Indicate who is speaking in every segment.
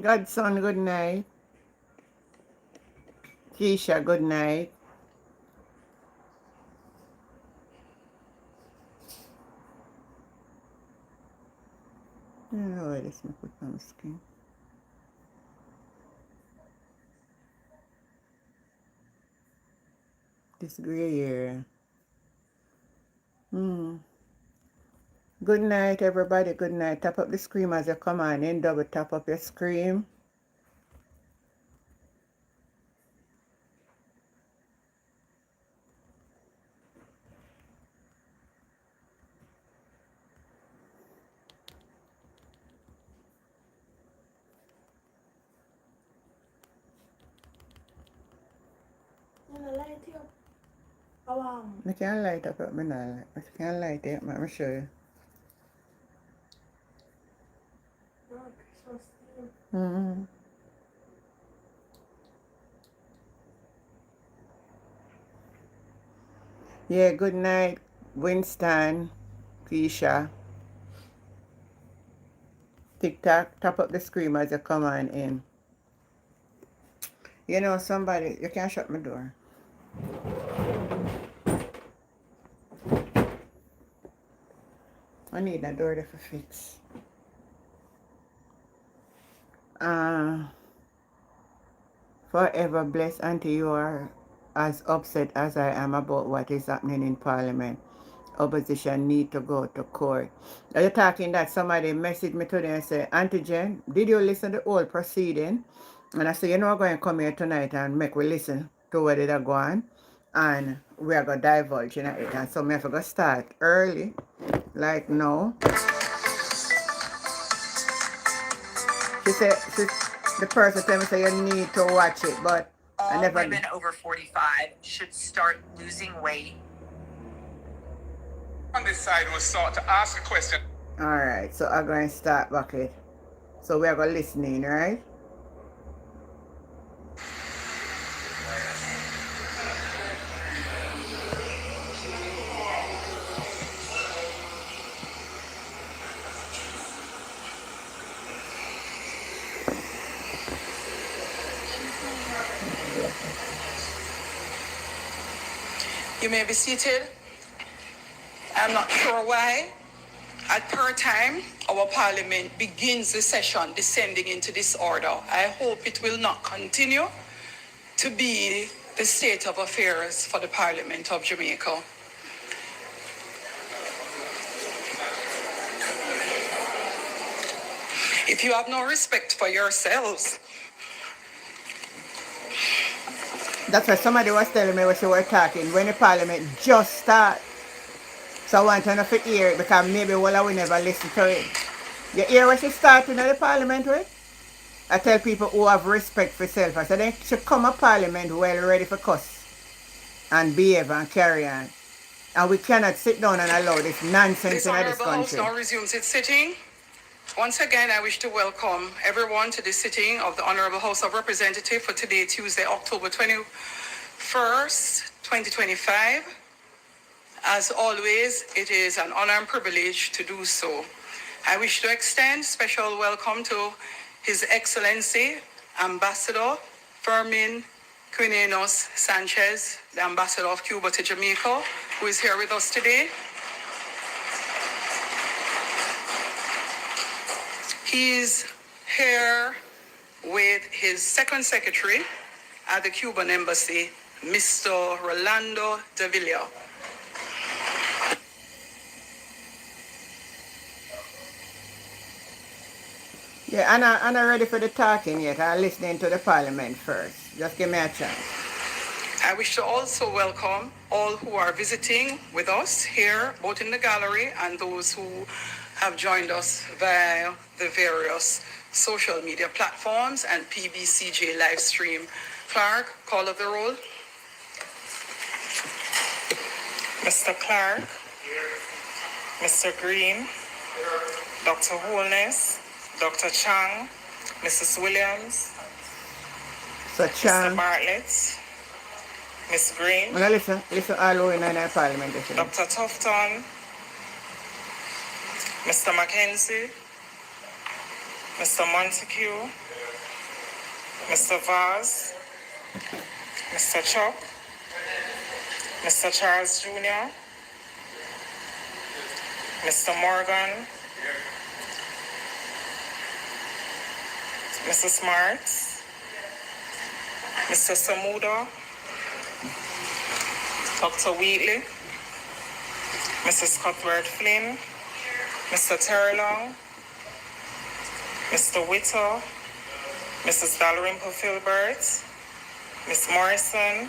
Speaker 1: Godson, good night. Keisha, good night. I don't know why this me put on the screen. This gray area. Good night, everybody. Good night. Tap up the screen as you come on in. Double tap up your screen. I can't light up, but I can't light it. Let me show you. Mm-hmm. Yeah, good night, Winston, Keisha. TikTok, tap up the screen as you come on in. You know, somebody, you can't shut my door. I need that door to fix. Forever blessed until you are as upset as I am about what is happening in Parliament. Opposition need to go to court. Are you talking that somebody messaged me today and said, Auntie Jen, did you listen to the whole proceeding? And I said, you know, we're going to come here tonight and make we listen to what it go on. And we are going to divulge in it. And so we have to go start early, like now. The person told me say you need to watch it, but I never.
Speaker 2: All women over 45 should start losing weight. On this side was sought to ask a question.
Speaker 1: Alright, so I'm going to start bucket. So we are going to listening, right?
Speaker 2: You may be seated. I'm not sure why. At per time, our parliament begins the session descending into disorder. I hope it will not continue to be the state of affairs for the Parliament of Jamaica. If you have no respect for yourselves.
Speaker 1: That's what somebody was telling me when she were talking, when the Parliament just start. So I want to know if you hear it, because maybe we never listen to it. You hear what she started in the Parliament with? I tell people who have respect for self, I said they should come to Parliament well ready for cuss and behave and carry on. And we cannot sit down and allow this nonsense in this country. This Honourable House
Speaker 2: now resumes its sitting. Once again, I wish to welcome everyone to the sitting of the Honourable House of Representatives for today, Tuesday, October 21st, 2025. As always, it is an honor and privilege to do so. I wish to extend special welcome to His Excellency, Ambassador Fermin Quinenos Sanchez, the Ambassador of Cuba to Jamaica, who is here with us today. He's here with his second secretary at the Cuban Embassy, Mr. Rolando Davila.
Speaker 1: Yeah, I'm not ready for the talking yet. I'm listening to the Parliament first. Just give me a chance.
Speaker 2: I wish to also welcome all who are visiting with us here, both in the gallery and those who have joined us via the various social media platforms and PBCJ live stream. Clark, call of the roll. Mr. Clark, Mr. Green, Dr. Holness, Dr. Chang, Mrs. Williams,
Speaker 1: So Chang,
Speaker 2: Mr. Bartlett, Miss Green,
Speaker 1: well, listen all over in the Parliament.
Speaker 2: Dr. Tufton, Mr. Mackenzie,
Speaker 3: Mr. Montague, Mr. Vaz, Mr. Chuck, Mr. Charles Jr., Mr. Morgan, Mr. Smarts, Mr. Samuda, Dr. Wheatley, Mrs. Cuthbert Flynn, Mr. Terrelong, Mr. Whittle, Mrs. Dalrymple Filbert, Miss Morrison,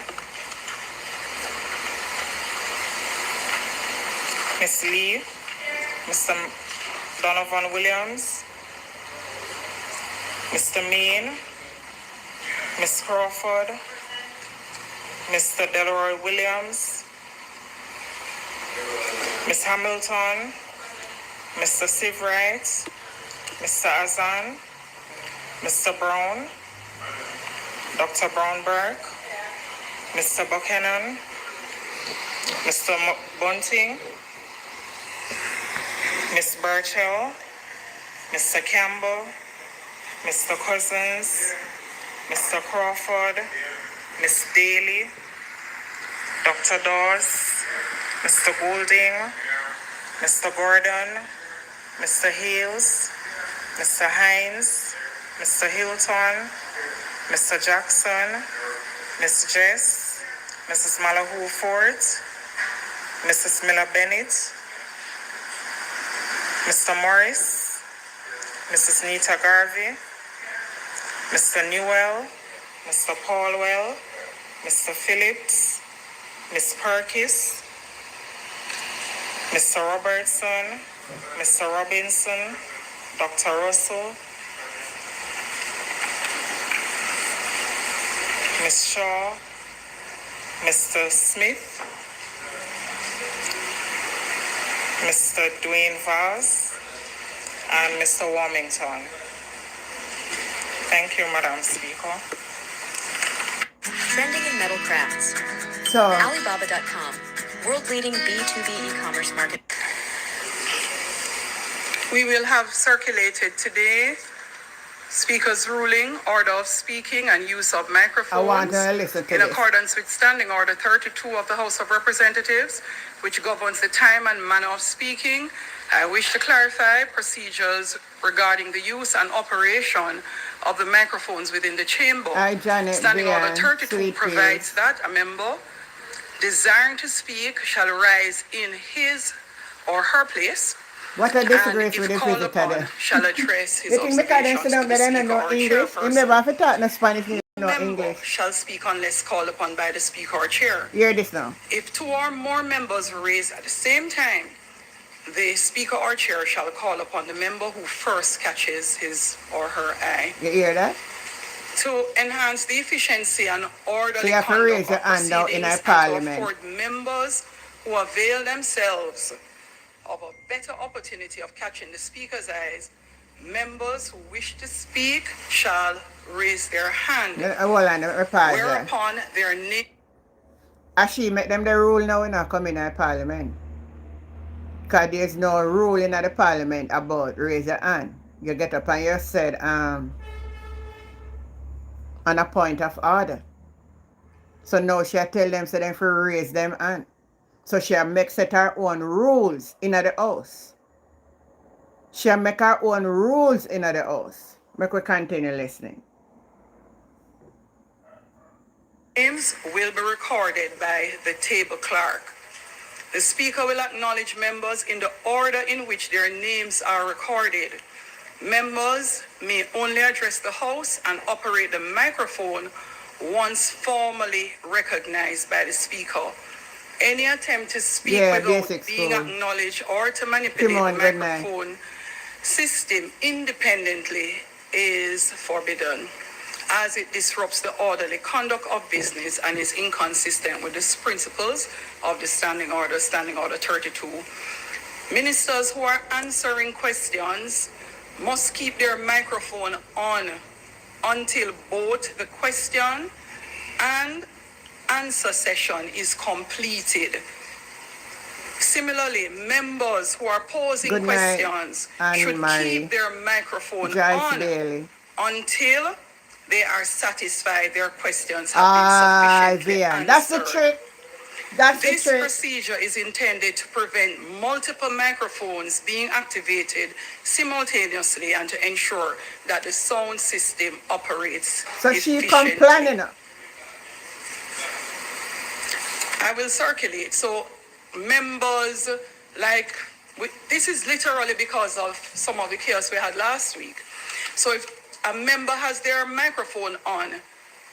Speaker 3: Miss Lee, Mr. Donovan Williams, Mr. Mean, Miss Crawford, Mr. Delroy Williams, Miss Hamilton, Mr. Sivright, Mr. Azan, Mr. Brown, Dr. Brownberg, Mr. Buchanan, Mr. Bunting, Miss Burchell, Mr. Campbell, Mr. Cousins, Mr. Crawford, Miss Daly, Dr. Dawes, Mr. Goulding, Mr. Gordon, Mr. Hales, Mr. Hines, Mr. Hilton, Mr. Jackson, Miss Jess, Mrs. Malahoo Ford, Mrs. Miller Bennett, Mr. Morris, Mrs. Nita Garvey, Mr. Newell, Mr. Paulwell, Mr. Phillips, Miss Perkis, Mr. Robertson, Mr. Robinson, Dr. Russell, Miss Shaw, Mr. Smith, Mr. Dwayne Vaz, and Mr. Warmington. Thank you, Madam Speaker.
Speaker 4: Trending in metal crafts.
Speaker 1: So,
Speaker 4: Alibaba.com, world-leading B2B e-commerce market.
Speaker 2: We will have circulated today Speaker's ruling, order of speaking and use of microphones
Speaker 1: I want to listen to
Speaker 2: in
Speaker 1: this.
Speaker 2: accordance with Standing Order 32 of the House of Representatives, which governs the time and manner of speaking. I wish to clarify procedures regarding the use and operation of the microphones within the chamber.
Speaker 1: Hi, Janet,
Speaker 2: Standing Order
Speaker 1: Brian,
Speaker 2: 32
Speaker 1: sweet
Speaker 2: provides
Speaker 1: peas.
Speaker 2: that a member desiring to speak shall rise in his or her place
Speaker 1: What I disagree
Speaker 2: and
Speaker 1: with
Speaker 2: if
Speaker 1: the
Speaker 2: called
Speaker 1: visitor
Speaker 2: upon
Speaker 1: there.
Speaker 2: shall address his
Speaker 1: You think because they
Speaker 2: observations
Speaker 1: sit down
Speaker 2: to the
Speaker 1: there and
Speaker 2: speaker
Speaker 1: know
Speaker 2: or
Speaker 1: English? You
Speaker 2: chairperson.
Speaker 1: never have to talk no Spanish, you know
Speaker 2: Member
Speaker 1: English.
Speaker 2: shall speak unless called upon by the speaker or chair.
Speaker 1: Hear this now.
Speaker 2: If two or more members raise at the same time, the speaker or chair shall call upon the member who first catches his or her eye.
Speaker 1: You hear that?
Speaker 2: To enhance the efficiency and
Speaker 1: So
Speaker 2: orderly
Speaker 1: you have to
Speaker 2: conduct
Speaker 1: raise your
Speaker 2: of
Speaker 1: hand now in
Speaker 2: proceedings
Speaker 1: our
Speaker 2: and to
Speaker 1: parliament.
Speaker 2: afford members who avail themselves of a better opportunity of catching the speaker's eyes, members who wish to speak shall raise their hand,
Speaker 1: Hold on, let me pause there.
Speaker 2: whereupon their name
Speaker 1: As she make them the rule now, we not come in our parliament. Because there's no rule in the parliament about raise your hand. You get up and you said, on a point of order. So now she tell them so them to raise them hand. So she make set her own rules in the house. She make her own rules in the house. Make we continue listening.
Speaker 2: names will be recorded by the table clerk. The speaker will acknowledge members in the order in which their names are recorded. Members may only address the House and operate the microphone once formally recognized by the speaker. Any attempt to speak without
Speaker 1: basic
Speaker 2: being
Speaker 1: school.
Speaker 2: acknowledged or to manipulate
Speaker 1: Timon,
Speaker 2: the
Speaker 1: good night.
Speaker 2: microphone system independently is forbidden, as it disrupts the orderly conduct of business and is inconsistent with the principles of the Standing Order 32. Ministers who are answering questions must keep their microphone on until both the question and answer session is completed. Similarly, members who are posing
Speaker 1: Good night,
Speaker 2: questions
Speaker 1: Anne
Speaker 2: should
Speaker 1: Marie.
Speaker 2: keep their microphone
Speaker 1: Joyce
Speaker 2: on
Speaker 1: Bailey.
Speaker 2: until they are satisfied their questions have been sufficiently
Speaker 1: Vian. That's the
Speaker 2: answered.
Speaker 1: trick. That's the
Speaker 2: This
Speaker 1: trick.
Speaker 2: procedure is intended to prevent multiple microphones being activated simultaneously and to ensure that the sound system operates
Speaker 1: So she
Speaker 2: efficiently.
Speaker 1: complaining.
Speaker 2: I will circulate. So members, like, this is literally because of some of the chaos we had last week. So if a member has their microphone on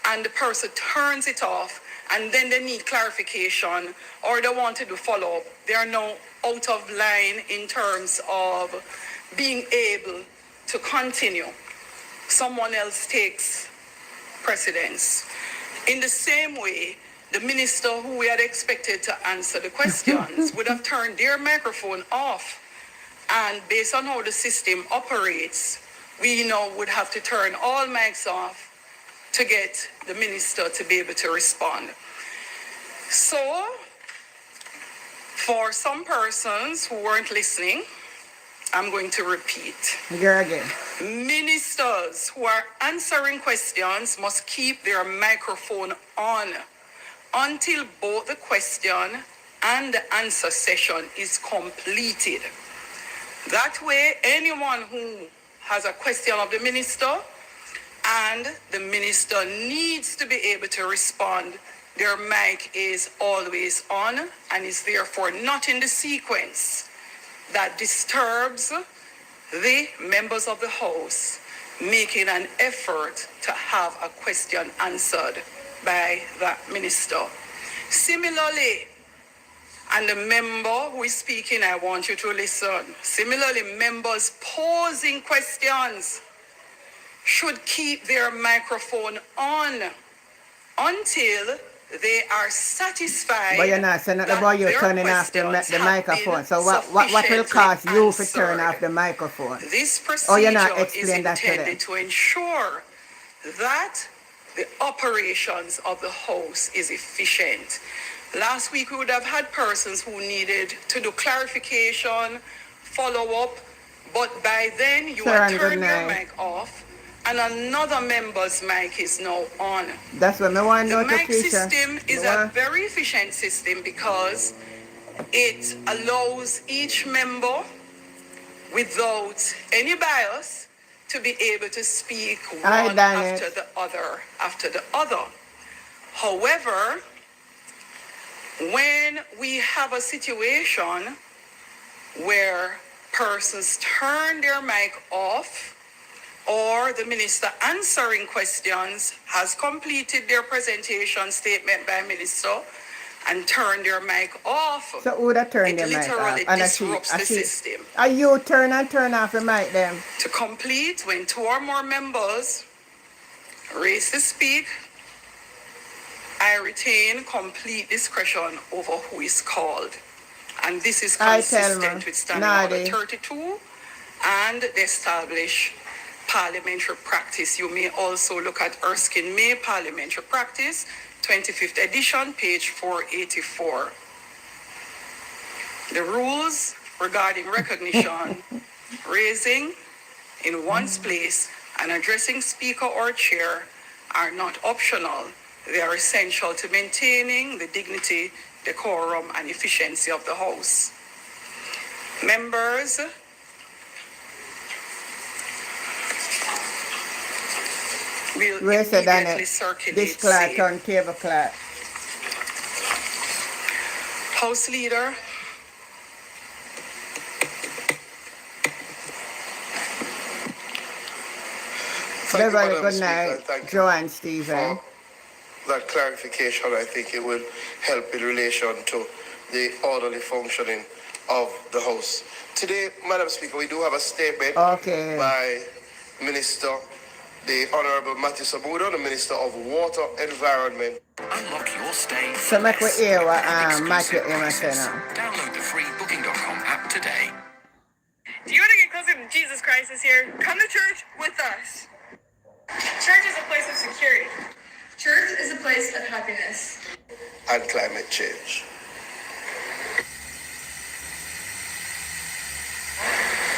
Speaker 2: and the person turns it off and then they need clarification or they want to do follow-up, they are now out of line in terms of being able to continue. Someone else takes precedence. In the same way, the minister who we had expected to answer the questions would have turned their microphone off. And based on how the system operates, we now would have to turn all mics off to get the minister to be able to respond. So, for some persons who weren't listening, I'm going to repeat.
Speaker 1: Girl again.
Speaker 2: Ministers who are answering questions must keep their microphone on until both the question and the answer session is completed. That way, anyone who has a question of the minister and the minister needs to be able to respond, their mic is always on and is therefore not in the sequence that disturbs the members of the House making an effort to have a question answered by that minister. Similarly, and the member who is speaking, I want you to listen. Similarly, members posing questions should keep their microphone on until they are satisfied.
Speaker 1: But you're not saying nothing about you
Speaker 2: their
Speaker 1: turning off the
Speaker 2: questions have
Speaker 1: microphone.
Speaker 2: been
Speaker 1: So what will cause you to turn
Speaker 2: sufficiently
Speaker 1: off the microphone?
Speaker 2: This
Speaker 1: Oh, you're not
Speaker 2: procedure is
Speaker 1: explaining that to them.
Speaker 2: intended to ensure that the operations of the House is efficient. Last week we would have had persons who needed to do clarification, follow up, but by then you
Speaker 1: Sir,
Speaker 2: had
Speaker 1: and
Speaker 2: turned
Speaker 1: good
Speaker 2: your
Speaker 1: night.
Speaker 2: mic off and another member's mic is now on.
Speaker 1: That's what I want to
Speaker 2: The
Speaker 1: know,
Speaker 2: mic
Speaker 1: Keisha.
Speaker 2: system is a very efficient system because it allows each member without any bias to be able to speak
Speaker 1: Hi,
Speaker 2: one
Speaker 1: Daniel.
Speaker 2: after the other. However, when we have a situation where persons turn their mic off or the minister answering questions has completed their presentation statement by minister and turned their mic off,
Speaker 1: So who that turn
Speaker 2: it
Speaker 1: their mic off?
Speaker 2: literally
Speaker 1: And
Speaker 2: disrupts the system.
Speaker 1: Are you turn off the mic then?
Speaker 2: To complete, when two or more members raise to speak, I retain complete discretion over who is called. And this is
Speaker 1: I tell
Speaker 2: consistent
Speaker 1: ma,
Speaker 2: with Standing Order
Speaker 1: Nadi.
Speaker 2: 32 and the established parliamentary practice. You may also look at Erskine May Parliamentary Practice, 25th edition, page 484. The rules regarding recognition, raising in one's place, and addressing speaker or chair are not optional. They are essential to maintaining the dignity, decorum, and efficiency of the House. Members, will
Speaker 1: Where said
Speaker 2: immediately
Speaker 1: that?
Speaker 2: circulate
Speaker 1: This clock
Speaker 2: same.
Speaker 1: on table clock.
Speaker 2: House Leader,
Speaker 1: Beverly,
Speaker 5: Madam
Speaker 1: good
Speaker 5: Speaker.
Speaker 1: night.
Speaker 5: Thank you
Speaker 1: Joanne Stephen.
Speaker 5: for that clarification. I think it will help in relation to the orderly functioning of the House. Today, Madam Speaker, we do have a statement
Speaker 1: Okay.
Speaker 5: by Minister, the Honorable Matthew Sabudo, the Minister of Water Environment.
Speaker 6: Unlock your stay.
Speaker 1: So make we hear what
Speaker 6: Exclusive
Speaker 1: Matthew Emma
Speaker 6: prices.
Speaker 1: say now.
Speaker 6: Download the free Booking.com app today.
Speaker 7: Do you want to get closer to Jesus Christ this year? Come to church with us. Church is a place of security. Church is a place of happiness.
Speaker 5: And climate change.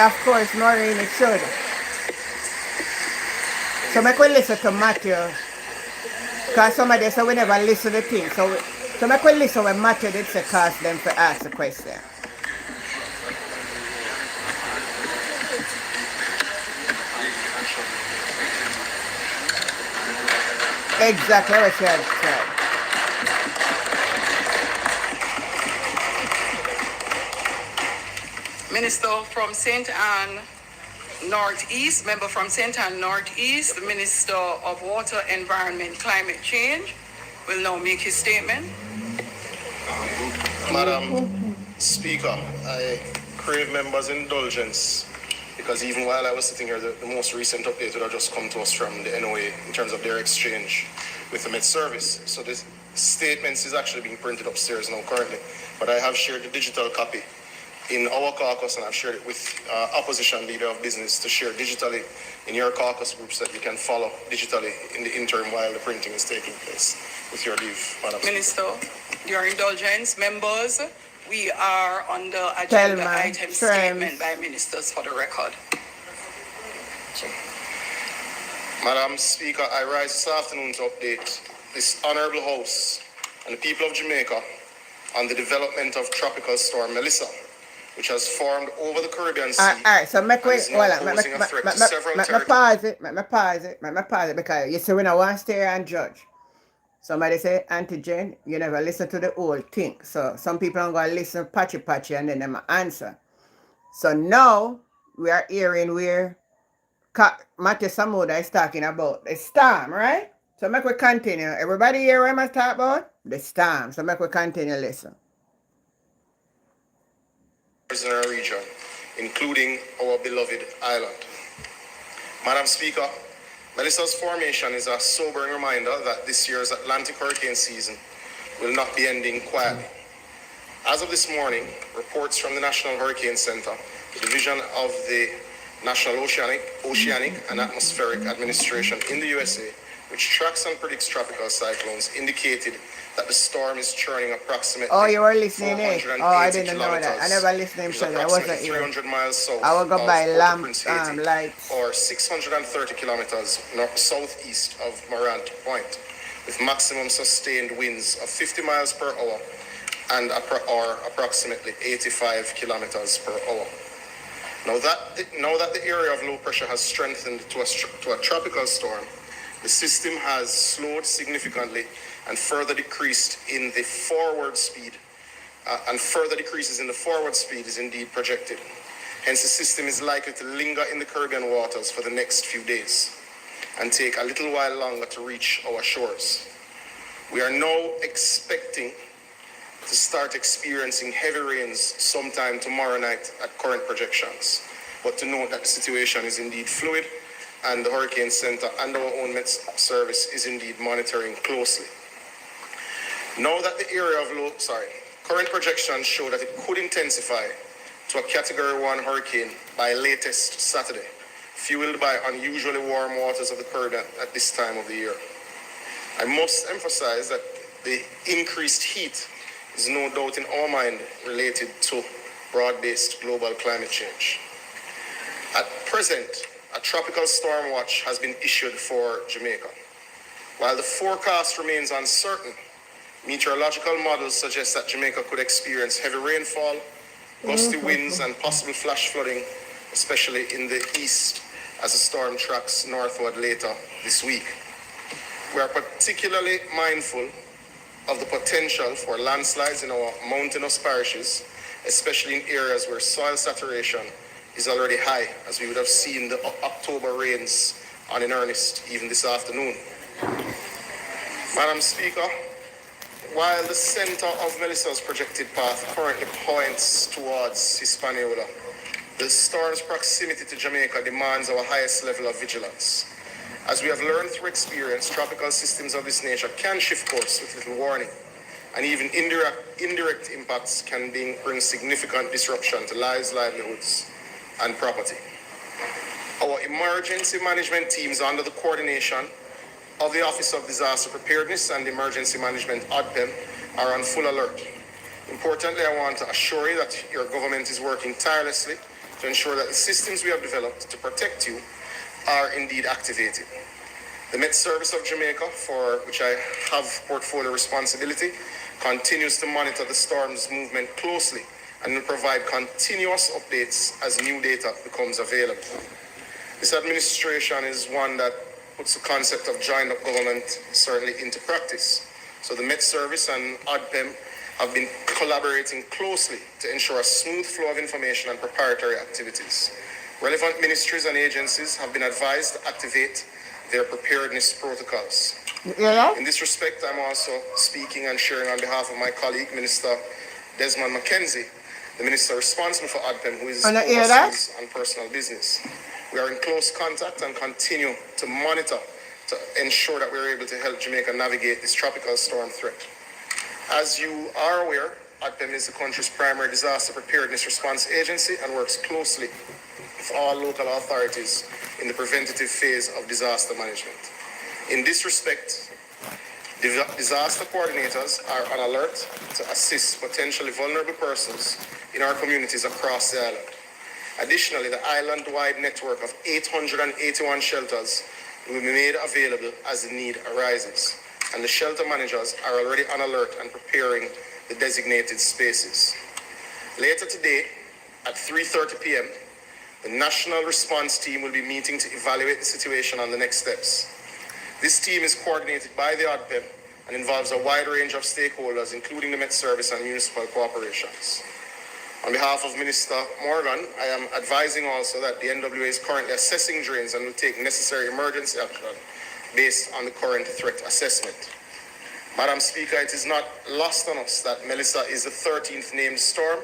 Speaker 1: Of course, Maureen, it should. So make we listen to Matthew. Because somebody say we never listen to things. So make we listen when Matthew did say cause them to ask the question. Exactly what she had said.
Speaker 2: Minister from St. Anne Northeast, member from St. Anne Northeast, the Minister of Water, Environment, Climate Change, will now make his statement.
Speaker 5: Madam Speaker, I crave members' indulgence because even while I was sitting here, the most recent update would have just come to us from the NOA in terms of their exchange with the Met Service. So this statements is actually being printed upstairs now currently, but I have shared the digital copy in our caucus and I've shared it with opposition leader of business to share digitally in your caucus groups that you can follow digitally in the interim while the printing is taking place. With your leave, Madam
Speaker 2: Minister, your indulgence, members, we are on the
Speaker 1: Tell
Speaker 2: agenda
Speaker 1: my
Speaker 2: item
Speaker 1: friends.
Speaker 2: statement by ministers for the record.
Speaker 5: Madam Speaker, I rise this afternoon to update this honourable House and the people of Jamaica on the development of Tropical Storm Melissa, which has formed over the Caribbean Sea.
Speaker 1: All right, so make
Speaker 5: and
Speaker 1: we
Speaker 5: is now
Speaker 1: hold on.
Speaker 5: posing a threat to several territories.
Speaker 1: Pause it because you see when I want to stay here and judge. Somebody say, Auntie Jane, you never listen to the whole thing. So some people are going to listen patchy and then them answer. So now we are hearing where Matthew Samuda is talking about the storm, right? So make we continue. Everybody hear what I'm talking about? The storm. So make we continue listen.
Speaker 5: In our region, including our beloved island. Madam Speaker, Melissa's formation is a sobering reminder that this year's Atlantic hurricane season will not be ending quietly. As of this morning, reports from the National Hurricane Center, the division of the National Oceanic and Atmospheric Administration in the USA, which tracks and predicts tropical cyclones, indicated that the storm is churning approximately.
Speaker 1: Oh, you were listening in?
Speaker 5: 480
Speaker 1: Oh, I didn't know that. I never listened to
Speaker 5: kilometers,
Speaker 1: I wasn't
Speaker 5: approximately
Speaker 1: here.
Speaker 5: 300 miles south
Speaker 1: I will go
Speaker 5: of
Speaker 1: by
Speaker 5: Port-au-Prince, Haiti,
Speaker 1: lights.
Speaker 5: or 630 kilometers southeast of Morant Point, with maximum sustained winds of 50 miles per hour and approximately 85 kilometers per hour. Now that the area of low pressure has strengthened to a tropical storm, the system has slowed significantly and further decreased in the forward speed, and further decreases in the forward speed is indeed projected. Hence, the system is likely to linger in the Caribbean waters for the next few days and take a little while longer to reach our shores. We are now expecting to start experiencing heavy rains sometime tomorrow night at current projections, but to note that the situation is indeed fluid and the Hurricane Center and our own Met Service is indeed monitoring closely. Now that the area of current projections show that it could intensify to a Category 1 hurricane by latest Saturday, fueled by unusually warm waters of the Caribbean at this time of the year. I must emphasize that the increased heat is no doubt in our mind related to broad-based global climate change. At present, a tropical storm watch has been issued for Jamaica. While the forecast remains uncertain, meteorological models suggest that Jamaica could experience heavy rainfall, gusty winds, and possible flash flooding, especially in the east, as the storm tracks northward later this week. We are particularly mindful of the potential for landslides in our mountainous parishes, especially in areas where soil saturation is already high, as we would have seen the October rains on in earnest even this afternoon. Madam Speaker, while the center of Melissa's projected path currently points towards Hispaniola, the storm's proximity to Jamaica demands our highest level of vigilance. As we have learned through experience, tropical systems of this nature can shift course with little warning, and even indirect impacts can bring significant disruption to lives, livelihoods, and property. Our emergency management teams, under the coordination of the Office of Disaster Preparedness and Emergency Management, ODPEM, are on full alert. Importantly, I want to assure you that your government is working tirelessly to ensure that the systems we have developed to protect you are indeed activated. The Met Service of Jamaica, for which I have portfolio responsibility, continues to monitor the storm's movement closely and will provide continuous updates as new data becomes available. This administration is one that puts the concept of joined up government certainly into practice. So the Met Service and ODPEM have been collaborating closely to ensure a smooth flow of information and preparatory activities. Relevant ministries and agencies have been advised to activate their preparedness protocols.
Speaker 1: Yeah.
Speaker 5: In this respect, I'm also speaking and sharing on behalf of my colleague, Minister Desmond McKenzie, the Minister responsible for ODPEM, who is overseas on personal business. We are in close contact and continue to monitor to ensure that we're able to help Jamaica navigate this tropical storm threat. As you are aware, ODPEM is the country's primary disaster preparedness response agency and works closely with all local authorities in the preventative phase of disaster management. In this respect, disaster coordinators are on alert to assist potentially vulnerable persons in our communities across the island. Additionally, the island-wide network of 881 shelters will be made available as the need arises, and the shelter managers are already on alert and preparing the designated spaces. Later today, at 3:30 p.m., the National Response Team will be meeting to evaluate the situation and the next steps. This team is coordinated by the ODPEM and involves a wide range of stakeholders, including the Met Service and municipal corporations. On behalf of Minister Morgan, I am advising also that the NWA is currently assessing drains and will take necessary emergency action based on the current threat assessment. Madam Speaker, it is not lost on us that Melissa is the 13th named storm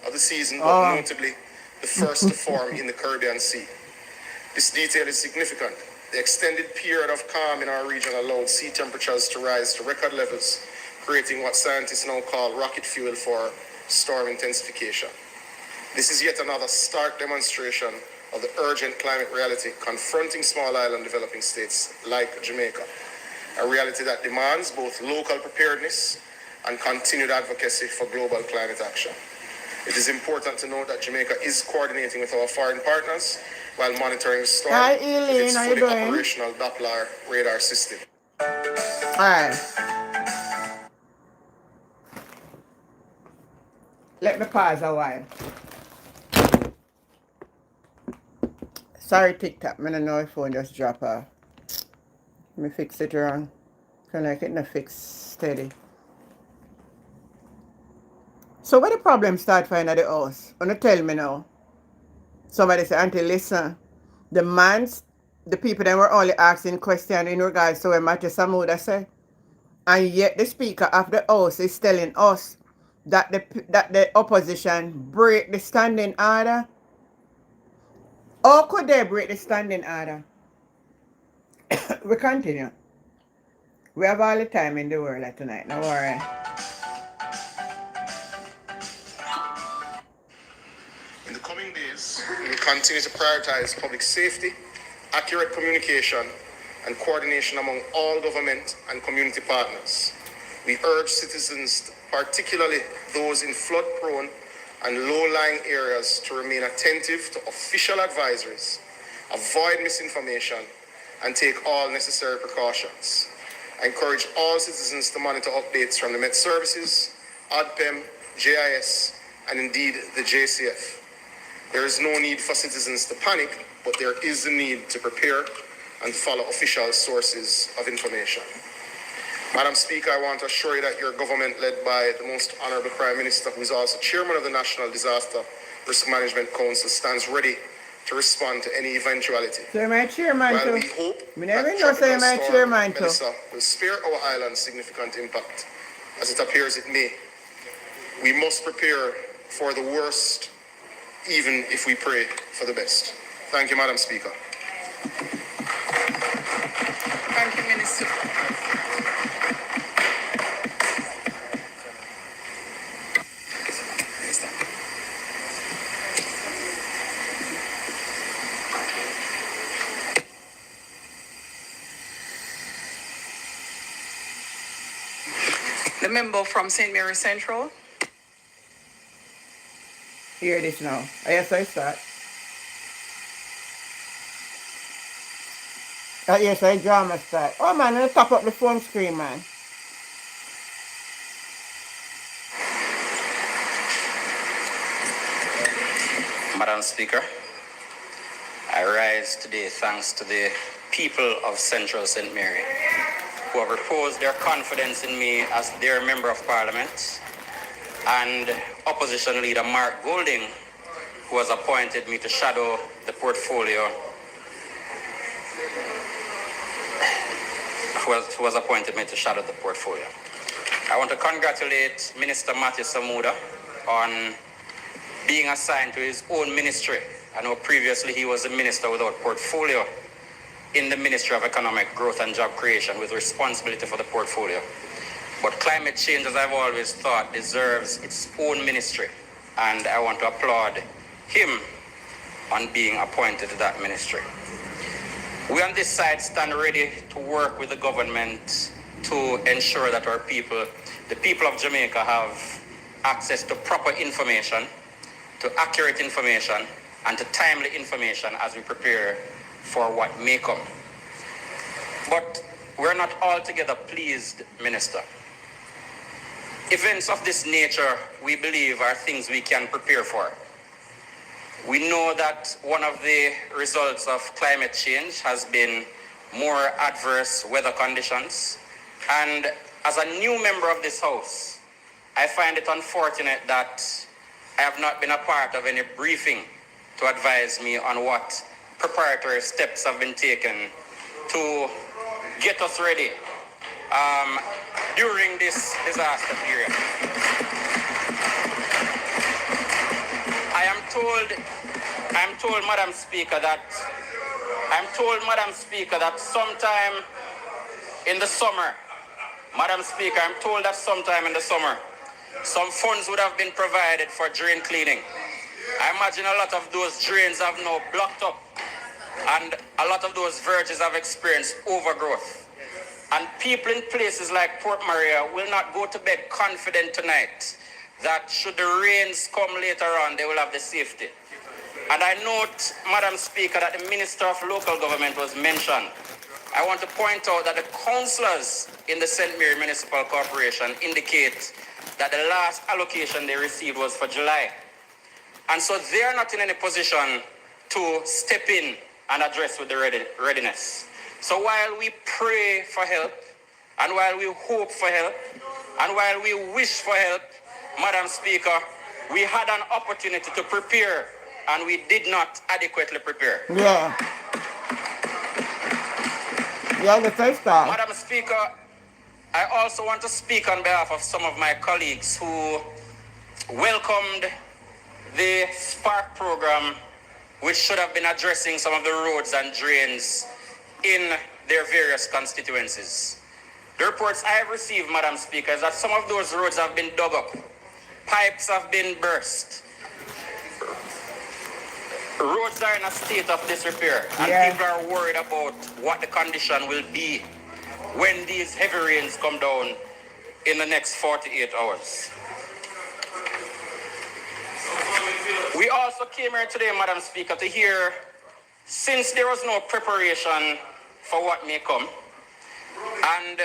Speaker 5: of the season, but notably the first to form in the Caribbean Sea. This detail is significant. The extended period of calm in our region allowed sea temperatures to rise to record levels, creating what scientists now call rocket fuel for storm intensification. This is yet another stark demonstration of the urgent climate reality confronting small island developing states like Jamaica, a reality that demands both local preparedness and continued advocacy for global climate action. It is important to note that Jamaica is coordinating with our foreign partners while monitoring the storm
Speaker 1: Hi,
Speaker 5: with
Speaker 1: Eileen.
Speaker 5: its
Speaker 1: How you
Speaker 5: fully
Speaker 1: doing?
Speaker 5: operational Doppler radar system.
Speaker 1: Alright. Let me pause a while. Sorry, TikTok. I don't know if phone just drop off. Let me fix it wrong. Can I get the fix steady? So where the problem start for the house? Wanna tell me now? Somebody say, Auntie, listen. The people that were only asking questions in regards to what Matthew Samuda said. And yet the Speaker of the House is telling us that the opposition break the standing order. How could they break the standing order? We continue. We have all the time in the world tonight. Don't worry.
Speaker 5: In the coming days, we will continue to prioritize public safety, accurate communication, and coordination among all government and community partners. We urge citizens, particularly those in flood-prone and low-lying areas, to remain attentive to official advisories, avoid misinformation, and take all necessary precautions. I encourage all citizens to monitor updates from the Met Services, ODPEM, JIS, and indeed the JCF. There is no need for citizens to panic, but there is a need to prepare and follow official sources of information. Madam Speaker, I want to assure you that your government, led by the Most Honorable Prime Minister, who is also Chairman of the National Disaster Risk Management Council, stands ready to respond to any eventuality.
Speaker 1: So my chairman
Speaker 5: While
Speaker 1: too.
Speaker 5: we hope
Speaker 1: Me never
Speaker 5: that
Speaker 1: know say
Speaker 5: tropical
Speaker 1: my
Speaker 5: storm
Speaker 1: chairman too.
Speaker 5: Melissa will spare our island significant impact, as it appears it may, we must prepare for the worst, even if we pray for the best. Thank you, Madam Speaker.
Speaker 2: Thank you, Minister. The member from St. Mary Central.
Speaker 1: Hear this now. Yes, I start. Yes, I drama start. Oh man, let's top up the phone screen, man.
Speaker 8: Madam Speaker, I rise today thanks to the people of Central St. Mary who have reposed their confidence in me as their Member of Parliament, and Opposition Leader Mark Golding, who has appointed me to shadow the portfolio, who has appointed me to shadow the portfolio. I want to congratulate Minister Matthew Samuda on being assigned to his own ministry. I know previously he was a minister without portfolio in the Ministry of Economic Growth and Job Creation with responsibility for the portfolio. But climate change, as I've always thought, deserves its own ministry. And I want to applaud him on being appointed to that ministry. We on this side stand ready to work with the government to ensure that our people, the people of Jamaica, have access to proper information, to accurate information, and to timely information as we prepare for what may come. But we're not altogether pleased, Minister. Events of this nature, we believe, are things we can prepare for. We know that one of the results of climate change has been more adverse weather conditions. And as a new member of this House, I find it unfortunate that I have not been a part of any briefing to advise me on what preparatory steps have been taken to get us ready during this disaster period. I'm told, Madam Speaker, that sometime in the summer, Madam Speaker, I'm told that sometime in the summer, some funds would have been provided for drain cleaning. I imagine a lot of those drains have now blocked up, and a lot of those verges have experienced overgrowth. And people in places like Port Maria will not go to bed confident tonight that should the rains come later on, they will have the safety. And I note, Madam Speaker, that the Minister of Local Government was mentioned. I want to point out that the councillors in the St. Mary Municipal Corporation indicate that the last allocation they received was for July. And so they are not in any position to step in and address with the readiness. So while we pray for help, and while we hope for help, and while we wish for help, Madam Speaker, we had an opportunity to prepare, and we did not adequately prepare.
Speaker 1: Yeah. Yeah, the first time.
Speaker 8: Madam Speaker, I also want to speak on behalf of some of my colleagues who welcomed the Spark program, which should have been addressing some of the roads and drains in their various constituencies. The reports I have received, Madam Speaker, is that some of those roads have been dug up, pipes have been burst, roads are in a state of disrepair, and people are worried about what the condition will be when these heavy rains come down in the next 48 hours. We also came here today, Madam Speaker, to hear, since there was no preparation for what may come, and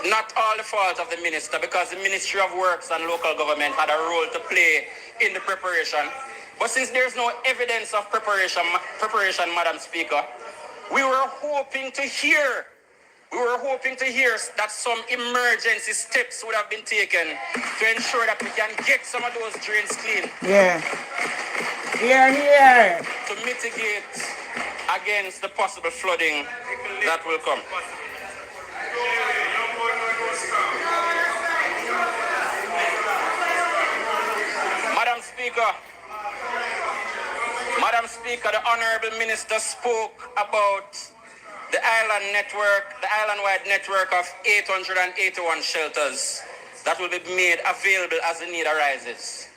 Speaker 8: not all the fault of the minister, because the Ministry of Works and Local Government had a role to play in the preparation. But since there's no evidence of preparation, Madam Speaker, we were hoping to hear that some emergency steps would have been taken to ensure that we can get some of those drains clean.
Speaker 1: Yeah. Here.
Speaker 8: To mitigate against the possible flooding that will come. Madam Speaker, the Honorable Minister spoke about the island network, the island-wide network of 881 shelters that will be made available as the need arises.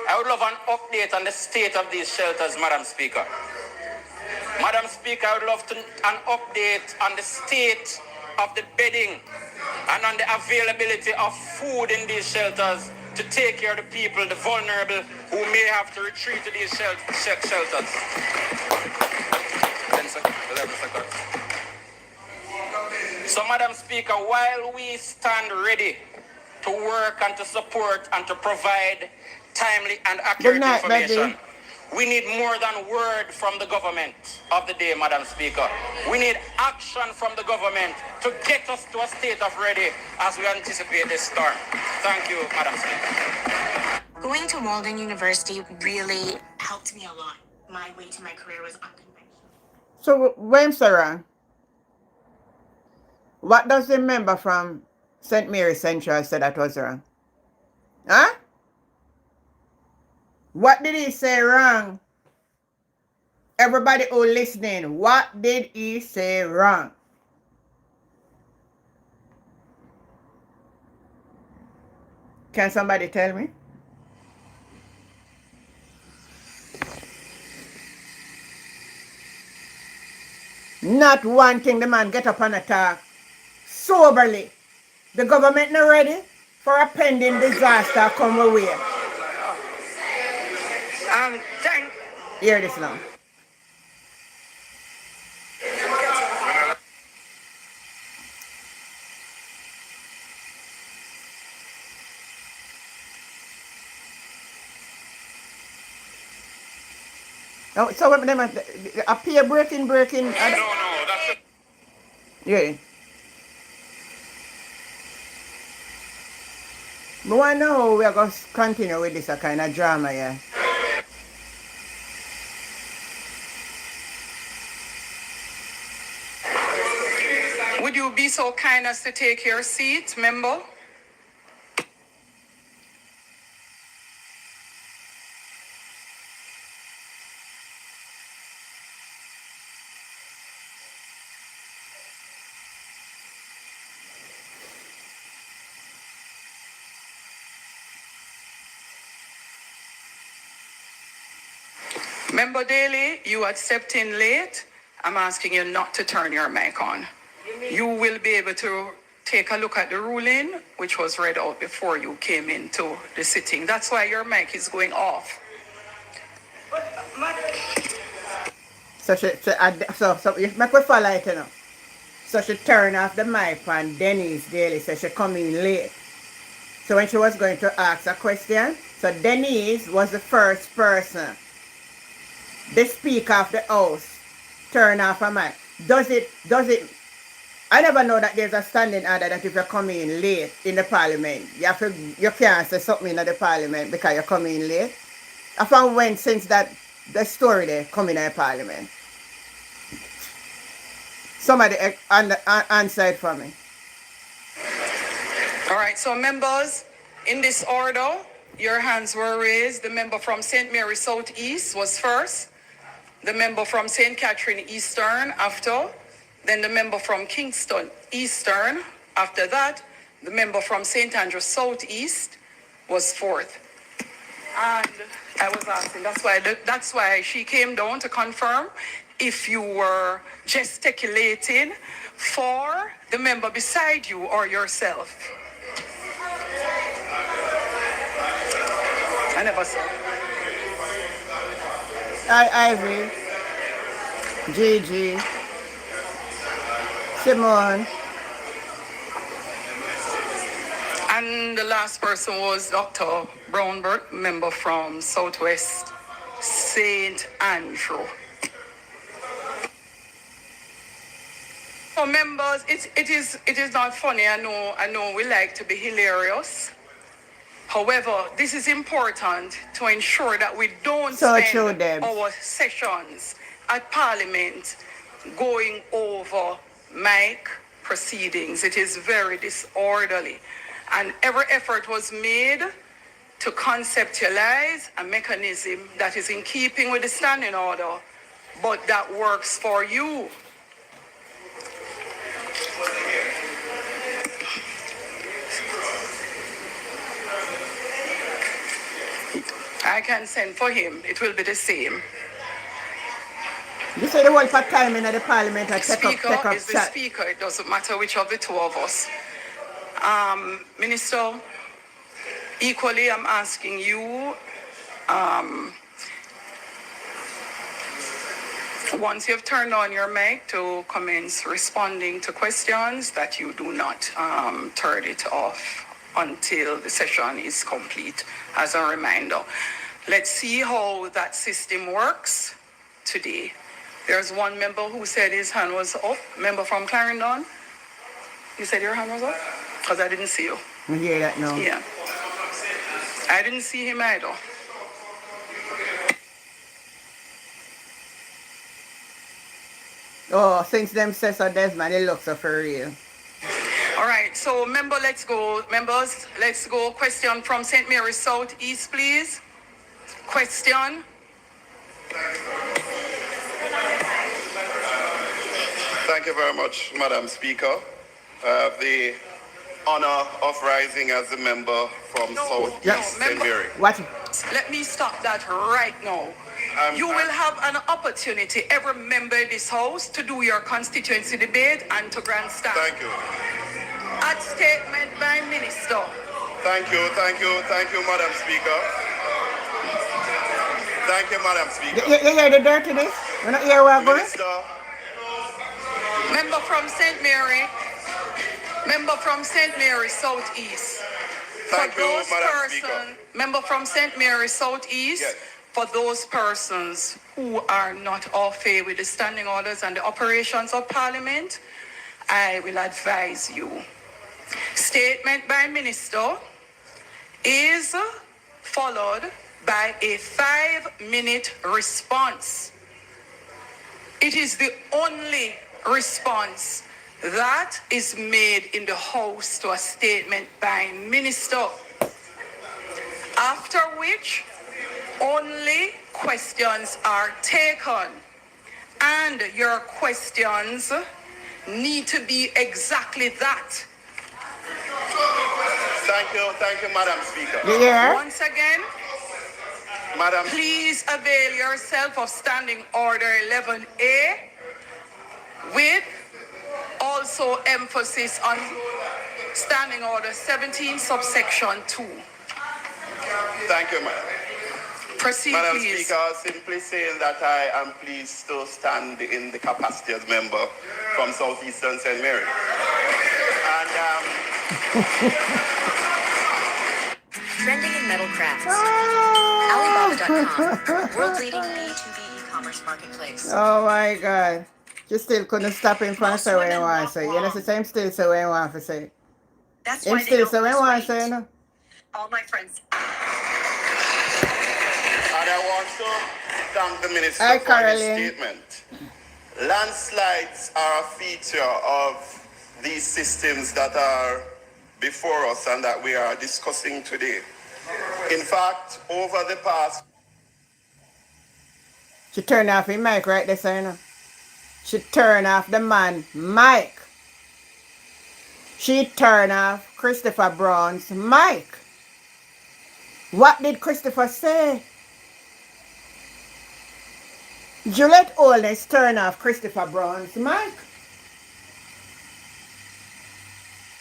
Speaker 8: I would love an update on the state of these shelters, Madam Speaker. Madam Speaker, I would love an update on the state of the bedding and on the availability of food in these shelters to take care of the people, the vulnerable, who may have to retreat to these shelters. 10 seconds, 11 seconds. So, Madam Speaker, while we stand ready to work and to support and to provide timely and accurate
Speaker 1: Good night,
Speaker 8: information,
Speaker 1: Betty.
Speaker 8: we need more than word from the government of the day, Madam Speaker. We need action from the government to get us to a state of ready as we anticipate this storm. Thank you, Madam Speaker.
Speaker 9: Going to Walden University really helped me a lot. My way to my career was unconventional.
Speaker 1: So, when Sarah, what does the member from St. Mary Central say that was wrong? Huh? What did he say wrong? Everybody who listening, what did he say wrong? Can somebody tell me? Not one thing the man get up and attack soberly. The government not ready for a pending disaster come away. Hear this now. Oh, so what them appear breaking.
Speaker 8: No, that's it.
Speaker 1: Yeah. But I know we are going to continue with this kind of drama, yeah.
Speaker 2: Would you be so kind as to take your seat, member? Member Daly, you had stepped in late. I'm asking you not to turn your mic on. You will be able to take a look at the ruling, which was read out before you came into the sitting. That's why your mic is going off.
Speaker 1: So you make me follow it, you know. So she turned off the mic and Denise Daly said she come in late. So when she was going to ask a question, so Denise was the first person. The Speaker of the House turn off a mic. Does it, I never know that there's a standing order that if you come in late in the parliament, you can't say something in the parliament because you come in late. I found when since that the story there coming in the parliament. Somebody answer it for me.
Speaker 2: All right, so members, in this order, your hands were raised. The member from St. Mary Southeast was first. The member from St. Catherine Eastern after. Then the member from Kingston Eastern. After that, the member from St. Andrews Southeast was fourth. And I was asking, that's why she came down to confirm if you were gesticulating for the member beside you or yourself. I never saw.
Speaker 1: Ivy, Gigi, Simone.
Speaker 2: And the last person was Dr. Brownberg, member from Southwest St. Andrew. So members, it is not funny. I know we like to be hilarious. However, this is important to ensure that we don't spend our sessions at Parliament going over mic proceedings. It is very disorderly. And every effort was made to conceptualize a mechanism that is in keeping with the standing order, but that works for you. I can send for him. It will be the same.
Speaker 1: You say the whole part time in the parliament and
Speaker 2: Speaker is the speaker. It doesn't matter which of the two of us. Minister, equally I'm asking you, Once you've turned on your mic to commence responding to questions, that you do not turn it off until the session is complete, as a reminder. Let's see how that system works today. There's one member who said his hand was up. Member from Clarendon, you said your hand was up? Because I didn't see you.
Speaker 1: I hear that now.
Speaker 2: Yeah. I didn't see him either.
Speaker 1: Oh, since them says so Desmond, it looks so for real.
Speaker 2: All right, so let's go. Members, let's go. Question from St. Mary's South East, please. Question.
Speaker 10: Thank you very much, Madam Speaker. I have the honor of rising as a member from South East St. Mary.
Speaker 1: Watch it.
Speaker 2: Let me stop that right now. You will have an opportunity, every member of this house, to do your constituency debate and to grandstand.
Speaker 10: Thank you.
Speaker 2: At statement by Minister.
Speaker 10: Thank you, Madam Speaker. Thank you, Madam Speaker.
Speaker 1: You hear the dirtiness? You not hear what I'm going?
Speaker 10: Minister,
Speaker 2: Member from St. Mary. Member from St. Mary Southeast.
Speaker 10: thank you, Madam Speaker.
Speaker 2: Member from St. Mary Southeast.
Speaker 10: Yes.
Speaker 2: For those persons who are not au fait with the standing orders and the operations of Parliament, I will advise you. Statement by Minister is followed by a 5-minute response. It is the only response that is made in the House to a statement by Minister. After which, only questions are taken, and your questions need to be exactly that.
Speaker 10: Thank you, Madam Speaker.
Speaker 1: Yeah.
Speaker 2: Once again,
Speaker 10: Madam,
Speaker 2: please avail yourself of Standing Order 11A with also emphasis on Standing Order 17, subsection 2.
Speaker 10: thank you, Madam.
Speaker 2: Proceed,
Speaker 10: Madam
Speaker 2: please.
Speaker 10: Speaker, simply saying that I am pleased to stand in the capacity as member from Southeastern St. Mary. And
Speaker 4: Trending in metal crafts.
Speaker 1: Oh.
Speaker 4: Alibaba.com, world's leading B2B e-commerce marketplace.
Speaker 1: Oh my God. You still couldn't stop him from saying what he want to say. You know, the same still say what he want to say.
Speaker 11: That's
Speaker 1: Him
Speaker 11: why they
Speaker 1: still
Speaker 11: don't
Speaker 1: say what he
Speaker 11: lose
Speaker 1: want to
Speaker 11: weight.
Speaker 1: say, you know.
Speaker 11: All my friends.
Speaker 10: And I want to thank the Minister
Speaker 1: Hi,
Speaker 10: for
Speaker 1: Caroline.
Speaker 10: his statement. Landslides are a feature of these systems that are before us and that we are discussing today. In fact, over the past...
Speaker 1: She turned off his mic right there, so you know. She turned off the man mic. She turned off Christopher Brown's mic. What did Christopher say? Juliet Holness turned off Christopher Brown's mic.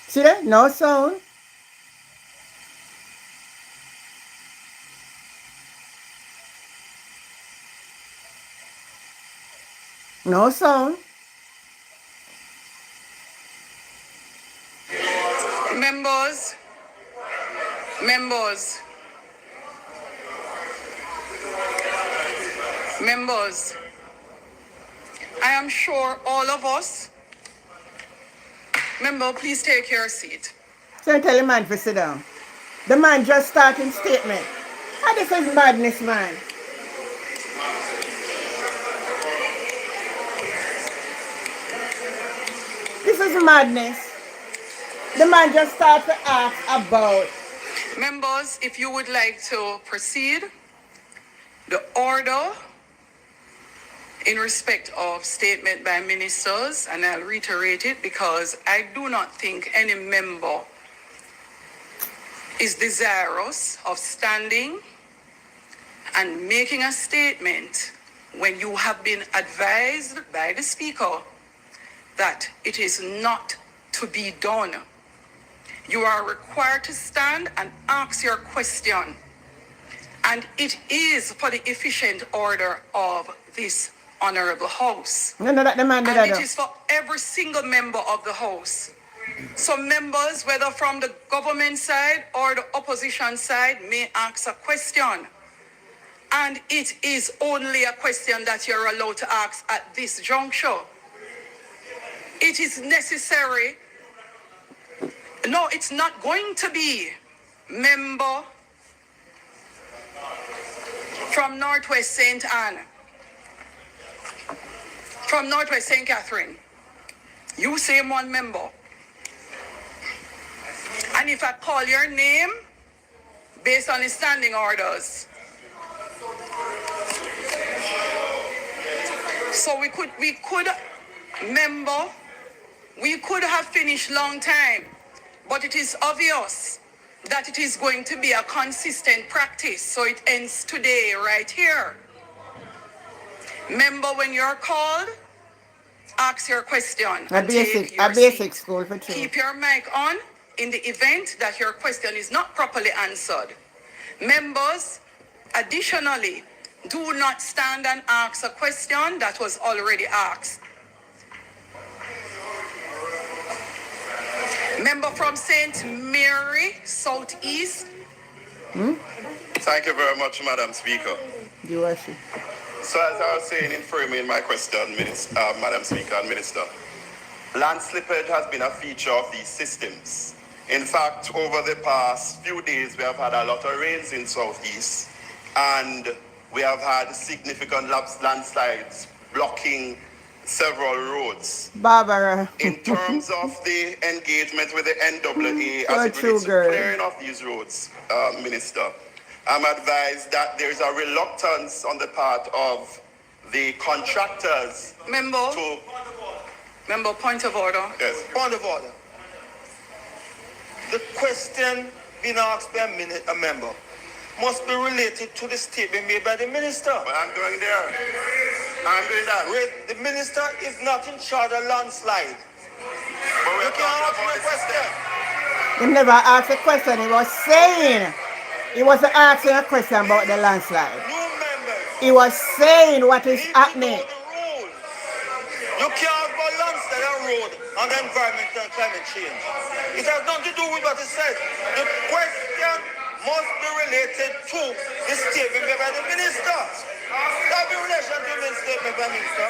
Speaker 1: See that? No sound. No sound.
Speaker 2: Members, I am sure all of us, please take your seat.
Speaker 1: So tell the man to sit down. The man just starting statement. And this is madness, man. This is madness. The man just started to ask about.
Speaker 2: Members, if you would like to proceed, the order in respect of statement by ministers, and I'll reiterate it because I do not think any member is desirous of standing and making a statement when you have been advised by the speaker that it is not to be done. You are required to stand and ask your question. And it is for the efficient order of this Honorable House.
Speaker 1: No, that the man did
Speaker 2: And
Speaker 1: that.
Speaker 2: it is for every single member of the House. So members, whether from the government side or the opposition side, may ask a question. And it is only a question that you're allowed to ask at this juncture. It is necessary. No, it's not going to be member from Northwest St. Anne, from Northwest St. Catherine. You same one member. And if I call your name based on the standing orders, so we could have finished long time, but it is obvious that it is going to be a consistent practice. So it ends today right here. Member, when you're called, ask your question.
Speaker 1: A basic school for children.
Speaker 2: Keep your mic on in the event that your question is not properly answered. Members, additionally, do not stand and ask a question that was already asked. Member from St. Mary, Southeast.
Speaker 10: Thank you very much, Madam Speaker.
Speaker 1: You are she.
Speaker 10: So as I was saying in framing my question, Madam Speaker and Minister, land slippage has been a feature of these systems. In fact, over the past few days, we have had a lot of rains in Southeast, and we have had significant landslides blocking several roads.
Speaker 1: Barbara.
Speaker 10: In terms of the engagement with the NAA as it relates to clearing of these roads, Minister, I'm advised that there's a reluctance on the part of the contractors
Speaker 2: Member, point of order.
Speaker 10: Yes.
Speaker 12: Point of order. The question being asked by a member must be related to the statement made by the minister.
Speaker 10: But I'm going there. I'm doing that.
Speaker 12: Wait, the minister is not in charge of landslide.
Speaker 10: But
Speaker 12: You can't ask me a question.
Speaker 1: He never asked a question. He was saying. He wasn't asking a question about the landslide.
Speaker 12: New members.
Speaker 1: He was saying what is happening.
Speaker 12: You can't ask about landslide and road and the environment and climate change. It has nothing to do with what he said. The question must be related to the statement made by the minister. That be in relation to the statement by the minister.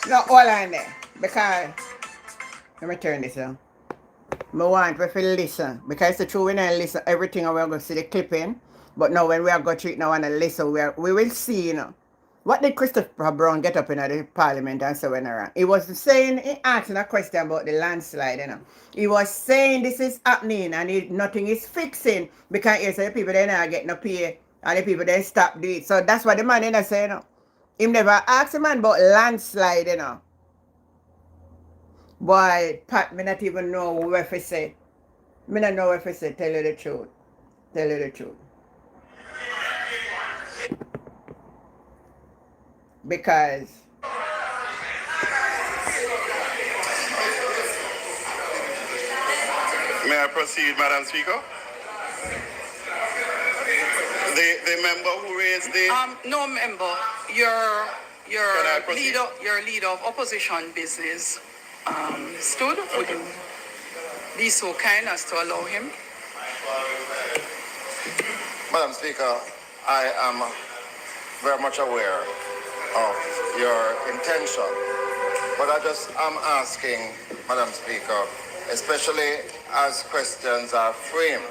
Speaker 1: No, hold on there. Because, let me turn this on. I want to listen. Because it's the truth, we don't listen everything and we're going to see the clipping. But now when we are going to treat now and listen, we will see, you know. What did Christopher Brown get up in the parliament and so on around? He was saying, he asking a question about the landslide, you know. He was saying this is happening and nothing is fixing. Because he said the people they not get no pay and the people they stop doing it. So that's what the man is saying, you know. Him never asked the man about landslide, you know. Boy, Pat, me not even know what to say. Me not know what to say, tell you the truth. Tell you the truth. Because
Speaker 10: may I proceed, Madam Speaker? The member who raised the
Speaker 2: No member. Your leader of opposition business stood. Would you be so kind as to allow him?
Speaker 13: Madam Speaker, I am very much aware of your intention, but I'm asking, Madam Speaker, especially as questions are framed,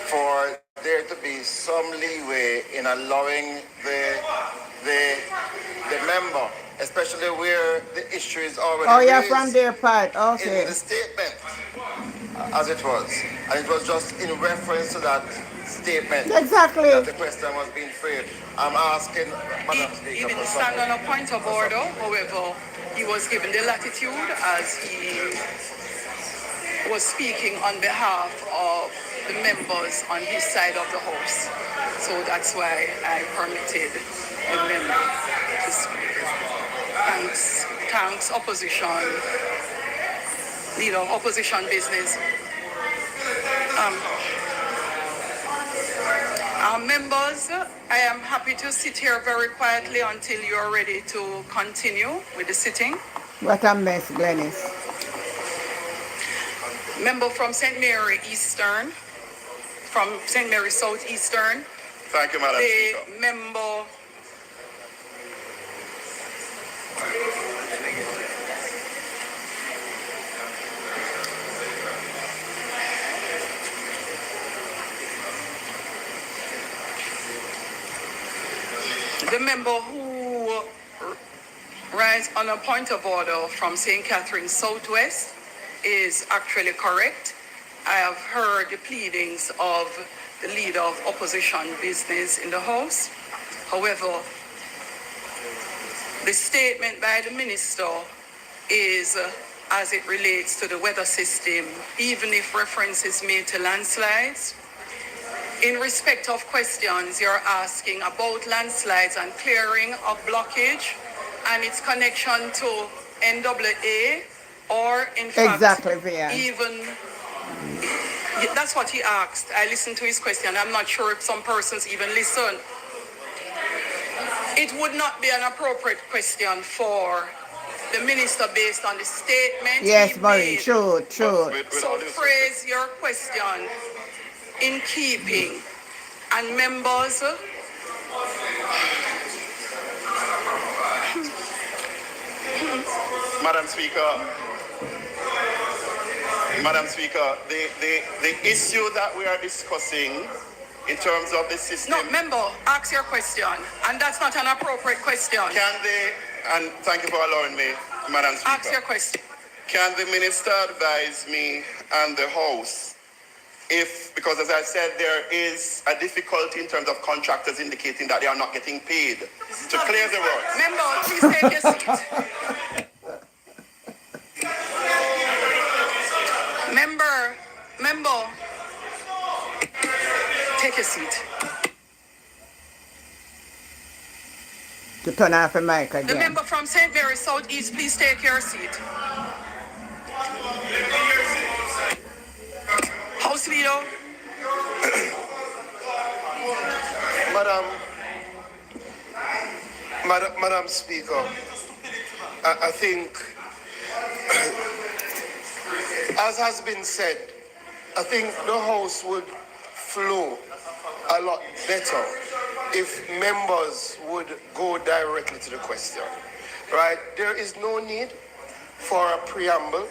Speaker 13: for there to be some leeway in allowing the member, especially where the issue is already raised
Speaker 1: from their part, okay.
Speaker 13: in the statement, as it was. And it was just in reference to that statement
Speaker 1: exactly
Speaker 13: that the question was being framed. I'm asking, Madam Speaker,
Speaker 2: he didn't stand on a point of order, however, he was given the latitude as he was speaking on behalf of the members on his side of the house. So that's why I permitted the member to speak. Thanks, opposition, leader of opposition business. Our members, I am happy to sit here very quietly until you are ready to continue with the sitting.
Speaker 1: What a mess, Glennis.
Speaker 2: Member from St. Mary Eastern, from St. Mary South Eastern.
Speaker 10: Thank you, Madam Speaker.
Speaker 2: The member who rise on a point of order from St. Catherine Southwest is actually correct. I have heard the pleadings of the leader of opposition business in the House. However, the statement by the minister is as it relates to the weather system, even if reference is made to landslides. In respect of questions you're asking about landslides and clearing of blockage and its connection to NAA, or in fact,
Speaker 1: Exactly, Vian.
Speaker 2: even, that's what he asked. I listened to his question. I'm not sure if some persons even listen. It would not be an appropriate question for the minister based on the statement
Speaker 1: Yes,
Speaker 2: he
Speaker 1: Maureen,
Speaker 2: made.
Speaker 1: true.
Speaker 2: So phrase your question in keeping. And members,
Speaker 10: Madam Speaker, the issue that we are discussing in terms of the system.
Speaker 2: no, member, ask your question. And that's not an appropriate question.
Speaker 10: Can they, and thank you for allowing me, Madam Speaker.
Speaker 2: Ask your question.
Speaker 10: Can the minister advise me and the House if, because as I said, there is a difficulty in terms of contractors indicating that they are not getting paid to clear the roads.
Speaker 2: Member, please take your seat. Member, take a seat.
Speaker 1: To turn off the mic again.
Speaker 2: The member from St. Mary South East, please take your seat. House Leader.
Speaker 14: Madam Speaker, I think, as has been said, I think the House would flow a lot better if members would go directly to the question, right? There is no need for a preamble,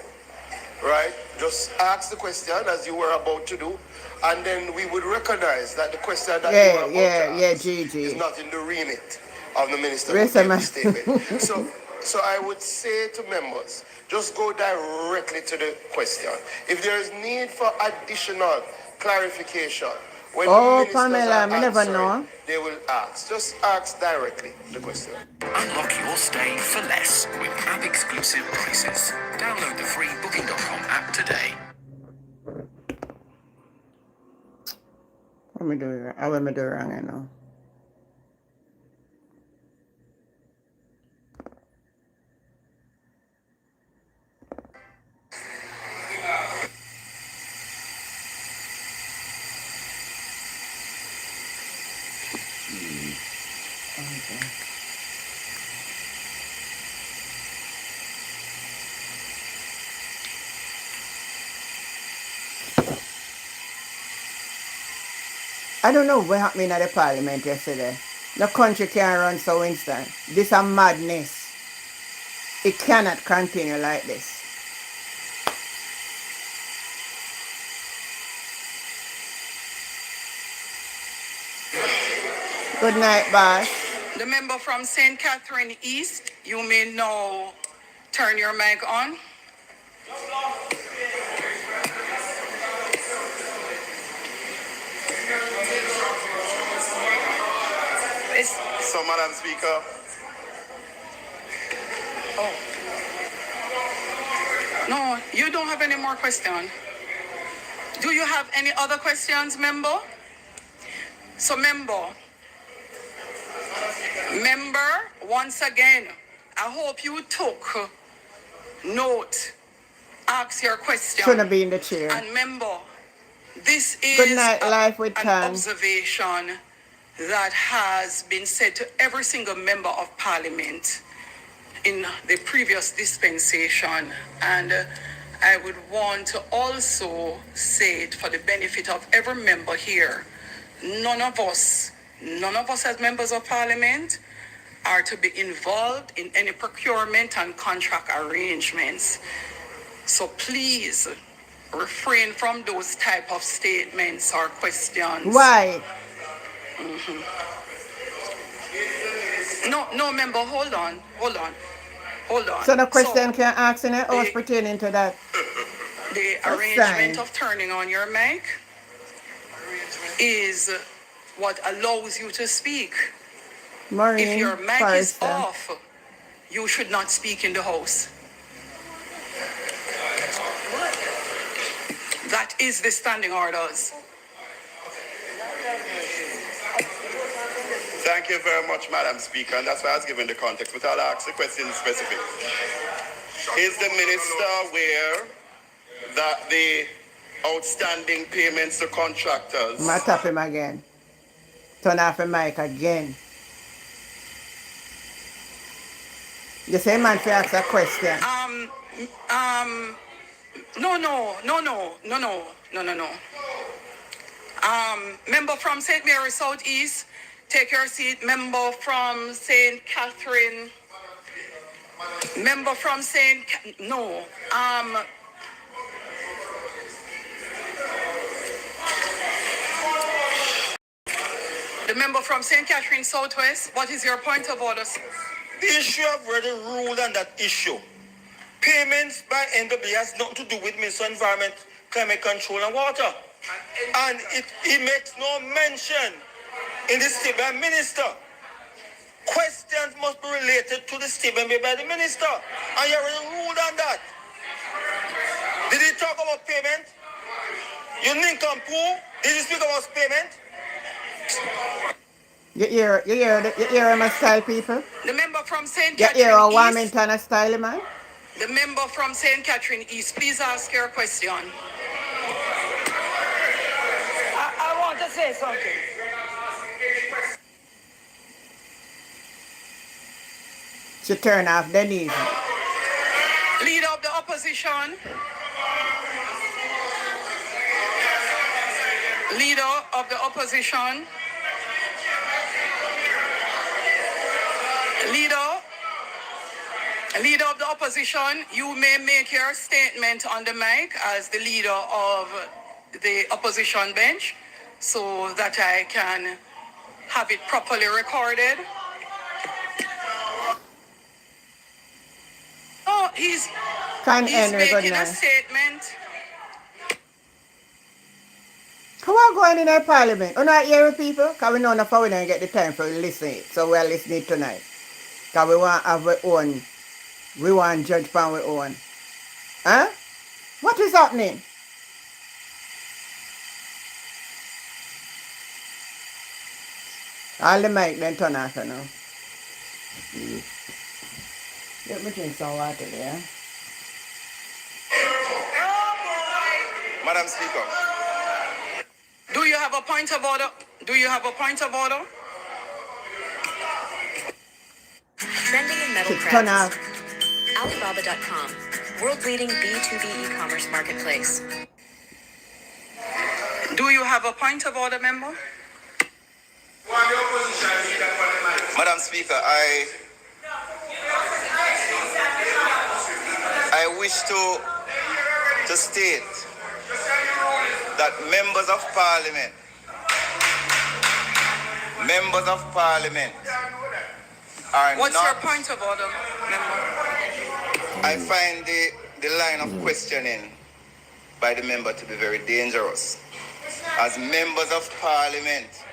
Speaker 14: right? Just ask the question as you were about to do, and then we would recognize that the question that you were about to ask is not in the remit of the minister who gave the statement. So I would say to members, just go directly to the question. If there is need for additional clarification, when the ministers
Speaker 1: Pamela,
Speaker 14: are
Speaker 1: I never
Speaker 14: answering,
Speaker 1: know.
Speaker 14: they will ask. Just ask directly the question.
Speaker 6: Unlock your stay for less with app-exclusive prices. Download the free Booking.com app today.
Speaker 1: What am I doing? How am I doing wrong, I know? I don't know what happened at the parliament yesterday. The country can't run so instant. This is madness. It cannot continue like this. Good night, boss.
Speaker 2: The member from St. Catherine East, you may now turn your mic on.
Speaker 10: So, Madam Speaker.
Speaker 2: Oh. No, you don't have any more questions. Do you have any other questions, member? So, member, once again, I hope you took note, ask your question.
Speaker 1: Shouldn't be in the chair.
Speaker 2: And member, this is
Speaker 1: Good night, Life with
Speaker 2: an
Speaker 1: Tan.
Speaker 2: observation that has been said to every single member of parliament in the previous dispensation. And I would want to also say it for the benefit of every member here. None of us as members of parliament are to be involved in any procurement and contract arrangements. So please refrain from those type of statements or questions.
Speaker 1: Why?
Speaker 2: No, member, hold on.
Speaker 1: So the question can ask in the house pertaining to that.
Speaker 2: The
Speaker 1: That's
Speaker 2: arrangement
Speaker 1: fine.
Speaker 2: of turning on your mic is what allows you to speak.
Speaker 1: Maureen
Speaker 2: If your mic is
Speaker 1: Forrester.
Speaker 2: off, you should not speak in the house. That is the standing orders.
Speaker 10: Thank you very much, Madam Speaker, and that's why I was given the context, but I'll ask the question specific. Is the minister aware that the outstanding payments to contractors...
Speaker 1: I'm going to tap him again. Turn off the mic again. You say man to ask a question.
Speaker 2: No. Member from St. Mary Southeast, take your seat. Member from St. Catherine. Member from St. No. The member from St. Catherine Southwest, what is your point of order?
Speaker 12: The issue I've already ruled on that issue. Payments by NWA has nothing to do with Minister of Environment, Climate Control and Water. And it makes no mention in the statement by Minister. Questions must be related to the statement made by the Minister. And you already ruled on that. Did he talk about payment? You nincompoop? Did he speak about payment?
Speaker 1: You hear him a style, people?
Speaker 2: The member from St.
Speaker 1: You
Speaker 2: Catherine
Speaker 1: hear a
Speaker 2: East.
Speaker 1: Warmington a style, man?
Speaker 2: The member from St. Catherine East, please ask your question.
Speaker 15: I want to say something.
Speaker 1: She turn off the knees.
Speaker 2: Leader of the opposition. Leader of the opposition. Leader of the opposition, you may make your statement on the mic as the leader of the opposition bench so that I can have it properly recorded. Oh, he's making a statement.
Speaker 1: Come on, going in our parliament. We're not hearing people, because we know enough we don't get the time for listening. So we're listening tonight. Because we want to have our own. We want to judge from our own. Huh? What is happening? All the mic then turn off now. Let me drink some water there.
Speaker 10: Madam Speaker.
Speaker 2: Do you have a point of order? Do you have a point of order?
Speaker 4: Trending in metal
Speaker 1: Turn
Speaker 4: crafts.
Speaker 1: off.
Speaker 4: Alibaba.com, world-leading B2B e-commerce marketplace.
Speaker 2: Do you have a point of order, member?
Speaker 10: Madam Speaker, I wish to state that members of parliament are
Speaker 2: What's
Speaker 10: not...
Speaker 2: your point of order, member?
Speaker 10: I find the line of questioning by the member to be very dangerous. As members of parliament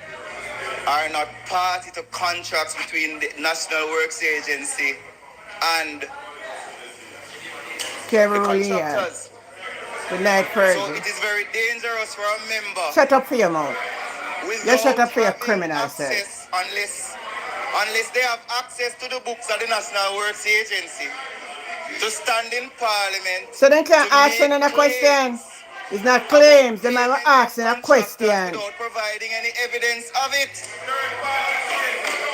Speaker 10: are not party to contracts between the National Works Agency and the contractors.
Speaker 1: Good night,
Speaker 12: So
Speaker 1: Fergie.
Speaker 12: it is very dangerous for a member
Speaker 1: Shut up for your mouth. You shut
Speaker 12: without
Speaker 1: up for your
Speaker 12: having
Speaker 1: criminal self.
Speaker 12: access unless they have access to the books of the National Works Agency to stand in Parliament
Speaker 1: So they can't
Speaker 12: to
Speaker 1: ask
Speaker 12: make
Speaker 1: a question.
Speaker 12: claims
Speaker 1: It's not claims. They might
Speaker 12: payment
Speaker 1: asking
Speaker 12: of
Speaker 1: a question.
Speaker 12: without providing any evidence of it.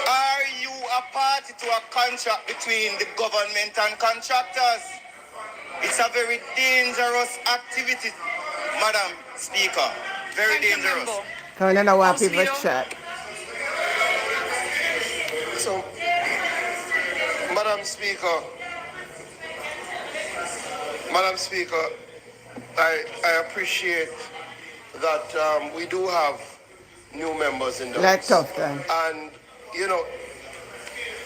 Speaker 12: Are you a party to a contract between the government and contractors? It's a very dangerous activity, Madam Speaker. Very dangerous.
Speaker 1: I don't want
Speaker 2: House
Speaker 1: people
Speaker 2: Leader.
Speaker 1: chat.
Speaker 14: So, Madam Speaker, I appreciate that we do have new members in the
Speaker 1: Like
Speaker 14: House.
Speaker 1: tough time.
Speaker 14: And, you know,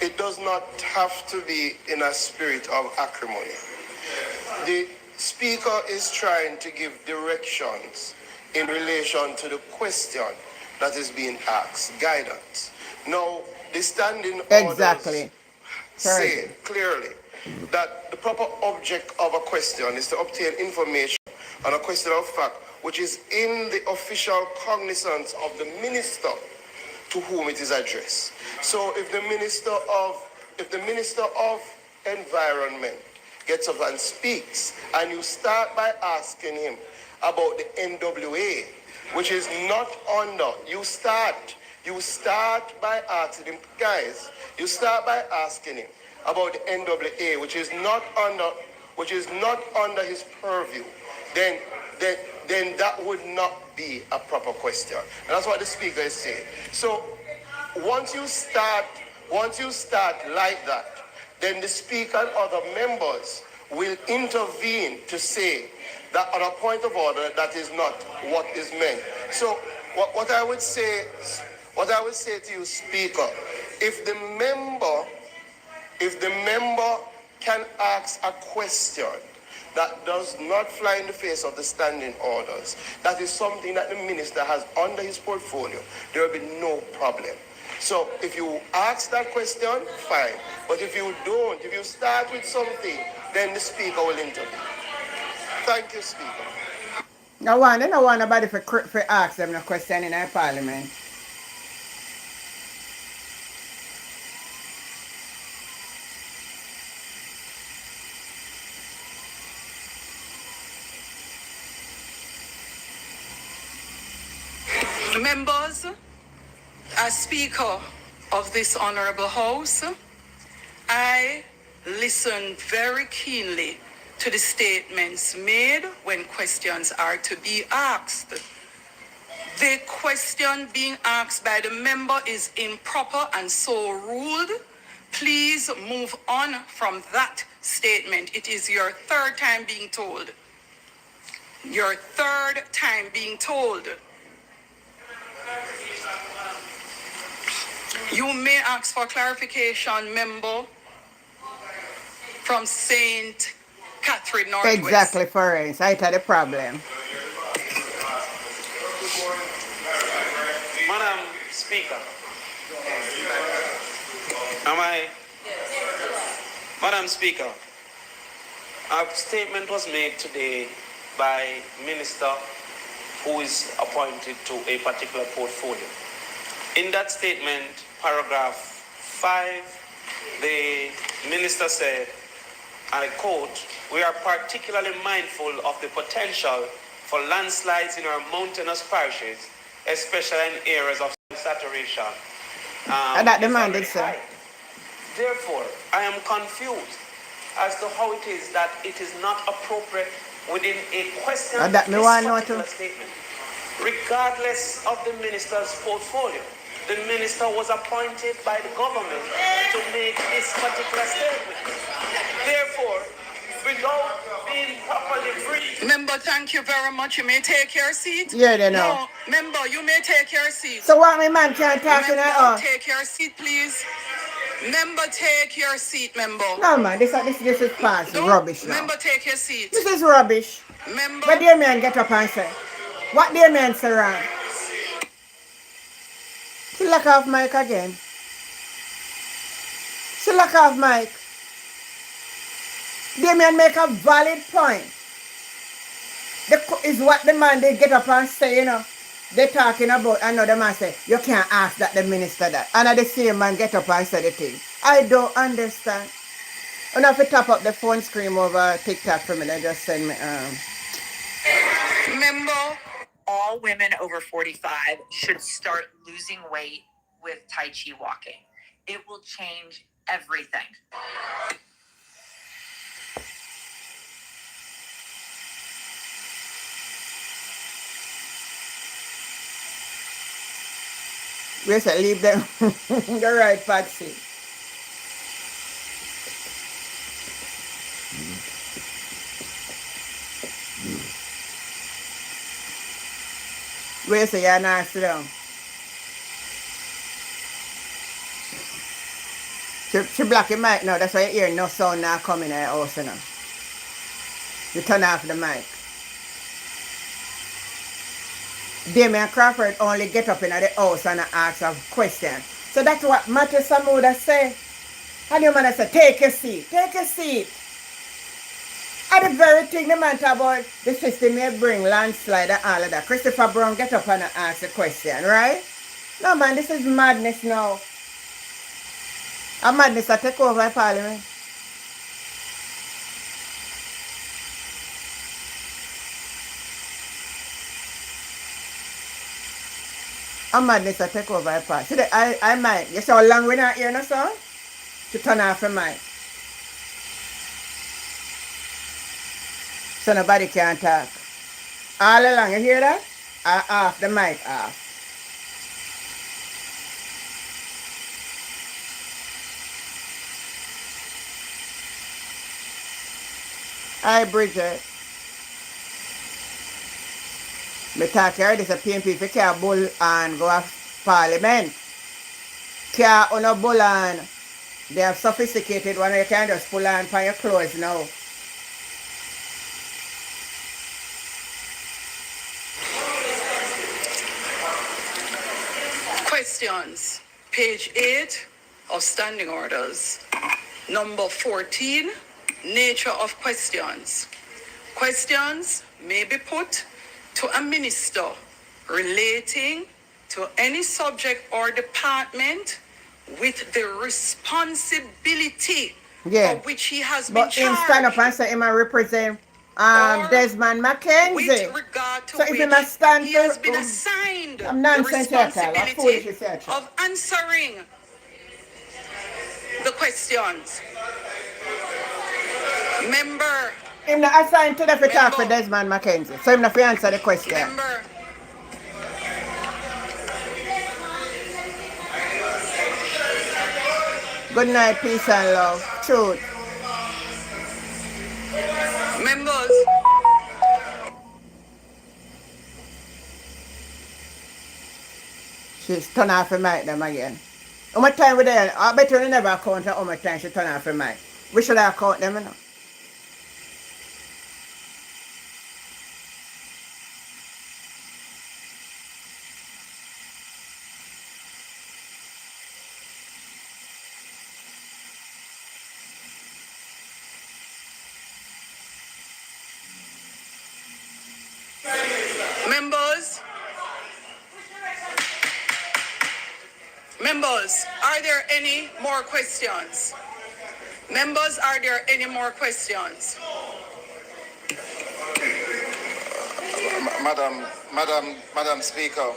Speaker 14: it does not have to be in a spirit of acrimony. The Speaker is trying to give directions in relation to the question that is being asked, guidance. Now, the standing
Speaker 1: Exactly.
Speaker 14: orders say clearly that the proper object of a question is to obtain information on a question of fact which is in the official cognizance of the minister to whom it is addressed. So if the Minister of Environment gets up and speaks, and you start by asking him about the NWA, which is not under, you start by asking him, guys, you start by asking him about the NWA, which is not under his purview, then that would not be a proper question. And that's what the Speaker is saying. So once you start like that, then the Speaker and other members will intervene to say that on a point of order that is not what is meant. So what I would say to you, Speaker, if the member can ask a question that does not fly in the face of the standing orders, that is something that the minister has under his portfolio, there will be no problem. So if you ask that question, fine. But if you don't, if you start with something, then the Speaker will intervene. Thank you, Speaker.
Speaker 1: I don't want nobody for ask them a question in our Parliament.
Speaker 2: Members, as Speaker of this Honorable House, I listen very keenly to the statements made when questions are to be asked. The question being asked by the member is improper and so ruled. Please move on from that statement. It is your third time being told. Your third time being told. You may ask for clarification, member from St. Catherine Northwest.
Speaker 1: Exactly, Florence. I had a problem.
Speaker 16: Madam Speaker, Madam Speaker, a statement was made today by Minister who is appointed to a particular portfolio. In that statement, paragraph 5, the Minister said, and I quote, "We are particularly mindful of the potential for landslides in our mountainous parishes, especially in areas of saturation."
Speaker 1: And that demanded, sir.
Speaker 16: Therefore, I am confused as to how it is that it is not appropriate within a question
Speaker 1: And that me
Speaker 16: this
Speaker 1: want know
Speaker 16: particular
Speaker 1: too.
Speaker 16: statement. Regardless of the minister's portfolio, the minister was appointed by the government to make this particular statement. Therefore, without being properly briefed...
Speaker 2: Member, thank you very much. You may take your seat.
Speaker 1: Yeah, they know.
Speaker 2: No, member, you may take your seat.
Speaker 1: So what my man can't talk in
Speaker 2: Member,
Speaker 1: her?
Speaker 2: take your seat, please. Member, take your seat, member.
Speaker 1: No man, this is past rubbish now.
Speaker 2: Member, take your seat.
Speaker 1: This is rubbish.
Speaker 2: Member.
Speaker 1: What dear man get up and say? What dear man say wrong? She lock off mic again. She lock off mic. Dear man make a valid point. Is what the man they get up and say, you know. They talking about another man say, you can't ask that the minister that. And the same man get up and say the thing. I don't understand. And if you tap up the phone screen over TikTok for me, then just send me
Speaker 4: Remember, all women over 45 should start losing weight with Tai Chi walking. It will change everything.
Speaker 1: we say leave them the right Patsy. We say you're not sit down. She block your mic now, that's why you hear no sound now coming in her house, you know. You turn off the mic. Damian Crawford only get up in the house and ask a question. So that's what Matthew Samuda say. And the man say, take a seat, take a seat. And the very thing the man talk about, the system may bring landslide and all of that. Christopher Brown get up and ask a question, right? No man, this is madness now. A madness that take over Parliament. A madness that take over Parliament. See, I might. You saw how long we not hear no song? To turn off the mic. So nobody can talk. All along, you hear that? I off the mic off. Hi, Bridget. Me talk here, this a PNP if you can't bull and go off Parliament. Can't on a bull and they have sophisticated one you can just pull on for your clothes now.
Speaker 2: Questions. Page 8 of Standing Orders. Number 14, nature of questions. Questions may be put to a minister relating to any subject or department with the responsibility for which he has been
Speaker 1: But
Speaker 2: charged.
Speaker 1: him stand up and say him a represent Desmond McKenzie.
Speaker 2: With regard to
Speaker 1: so if
Speaker 2: which
Speaker 1: him a stand
Speaker 2: he has been assigned the responsibility of answering the questions. Member.
Speaker 1: Him not assigned to the talk for Desmond McKenzie. So him not fi answer the question.
Speaker 2: Member.
Speaker 1: Good night, peace and love. Truth.
Speaker 2: Members.
Speaker 1: She's turn off the mic them again. How much time we there? I bet you never count how much time she turn off the mic. We should have count them, you know.
Speaker 2: Members, are there any more questions? Members, are there any more questions?
Speaker 13: Madam Speaker,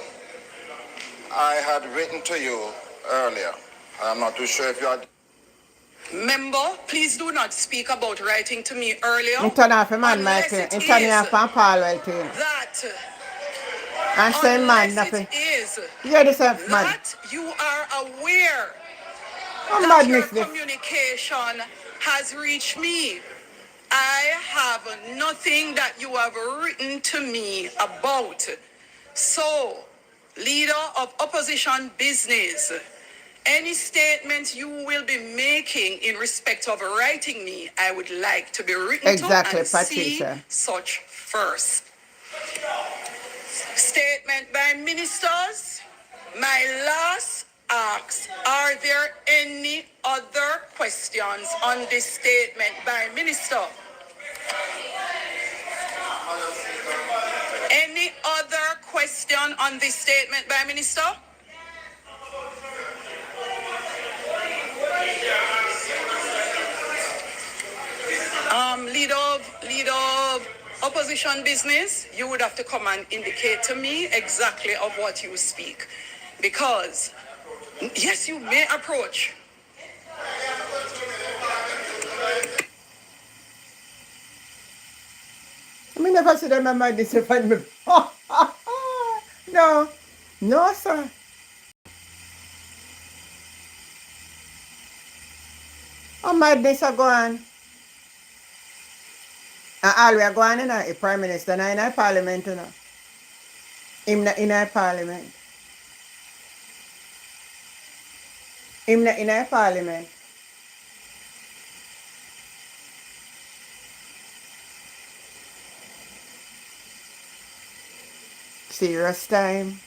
Speaker 13: I had written to you earlier. I'm not too sure if you had.
Speaker 2: Member, please do not speak about writing to me earlier.
Speaker 1: Turn off the man, Michael. Turn off and Paul well to him.
Speaker 2: That
Speaker 1: and same man, nothing. Yeah, this man.
Speaker 2: That you are aware
Speaker 1: that
Speaker 2: madness, your communication has reached me. I have nothing that you have written to me about. So, leader of opposition business, any statement you will be making in respect of writing me, I would like to be written to and
Speaker 1: Patricia.
Speaker 2: see such first. Statement by ministers. My last ask, are there any other questions on this statement by minister? Any other question on this statement by Minister? Leader of opposition business, you would have to come and indicate to me exactly of what you speak. Because, yes, you may approach.
Speaker 1: I never see them my this find me. No. No, sir. Oh, madness are going. And all we are going in a Prime Minister in a Parliament, you know. In a Parliament. In a Parliament. Serious time.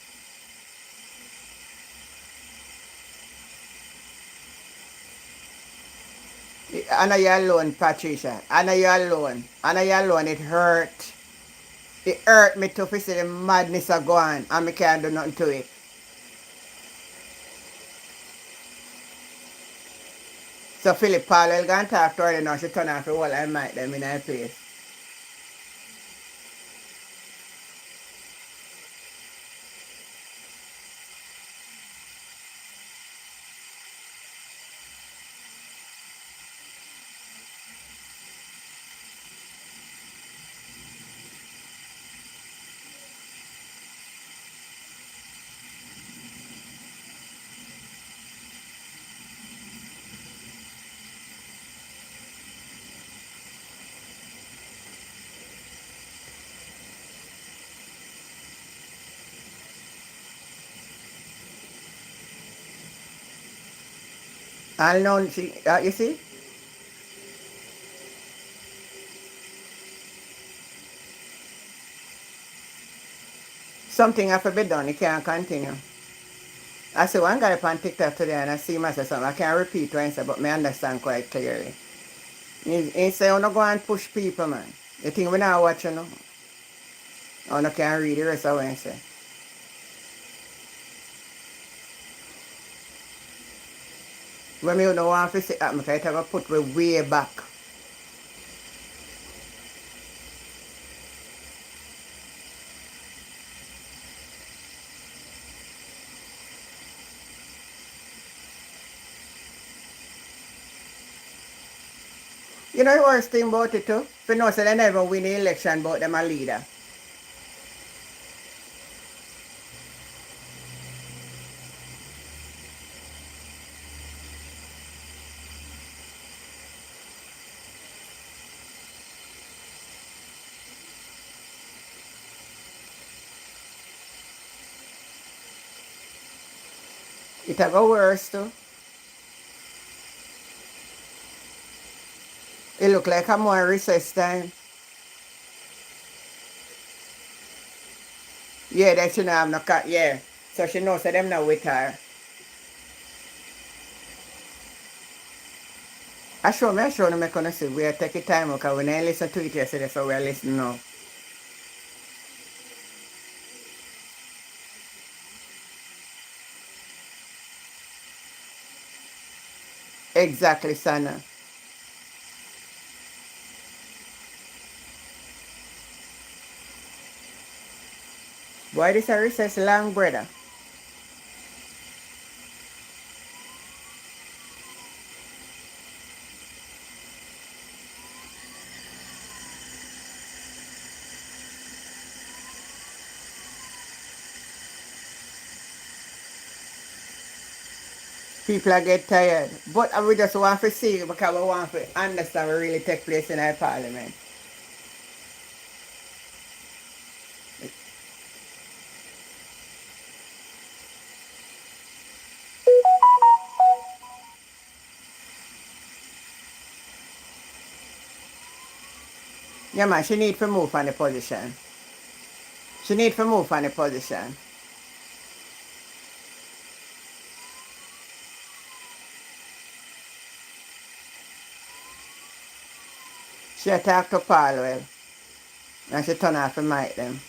Speaker 1: Anna, you alone, Patricia. Anna, you alone. Anna, you alone. It hurt. It hurt me to see the madness are going and I can't do nothing to it. So Philip Powell going to talk to her now. She turn off the wall and mic them in her place. I'll know, you see? Something have to be done. It can't continue. I see one guy on TikTok today and I see myself something. I can't repeat what he said, but I understand quite clearly. He say, "Oh, no go and push people, man. You think we not watching, no? Oh, no can't read the rest of what he say." When me don't want to see it happen, because it have to put me way back. You know the worst thing about it too? If you know, so they never win the election, but them a leader. It have go worse too. It look like a more recess time. Yeah, that she not have no cat, yeah. So she knows that them not with her. I show them make gonna see we are taking time because when I listen to it yesterday, so we are listening now. Exactly, Sana. Why this a recess long, brother? People are get tired. But we just want to see because we want to understand what really take place in our parliament. Yeah, man, she need to move on the position. She need to move on the position. She attacked to Palwell and she turn off the mic them.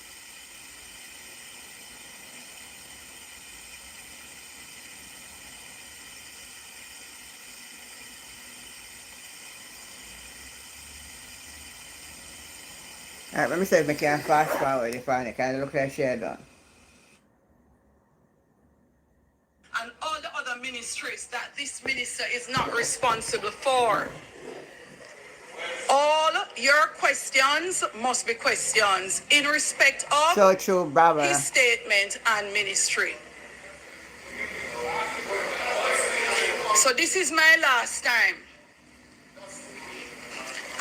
Speaker 1: Alright, let me see if I can fast forward if I can look at share done.
Speaker 2: And all the other ministries that this minister is not responsible for. All your questions must be questions in respect of
Speaker 1: So true, brother.
Speaker 2: his statement and ministry. So this is my last time.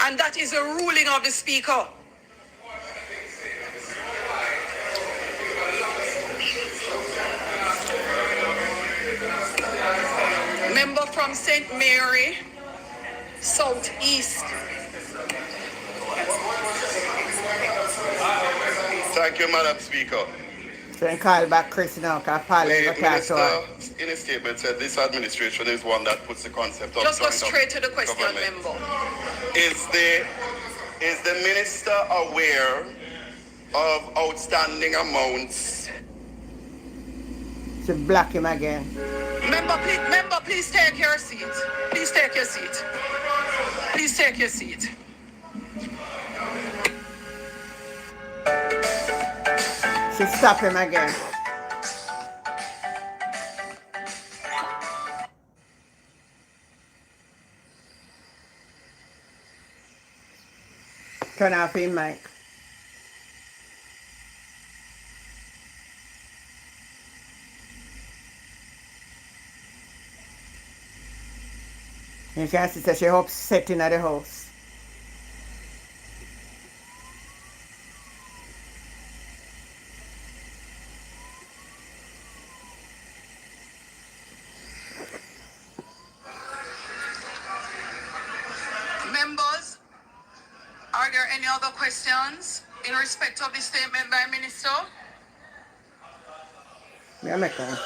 Speaker 2: And that is a ruling of the speaker. Member from St. Mary, Southeast.
Speaker 10: Thank you, Madam Speaker.
Speaker 1: So I call back Chris now, because Parliament
Speaker 10: The
Speaker 1: will talk to her.
Speaker 10: minister, in his statement, said this administration is one that puts the concept of
Speaker 2: Just go
Speaker 10: joint
Speaker 2: straight to the question,
Speaker 10: government.
Speaker 2: member.
Speaker 10: Is the minister aware of outstanding amounts?
Speaker 1: To block him again.
Speaker 2: Member, please take your seat. Please take your seat. Please take your seat.
Speaker 1: Should stop him again. Turn off his mic. You can see that she upset in the house.
Speaker 2: Members, are there any other questions in respect of the statement by Minister?
Speaker 1: Yeah, make one.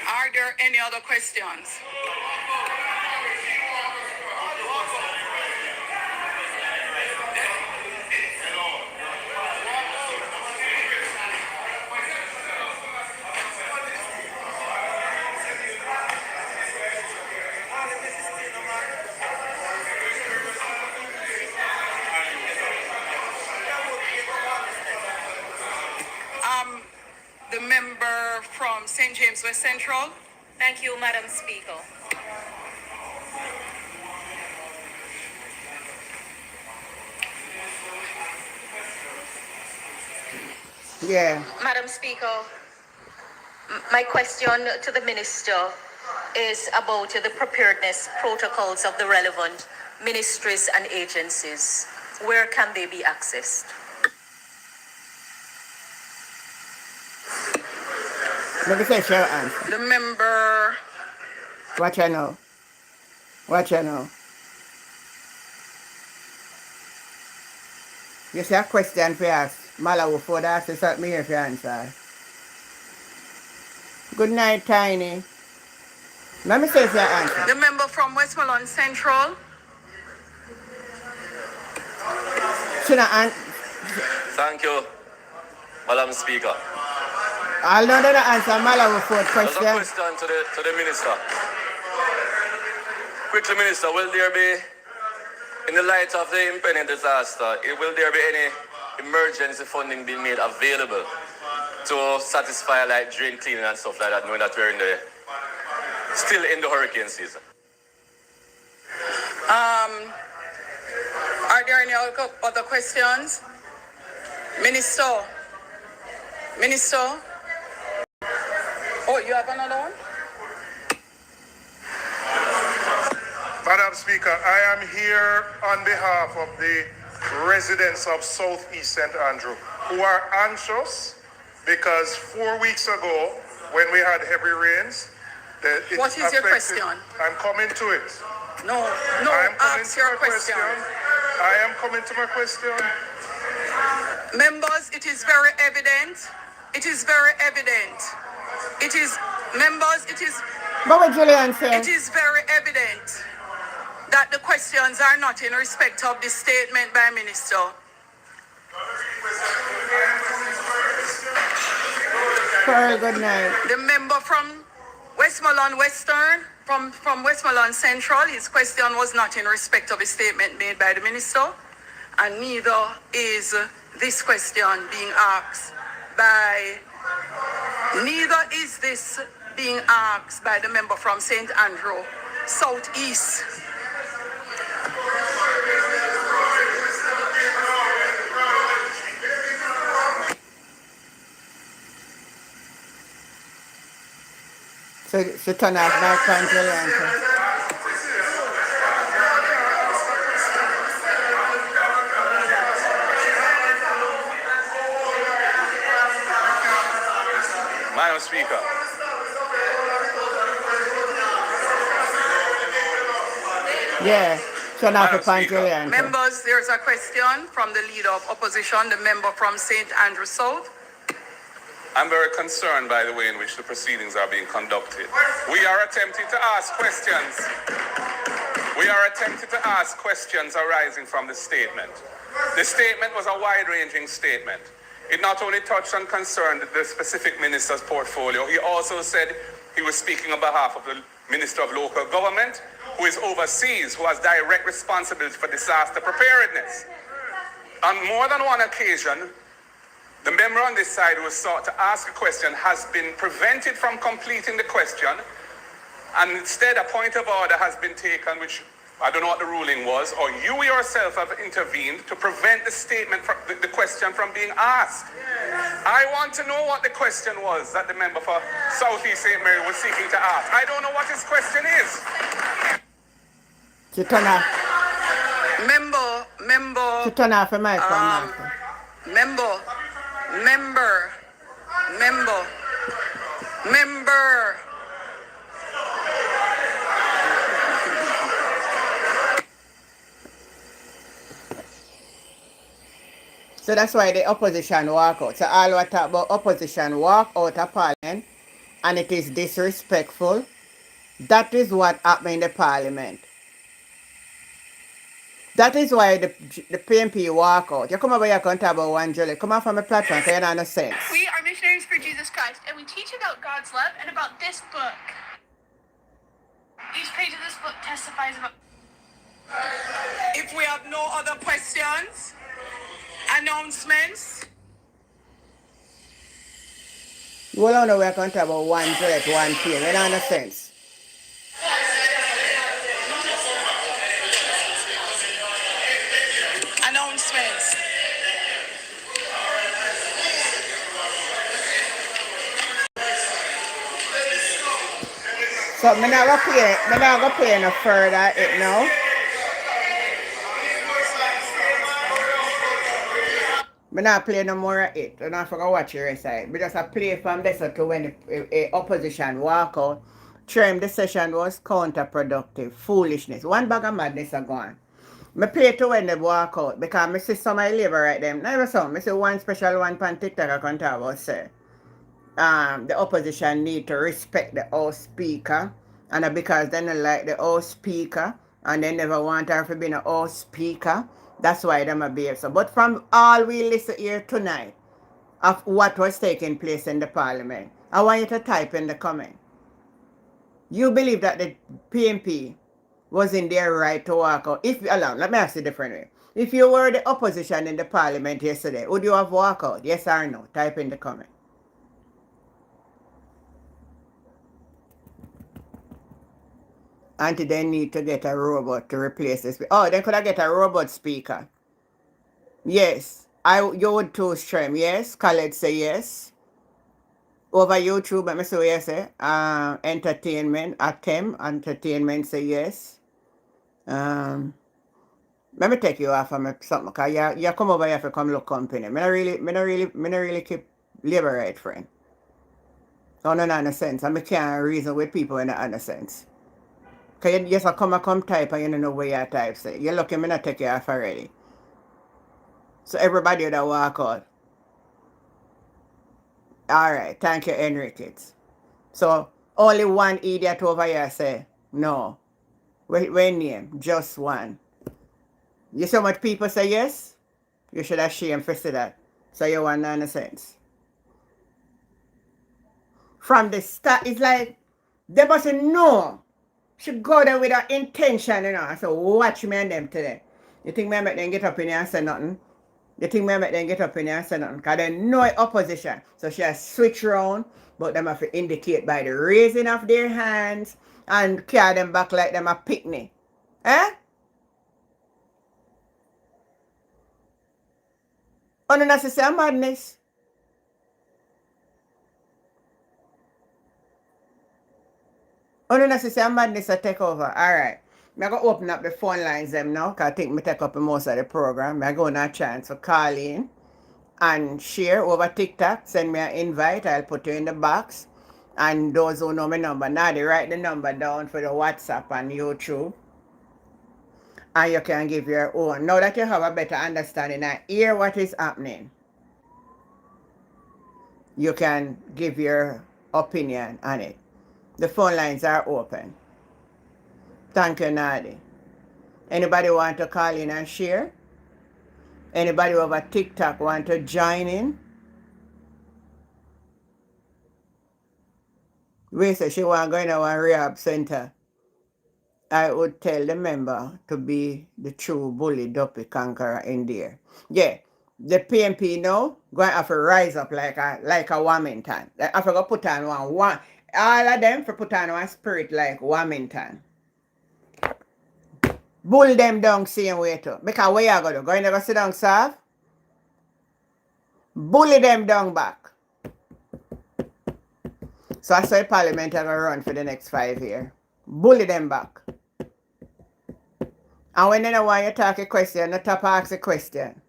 Speaker 2: Are there any other questions? The member from St. James West Central.
Speaker 17: Thank you, Madam Speaker.
Speaker 1: Yeah.
Speaker 17: Madam Speaker, my question to the Minister is about the preparedness protocols of the relevant ministries and agencies. Where can they be accessed?
Speaker 1: Let me say share answer.
Speaker 2: The member.
Speaker 1: Watch I know. Watch I know. You see a question for ask. Malawi for that to start me here for answer. Good night, Tiny. Let me say if you answer.
Speaker 2: The member from Westmoreland Central.
Speaker 18: Thank you, Madam Speaker.
Speaker 1: I'll know that answer Malawi for question.
Speaker 18: There's a question to the Minister. Quickly, Minister, will there be, in the light of the impending disaster, will there be any emergency funding being made available to satisfy like drain cleaning and stuff like that, knowing that we're still in the hurricane season?
Speaker 2: Are there any other questions? Minister. Oh, you have another one?
Speaker 19: Madam Speaker, I am here on behalf of the residents of Southeast St. Andrew who are anxious because 4 weeks ago, when we had heavy rains,
Speaker 2: what is your question?
Speaker 19: I'm coming to it.
Speaker 2: No, ask your question.
Speaker 19: I am coming to my question.
Speaker 2: Members, it is very evident. It is very evident. It is, members, it is.
Speaker 1: What would Julian say?
Speaker 2: It is very evident that the questions are not in respect of the statement by Minister.
Speaker 1: Pearl, good night.
Speaker 2: The member from Westmoreland Western, from Westmoreland Central, his question was not in respect of a statement made by the minister, and neither is this question being asked by, neither is this being asked by the member from St. Andrew Southeast.
Speaker 1: So turn off my control answer.
Speaker 18: Madam Speaker.
Speaker 1: Yeah, turn off the
Speaker 18: Madam Speaker.
Speaker 1: control answer.
Speaker 2: Members, there's a question from the leader of opposition, the member from St. Andrew South.
Speaker 18: I'm very concerned by the way in which the proceedings are being conducted. We are attempting to ask questions. We are attempting to ask questions arising from the statement. The statement was a wide-ranging statement. It not only touched and concerned the specific minister's portfolio, he also said he was speaking on behalf of the Minister of Local Government, who is overseas, who has direct responsibility for disaster preparedness. On more than one occasion, the member on this side who was sought to ask a question has been prevented from completing the question, and instead a point of order has been taken, which I don't know what the ruling was, or you yourself have intervened to prevent the statement, the question from being asked. I want to know what the question was that the member for Southeast St. Mary was seeking to ask. I don't know what his question is.
Speaker 1: So turn off.
Speaker 2: Member.
Speaker 1: So turn off the microphone.
Speaker 2: Member.
Speaker 1: So that's why the opposition walk out. So all we talk about opposition walk out of parliament, and it is disrespectful. That is what happened in the parliament. That is why the PMP walk out. You come over here and talk about one Julie. Come on from a platform so you don't understand.
Speaker 7: We are missionaries for Jesus Christ, and we teach about God's love and about this book. Each page of this book testifies about.
Speaker 2: If we have no other questions, announcements.
Speaker 1: You all know we're going to talk about one Julie, one PM. You don't understand.
Speaker 2: Announcements.
Speaker 1: So I'm not gonna play no further it now. I'm not play no more of it. I'm not gonna watch the rest of it. We just play from this to when the opposition walk out. Trim the session was counterproductive. Foolishness. One bag of madness are gone. I play to when they walk out because I see some of the labor right them. Never saw. I see one special one on TikTok I can talk about say. The opposition need to respect the House Speaker, and because they don't like the House Speaker and they never want her to be a House Speaker, that's why they are behave so. But from all we listen here tonight of what was taking place in the Parliament, I want you to type in the comment. You believe that the PMP was in their right to walk out? Let me ask you a different way. If you were the opposition in the Parliament yesterday, would you have walked out? Yes or no? Type in the comment. And they need to get a robot to replace this. Oh, they could have get a robot speaker. Yes. You would too, Stream. Yes. Khaled say yes. Over YouTube, let me say yes. Entertainment say yes. Let me take you off of something because you come over here to come look company. I don't really keep labor right, friend. So no sense. I can't reason with people in the sense. Because you just come type and you don't know where you type. So you're lucky me not take you off already. So everybody that walk out. Alright, thank you, Enriquez. So only one idiot over here say no. When name? Just one. You see how much people say yes? You should have shame for say that. So you want nonsense. From the start, it's like They must know. She go there with her intention, you know. So watch me and them today. You think me make them get up in here and say nothing? You think me make them get up in here and say nothing? Because they know it opposition. So she has switch around, but them have to indicate by the raising of their hands and carry them back like them a picnic. Eh? Unnecessary madness. Unnecessary madness to take over. Alright. I'm going to open up the phone lines them now, because I think I take up most of the program. I'm going to have a chance for call in and share over TikTok. Send me an invite. I'll put you in the box. And those who know my number, now they write the number down for the WhatsApp and YouTube. And you can give your own. Now that you have a better understanding and hear what is happening, you can give your opinion on it. The phone lines are open. Thank you, Nadi. Anybody want to call in and share? Anybody over TikTok want to join in? We say she want to go in our rehab center. I would tell the member to be the true bully, dopey conqueror in there. Yeah, the PMP now going to have to rise up like a Wilmington. They have to go put on one. All of them for put on one spirit like Wilmington. Bull them down same way too. Because where you go? Go in there go sit down soft? Bully them down back. So I saw Parliament are going to run for the next 5 years. Bully them back. And when they don't want you to talk a question, the top ask a question.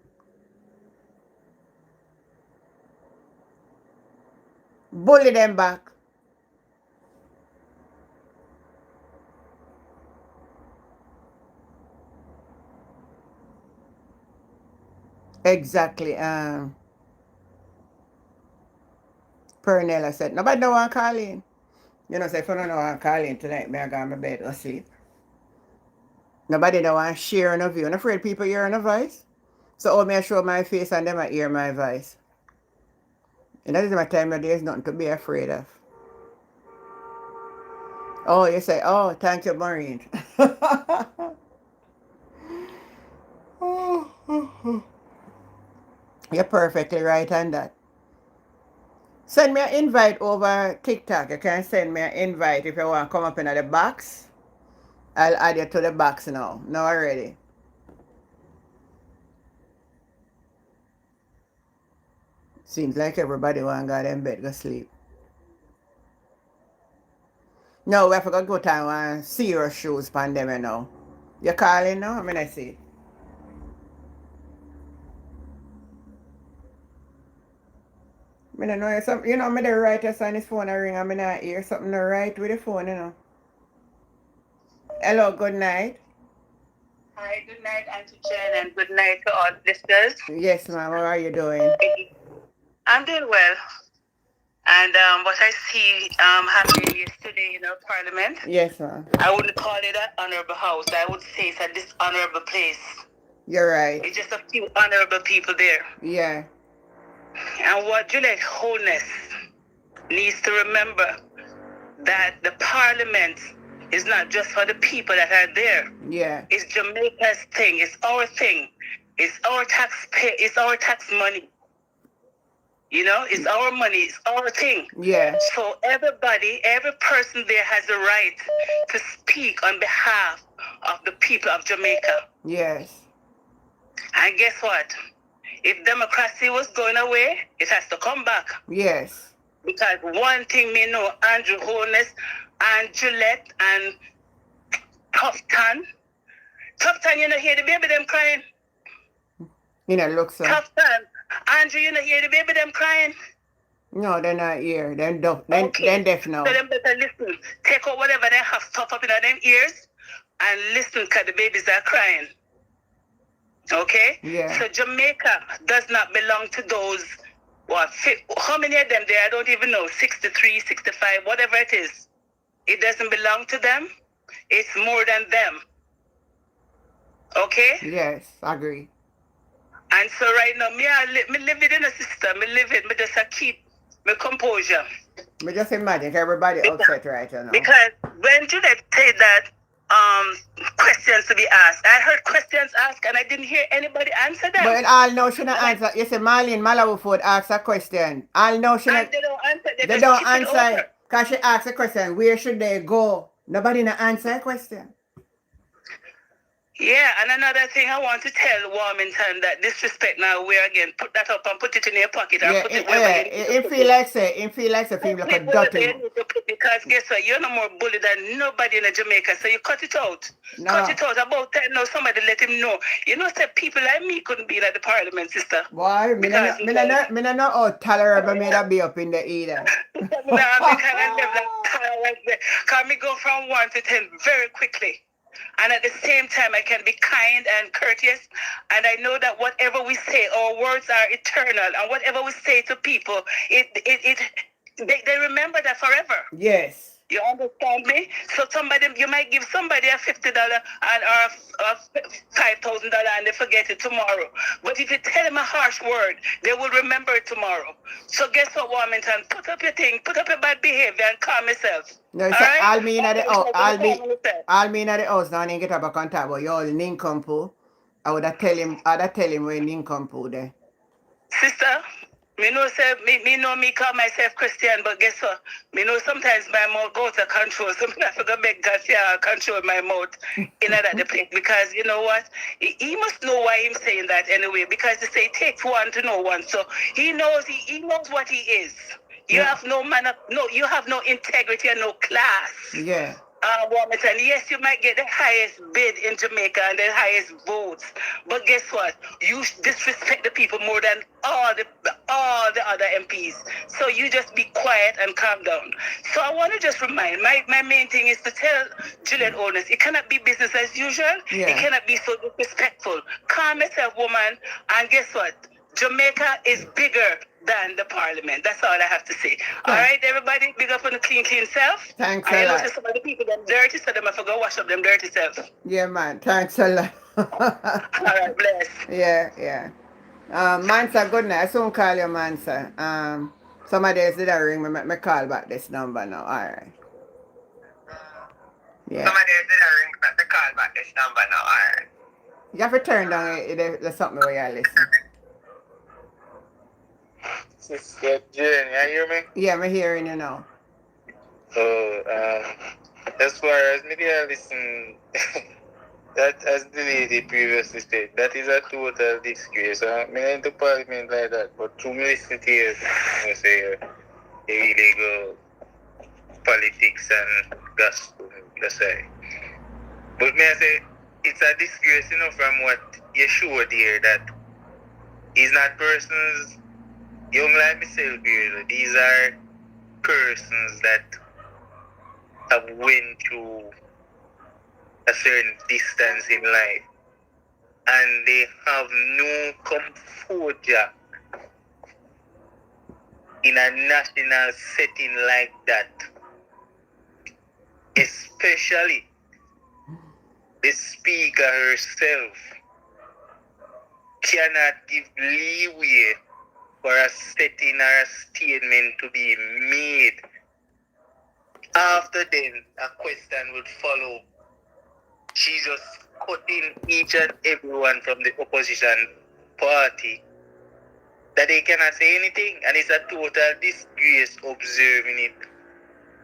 Speaker 1: Bully them back. Exactly. Pernella said, nobody don't want to call in. You know, say, if you don't want to call in tonight, I go to my bed or sleep. Nobody don't want to share no view. I'm afraid people hear no voice. So all me I show my face and them I hear my voice. And that is my time of day, there's nothing to be afraid of. Oh, you say, oh, thank you, Maureen. You're perfectly right on that. Send me an invite over TikTok. You can send me an invite if you want to come up in the box. I'll add you to the box now. Now already. Seems like everybody want to go in bed go sleep. No, we have to go to one serious shoes pandemic now. You calling now? I mean, I see. I don't know something. You know, I'm the writer on his phone. I ring. I'm not hear something to write with the phone. You know. Hello. Good night.
Speaker 20: Hi. Good night, Auntie Jen, and good night to all listeners.
Speaker 1: Yes, ma'am. How are you doing?
Speaker 20: I'm doing well. And what I see happening yesterday in our parliament.
Speaker 1: Yes, ma'am.
Speaker 20: I wouldn't call it an honorable house. I would say it's a dishonorable place.
Speaker 1: You're right.
Speaker 20: It's just a few honorable people there.
Speaker 1: Yeah.
Speaker 20: And what Juliet Holness needs to remember, that the parliament is not just for the people that are there.
Speaker 1: Yeah.
Speaker 20: It's Jamaica's thing. It's our thing. It's our taxpayer. It's our tax money. You know, it's our money. It's our thing.
Speaker 1: Yeah.
Speaker 20: So everybody, every person there has the right to speak on behalf of the people of Jamaica.
Speaker 1: Yes.
Speaker 20: And guess what? If democracy was going away, it has to come back.
Speaker 1: Yes.
Speaker 20: Because one thing me know, Andrew Holness and Gillette and Tufton, you know, hear the baby them crying.
Speaker 1: You know, look so.
Speaker 20: Tufton, Andrew, you know, hear the baby them crying.
Speaker 1: No, they're not here. They're deaf.
Speaker 20: Okay.
Speaker 1: They're deaf now.
Speaker 20: So them better listen. Take out whatever they have stuff up in them ears and listen, because the babies are crying. Okay?
Speaker 1: Yeah.
Speaker 20: So Jamaica does not belong to those, how many of them there? I don't even know, 63, 65, whatever it is. It doesn't belong to them. It's more than them. Okay?
Speaker 1: Yes, I agree.
Speaker 20: And so right now, me live it in a system. Me live it. Me just keep my composure.
Speaker 1: Me just imagine everybody upset right now.
Speaker 20: Because when Juliet said that questions to be asked, I heard questions asked and I didn't hear anybody answer them.
Speaker 1: But I'll know she not answer. You say Marlene Malawuford asked a question. I'll know she not.
Speaker 20: And they don't answer.
Speaker 1: They
Speaker 20: just
Speaker 1: don't
Speaker 20: skip it over.
Speaker 1: answer because she asked a question. Where should they go? Nobody not answer a question.
Speaker 20: Yeah, and another thing I want to tell Warmington that disrespect now where again put that up and put it in your pocket and
Speaker 1: Yeah,
Speaker 20: put it wherever you need to
Speaker 1: it
Speaker 20: put
Speaker 1: feel
Speaker 20: it.
Speaker 1: like say, it feel like say feel like a dirty.
Speaker 20: You need to put, because guess what? You're no more bully than nobody in Jamaica, so you cut it out.
Speaker 1: No.
Speaker 20: Cut it out. About that now somebody let him know. You know, say people like me couldn't be at the parliament, sister.
Speaker 1: Why? Me no know how tolerable me that be up in the either.
Speaker 20: Can me go from 1 to 10 very quickly. And at the same time, I can be kind and courteous. And I know that whatever we say, our words are eternal. And whatever we say to people, they remember that forever.
Speaker 1: Yes.
Speaker 20: You understand me? So you might give somebody a $50 and or $5,000 and they forget it tomorrow. But if you tell them a harsh word, they will remember it tomorrow. So guess what, Warmington? Put up your thing, put up your bad behavior and calm yourself.
Speaker 1: No, so
Speaker 20: right?
Speaker 1: I'll mean at the house. I'll mean at the house now and get up a contact about you all nincompoop. I'd tell him where nincompoop there.
Speaker 20: Sister, me know me call myself Christian, but guess what? Me know sometimes my mouth goes to control. So I have to make God control my mouth in that the place. Because you know what? He must know why he's saying that anyway. Because they say it takes one to know one. So he knows what he is. You have no you have no integrity and no class.
Speaker 1: Yeah.
Speaker 20: Warmington, yes, you might get the highest bid in Jamaica and the highest votes, but guess what? You disrespect the people more than all the other MPs. So you just be quiet and calm down. So I want to just remind, my main thing is to tell Juliet owners, it cannot be business as usual.
Speaker 1: Yeah.
Speaker 20: It cannot be so disrespectful. Calm yourself, woman, and guess what? Jamaica is bigger than the parliament. That's all I have to say. All right, everybody, big up on the clean self.
Speaker 1: Thanks
Speaker 20: I
Speaker 1: a
Speaker 20: know
Speaker 1: lot.
Speaker 20: some of the people them dirty, so them have to go wash up them dirty self.
Speaker 1: Yeah, man. Thanks a lot.
Speaker 20: All right, bless.
Speaker 1: Yeah. Mansa, good night. I soon call you, Mansa. Somebody else did ring me. Me call back this number now. All right. Yeah.
Speaker 20: Somebody else did ring me call back this number now. All right.
Speaker 1: You have to turn down the something where you listen.
Speaker 21: Sister Jane, you hear me?
Speaker 1: Yeah, I'm hearing you now.
Speaker 21: So, as far as media listen, that as the lady previously said, that is a total disgrace. I mean, into parliament like that, but to me listen to you, you say illegal politics and gospel, that's right. But may I say, it's a disgrace, from what you showed here, that it's not persons young like myself here. These are persons that have went through a certain distance in life and they have no composure in a national setting like that. Especially the speaker herself cannot give leeway for a setting or a statement to be made. After then, a question would follow. She just cutting each and everyone from the opposition party that they cannot say anything, and it's a total disgrace observing it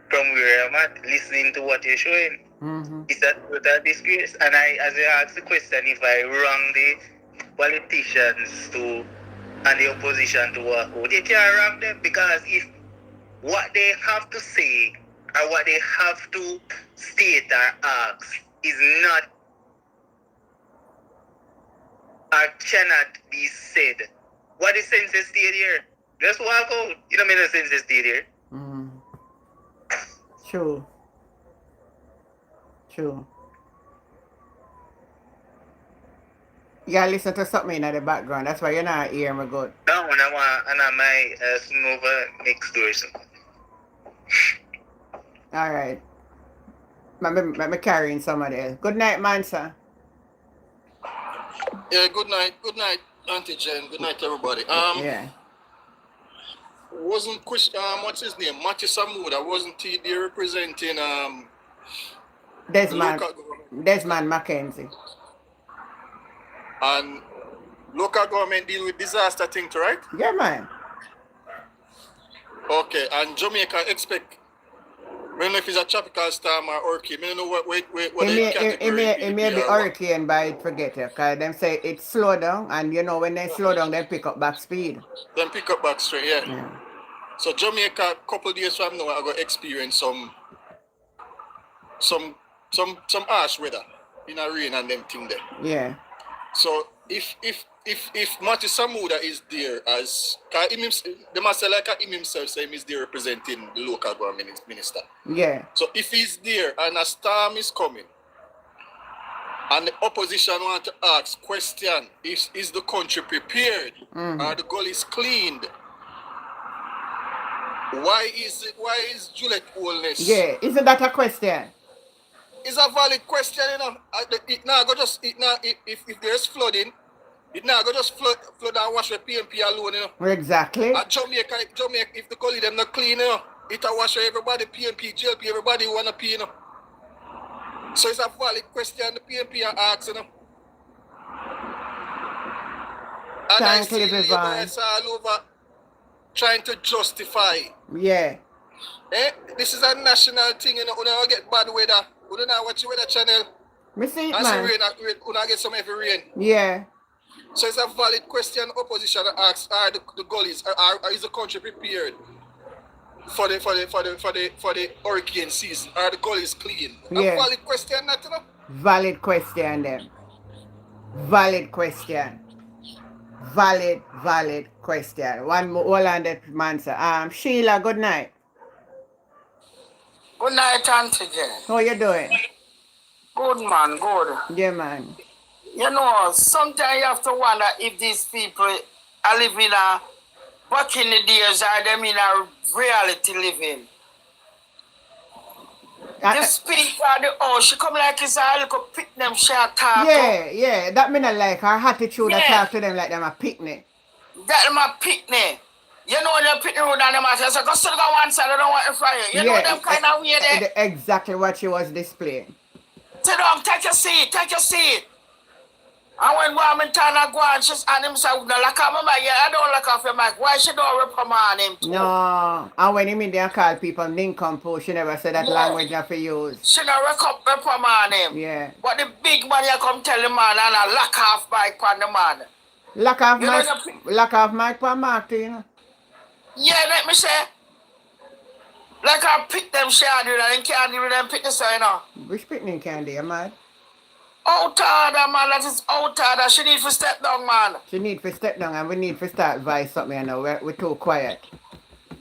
Speaker 21: from where I'm at, listening to what you're showing.
Speaker 1: Mm-hmm.
Speaker 21: It's a total disgrace. And as I asked the question, if I wrong the politicians and the opposition to walk out, you can't wrong them, because if what they have to say or what they have to state or ask is not or cannot be said, what is sense is state here? Just walk out. You don't mean the sense is state here.
Speaker 1: Mm. True. You gotta listen to something in the background. That's why you're not hearing me good.
Speaker 21: No, and I'm my snowball next door. So.
Speaker 1: All right. Let me carrying somebody else. Good night, Mansa.
Speaker 22: Yeah, good night, Auntie Jen. Good night, everybody.
Speaker 1: Yeah.
Speaker 19: wasn't what's his name? Matthew Samuda, wasn't he there representing
Speaker 1: Desmond
Speaker 19: local government?
Speaker 1: Desmond Mackenzie.
Speaker 19: And local government deal with disaster things, right?
Speaker 1: Yeah, man.
Speaker 19: Okay, and Jamaica expect, I don't know if it's a tropical storm or hurricane. I don't know what
Speaker 1: It
Speaker 19: the
Speaker 1: may,
Speaker 19: category
Speaker 1: it may be
Speaker 19: or what.
Speaker 1: hurricane by forget it, because them say it slow down, and you know when they slow down, they pick up back speed.
Speaker 19: Then pick up back straight, yeah.
Speaker 1: Yeah.
Speaker 19: So Jamaica, couple days from now, I'm gonna experience some harsh weather in a rain and them thing there.
Speaker 1: Yeah.
Speaker 19: So if Matthew Samuda is there as, cause they must say like him himself say he's there representing the local government minister.
Speaker 1: Yeah.
Speaker 19: So if he's there and a storm is coming, and the opposition want to ask question, is the country prepared? Are the gullies cleaned? Why is Juliet Wellness?
Speaker 1: Yeah. Isn't that a question?
Speaker 19: It's a valid question, you know. If there's flooding, it now go just flood and wash the PMP alone, you know.
Speaker 1: Exactly.
Speaker 19: At Jamaica, if the gully them not clean, you know, it a wash everybody, PMP, JLP, everybody wanna pee, you know. So it's a valid question the PMP are asking, you know. And I see Levites all over trying to justify.
Speaker 1: Yeah.
Speaker 19: This is a national thing, you know. You don't get bad weather. You don't know what you weather channel.
Speaker 1: Me see it,
Speaker 19: and
Speaker 1: man.
Speaker 19: rain, you don't get some heavy rain.
Speaker 1: Yeah.
Speaker 19: So it's a valid question opposition asks, are the gullies, is the country prepared for the hurricane season? Are the gullies clean?
Speaker 1: Yeah.
Speaker 19: A valid question, not, you know?
Speaker 1: Valid question then. Valid question. Valid question. One more hold on that man sir. Sheila, good night.
Speaker 15: Good night, Auntie Jen.
Speaker 1: How you doing?
Speaker 15: Good, man, good.
Speaker 1: Yeah, man.
Speaker 15: You know, sometimes you have to wonder if these people are living back in the days or them in a reality living. The speaker, she come like it's a little pick them short talk.
Speaker 1: Yeah. That mean I like her attitude to talk to them like them a picnic.
Speaker 15: That them a picnic. You know when you pick the road and them say, go still go one side, I don't want to fry you. You know them kind of way there.
Speaker 1: Exactly what she was displaying.
Speaker 15: Sit down, take your seat. And when woman turn and go and she's and him say, no, like remember, I don't like off your mic. Why she don't reprimand him too?
Speaker 1: No. And when him in there call people nincompoop, she never said that language not for use.
Speaker 15: She don't reprimand him.
Speaker 1: Yeah.
Speaker 15: But the big man you come tell the man and I lock off mic on the man.
Speaker 1: Lock off mic on Martin.
Speaker 15: Yeah, let me say. Like I pick them shady and can't do them pick the sign off.
Speaker 1: Which picnic can do, man?
Speaker 15: Out order, man. That is out order. She need to step down, man.
Speaker 1: She need to step down and we need to start voice something, you know. We're too quiet.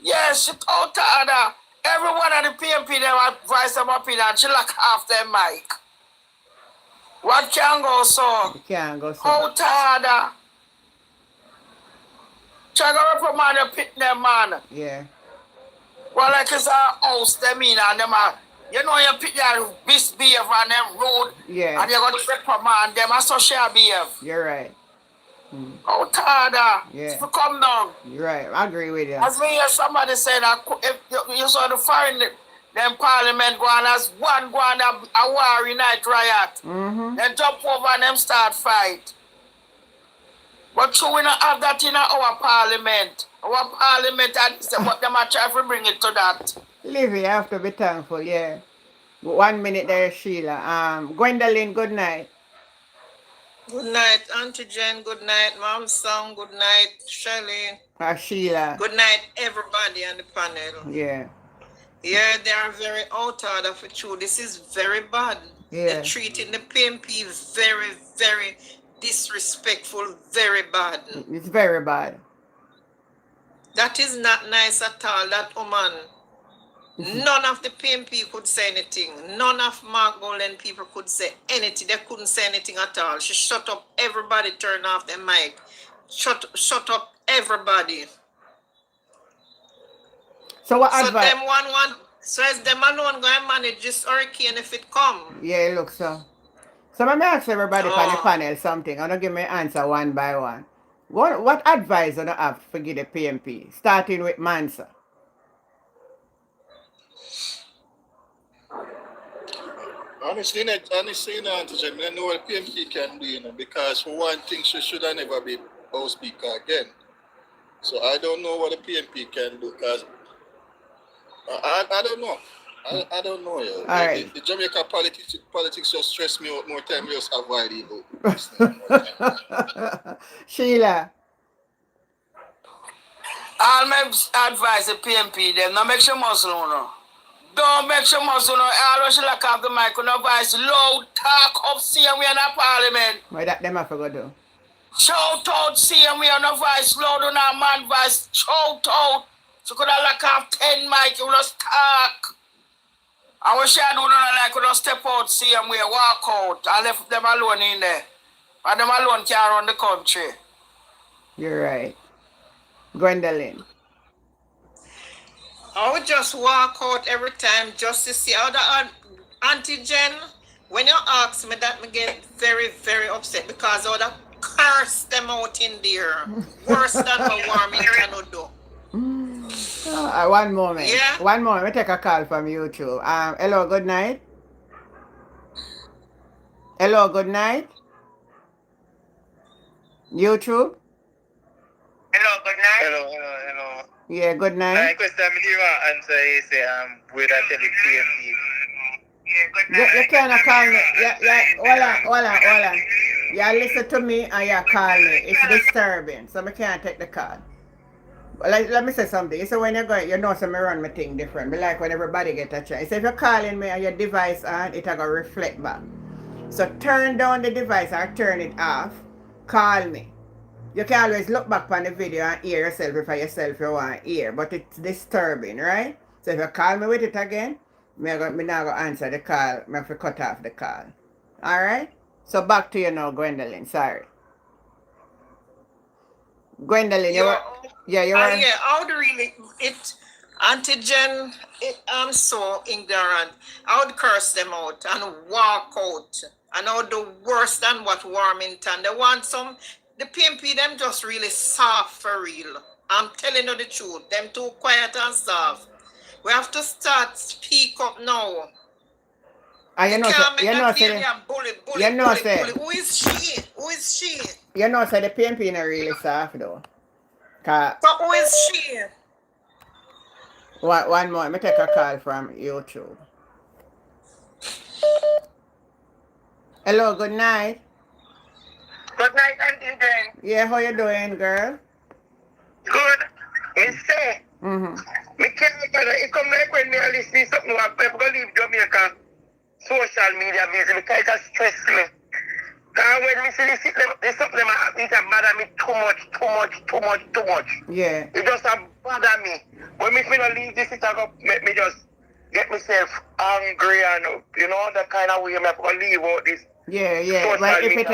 Speaker 15: Yes, she out order. Everyone at the PMP, they want voice them up in and she lock off their mic. What can go so?
Speaker 1: It can't go so.
Speaker 15: Out order. Try to reprimand the pick them, man.
Speaker 1: Yeah.
Speaker 15: Well, like it's a house, them in and them are, you know, you pick their misbehave on them road.
Speaker 1: Yeah.
Speaker 15: And you're going to reprimand them as social behave.
Speaker 1: You're right.
Speaker 15: Out order.
Speaker 1: Yeah.
Speaker 15: To come down.
Speaker 1: You're right. I agree with you.
Speaker 15: As we hear somebody say that if you saw the foreign them parliament go on as one go on a war night riot. Then jump over and them start fight. But so we don't have that in our parliament. Our parliament and what them are trying to bring it to that.
Speaker 1: Livy, you have to be thankful, yeah. 1 minute there, Sheila. Gwendolyn, good night.
Speaker 3: Good night, Auntie Jen. Good night, Mom Song. Good night, Shirley.
Speaker 1: Sheila.
Speaker 3: Good night, everybody on the panel.
Speaker 1: Yeah.
Speaker 3: Yeah, they are very out order for true. This is very bad.
Speaker 1: Yeah.
Speaker 3: They're treating the PMP very, very disrespectful, very bad.
Speaker 1: It's very bad.
Speaker 3: That is not nice at all, that woman. None of the PMP could say anything. None of Mark Golden people could say anything. They couldn't say anything at all. She shut up everybody, turn off the mic. Shut up everybody.
Speaker 1: So what advice?
Speaker 3: So is them alone going to manage this hurricane if it come?
Speaker 1: Yeah, it looks so. So let me ask everybody on the panel something. I'm going to give me an answer one by one. What advice do you have for give the PMP? Starting with Mansa.
Speaker 14: Honestly, Antigen, I know what PMP can do, because for one thing, she should have never be House Speaker again. So I don't know what the PMP can do, because I don't know. I don't know. Yeah.
Speaker 1: All right.
Speaker 14: The Jamaica politics just stress me out more time. We just avoid it.
Speaker 1: Sheila.
Speaker 15: I'll advise the PMP them, now make sure muscle no. Don't make sure muscle no. Always like have the mic on the voice loud, talk up, see we in the parliament.
Speaker 1: Why that them I forgot do?
Speaker 15: Shout out, see we on the voice loud on our man voice, shout out. So could I like have 10 mic, you just talk. I wish I don't like could step out, see them we walk out. I left them alone in there. And them alone can run the country.
Speaker 1: You're right. Gwendolyn.
Speaker 3: I would just walk out every time just to see how the Antigen, when you ask me that, I get very, very upset because I would have cursed them out in there. Worse than what Warmington would do.
Speaker 1: One moment.
Speaker 3: Yeah?
Speaker 1: One moment. We take a call from YouTube. Hello, good night. Hello, good night. YouTube.
Speaker 21: Hello, good night. Hello.
Speaker 1: Yeah, good night.
Speaker 21: My question answer is where I tell the PMP.
Speaker 1: You cannot call me. Hold on. You listen to me and you call me. It's disturbing, so I can't take the call. Let me say something. So when you go, you know, so I run my thing different. But like when everybody get a chance. So if you're calling me and your device on, it'll go reflect back. So turn down the device or turn it off. Call me. You can always look back on the video and hear yourself if you want to hear. But it's disturbing, right? So if you call me with it again, me not going to answer the call. I have to cut off the call. Alright? So back to you now, Gwendolyn. Sorry. Gwendolyn, you were...
Speaker 3: How do really... Antigen, I'm so ignorant. I would curse them out and walk out. And I would do worse than what Warmington. They want some... The PMP, them just really soft for real. I'm telling you the truth. Them too quiet and soft. We have to start speak up now.
Speaker 1: Who is she? You know, say the PMP not really soft though.
Speaker 3: But who is she?
Speaker 1: One more. Let me take a call from YouTube. Hello, good night.
Speaker 21: Good night, Auntie Jen.
Speaker 1: Yeah, how you doing, girl?
Speaker 21: Good. You say?
Speaker 1: Mm-hmm.
Speaker 21: Me can't bother. It come like when me are listening something I'm going to leave Jamaica social media busy because it has stressed me. Because when me see this something that happens, it bother me too much.
Speaker 1: Yeah.
Speaker 21: It just bother me. When me feel leave this, it make me just get myself angry and, you know, that kind of way I have to leave out this.
Speaker 1: Yeah. Well, if it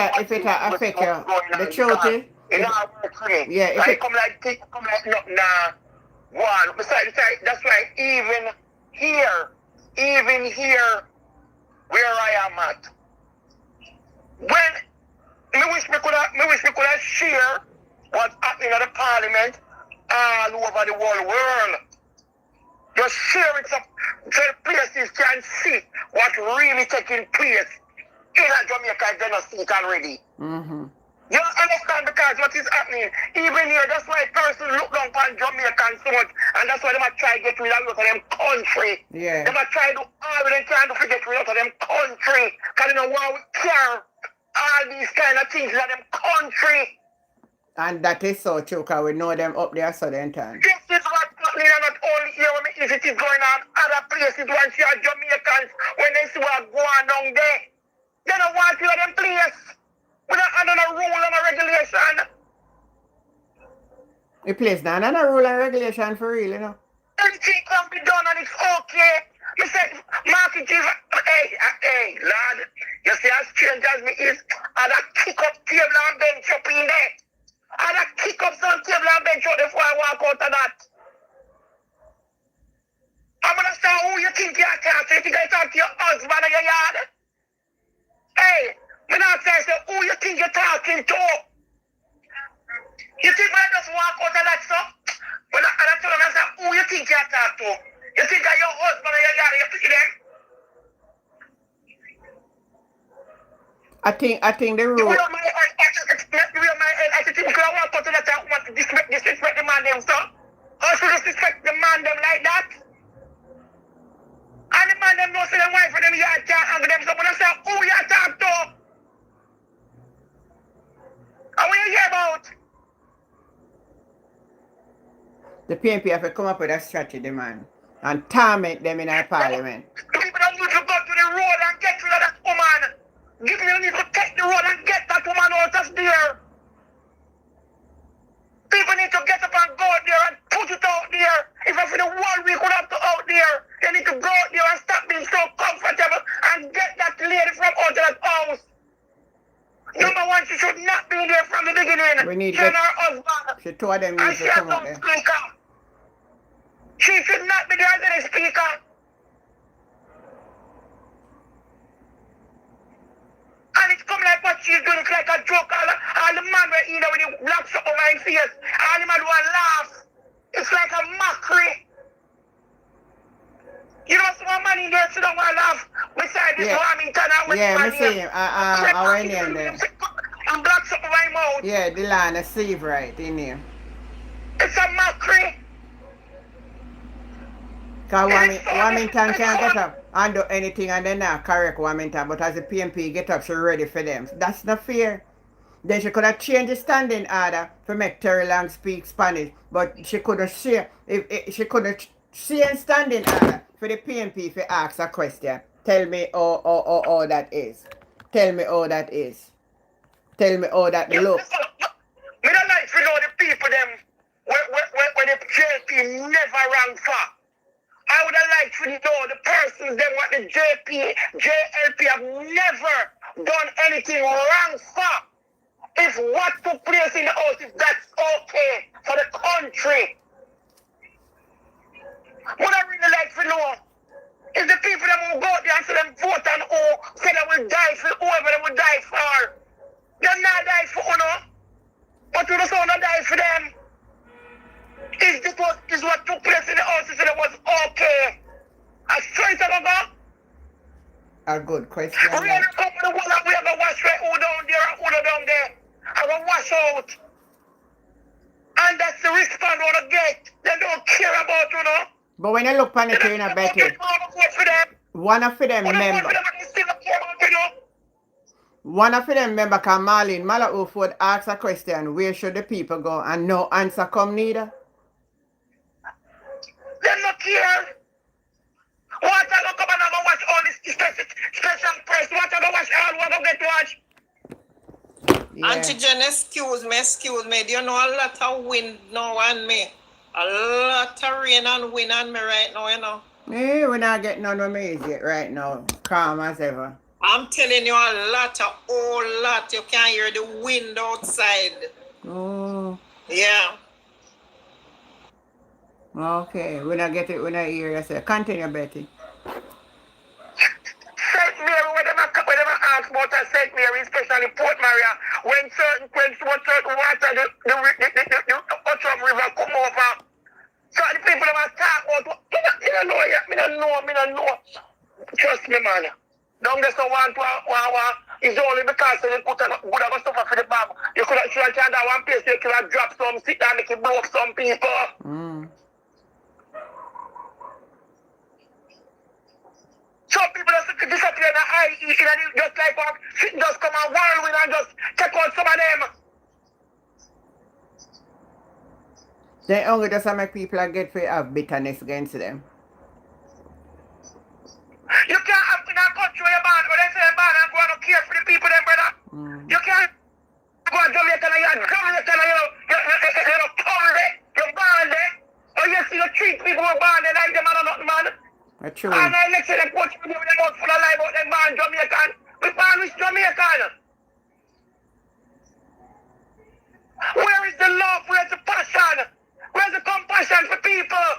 Speaker 1: affect you, the truth is,
Speaker 21: it not work for me.
Speaker 1: Yeah.
Speaker 21: If it come like nothing, one. Besides, that's why even here, where I am at, when me wish me could have share what's happening at the parliament all over the whole world. Just share it so places can see what's really taking place in Jamaica. They don't see it already.
Speaker 1: Mm-hmm.
Speaker 21: You understand, because what is happening even here, that's why person look down on Jamaican so much, and that's why they might try to get rid of them country.
Speaker 1: Yeah.
Speaker 21: They might try to trying to get rid of them country, because they don't want to care all these kind of things in them country.
Speaker 1: And that is so true, because we know them up there southern time.
Speaker 21: This is what's happening, and not only here, when it is going on other places. Once you are Jamaicans, when they see what's going on there, they don't want to let them place. Without under a rule and a regulation.
Speaker 1: The place now, not a rule and regulation for real, you know.
Speaker 21: Everything can be done and it's okay. You say, Martin, hey, lad, you see as strange as me is, I'd kick up table and bench up in there. I'd kick up some table and bench up before I walk out of that. I'm going to say who you think you're talking to. You think I talk to your husband or your yard? Hey. Me not say who you think you're talking to.
Speaker 12: You think when I just walk out of that stuff? When I tell them, I say, who you think you talk to? You think that your husband or your yard, you see them?
Speaker 1: I think the
Speaker 12: You
Speaker 1: rule.
Speaker 12: will my head, I think you could walk out of that and want to disrespect the man them, so? How should you disrespect the man them like that? And the man them know say them wife for them yard can't hang them, so when I say, who you talk to? And what you hear about?
Speaker 1: The PNP have to come up with a strategy, man, and torment them in our parliament.
Speaker 12: People don't need to go to the road and get rid of that woman. People need to take the road and get that woman out of there. People need to get up and go out there and put it out there. If I feel the world we could have to out there, they need to go out there and stop being so comfortable and get that lady from out of that house. Number one, she should not be there from the beginning.
Speaker 1: We need
Speaker 12: she and
Speaker 1: get-
Speaker 12: her husband.
Speaker 1: The two of them
Speaker 12: And
Speaker 1: need
Speaker 12: she
Speaker 1: to
Speaker 12: has
Speaker 1: come out
Speaker 12: no
Speaker 1: there.
Speaker 12: speaker. She should not be there as any speaker. And it's coming like what she's doing, it's like a joke. All the man were in there with the black shot over his face. All the man want to laugh. It's like a mockery. You know, some man in there sit down and laugh beside this Wilmington and with
Speaker 1: Yeah,
Speaker 12: man
Speaker 1: me
Speaker 12: here.
Speaker 1: see him. I went in there.
Speaker 12: And black shot over his mouth.
Speaker 1: Yeah, the line of Steve right in here.
Speaker 12: It's a mockery.
Speaker 1: Because Wilmington can't get up and do anything and then not correct Wilmington, but as the PNP get up, she ready for them. That's not fair. Then she could have changed the standing order to make Terry Long speak Spanish, but she couldn't share. She couldn't share standing order for the PNP to ask a question. Tell me how that is. Tell me how that is. Tell me how that look.
Speaker 12: Me don't like to know the people them when the JP never ran far. I would have liked to know the persons them what the JLP have never done anything wrong for. If what took place in the house, if that's okay for the country. What I really like to know is the people that will go out there and say them vote and say they will die for whoever they will die for. They're not die for Uno, but we just want to die for them. Is what took place in the house and it was okay. A straight of a go.
Speaker 1: A good question.
Speaker 12: We have to come to the wall and we have to wash right who down there and who down there. I will wash out. And that's the response we want to get. They don't care about you know.
Speaker 1: But when you look on it, you know, Betty, one of them member. One of them member can Marlene Malauuf would ask a question, where should the people go? And no answer come neither.
Speaker 12: They don't care. What I go come and I go watch all this special press. What I go watch all what I get to watch.
Speaker 3: Auntie Jen, excuse me. Do you know a lot of wind now on me? A lot of rain and wind on me right now, you know.
Speaker 1: We're not getting none of me yet right now. Calm as ever.
Speaker 3: I'm telling you a whole lot. You can hear the wind outside.
Speaker 1: Oh.
Speaker 3: Yeah.
Speaker 1: Okay. When I get it, when I hear you say, continue, Betty.
Speaker 12: St. Mary, when they ask about St. Mary, especially Port Maria, when certain water, the Ottrum River come over. So the people that talk about, me don't know yet, me don't know. Trust me, man. Don't get so one, it's only because they put a good of stuff for the bag. You could have tried that one place, you could have dropped some, sit down, make it blow up some people. Some people just disappear in the IE, just like one, just come and whirlwind and just take out some of them.
Speaker 1: They only just make people get to have bitterness against them.
Speaker 12: You can't have in a country where you're born, when they say you're born and go and care for the people, them, brother. You can't go to Jamaica and you're poor there, you're born there. Or you see you treat people who are born there like them and nothing, man.
Speaker 1: That's true.
Speaker 12: And I next to them coach with them out full of lie about them born Jamaican. We born with Jamaican. Where is the love? Where's the passion? Where's the compassion for people?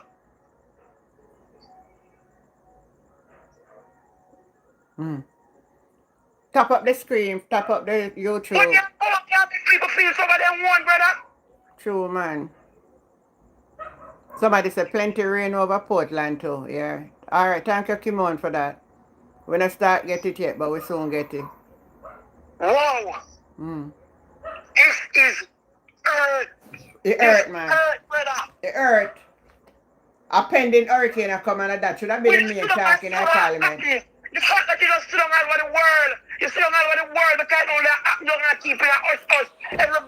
Speaker 1: Tap up the screen, tap up the YouTube.
Speaker 12: But you can't make people feel some of them one, brother.
Speaker 1: True, man. Somebody said plenty rain over Portland too. Yeah. All right. Thank you, Kimon, for that. We not start get it yet, but we soon get it.
Speaker 12: Wow.
Speaker 1: Mm.
Speaker 12: It is earth.
Speaker 1: It hurt, man.
Speaker 12: Earth, brother.
Speaker 1: It hurt. A pending hurricane are coming at that. Should have been the main talk in our parliament.
Speaker 12: The fact that you just sit down all over the world. You sit down all over the world because only you're going to keep it us. Everybody,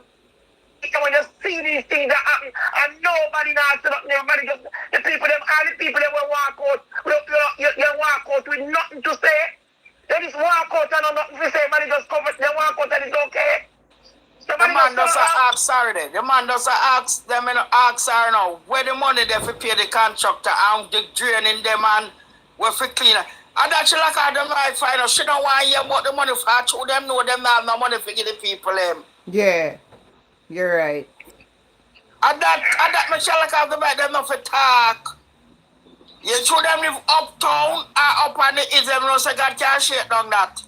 Speaker 12: when you see these things that happen, and nobody now sit up, everybody just, the people, them, all the people that will walk out, you walk out with nothing to say. They just walk out and nothing to say, man, just cover, they walk out and it's okay.
Speaker 15: The man does ask, sorry there. The man does ask them, ask her now, where the money they for pay the contractor and the draining them and where for cleaner. And that she like how them right find out. She don't want to hear about the money for her. To them know them have no money for give the people them.
Speaker 1: Yeah. You're right.
Speaker 15: And that Michelle like have the right them not for talk. You show them live uptown or up on the east, them know say God can't shake down that.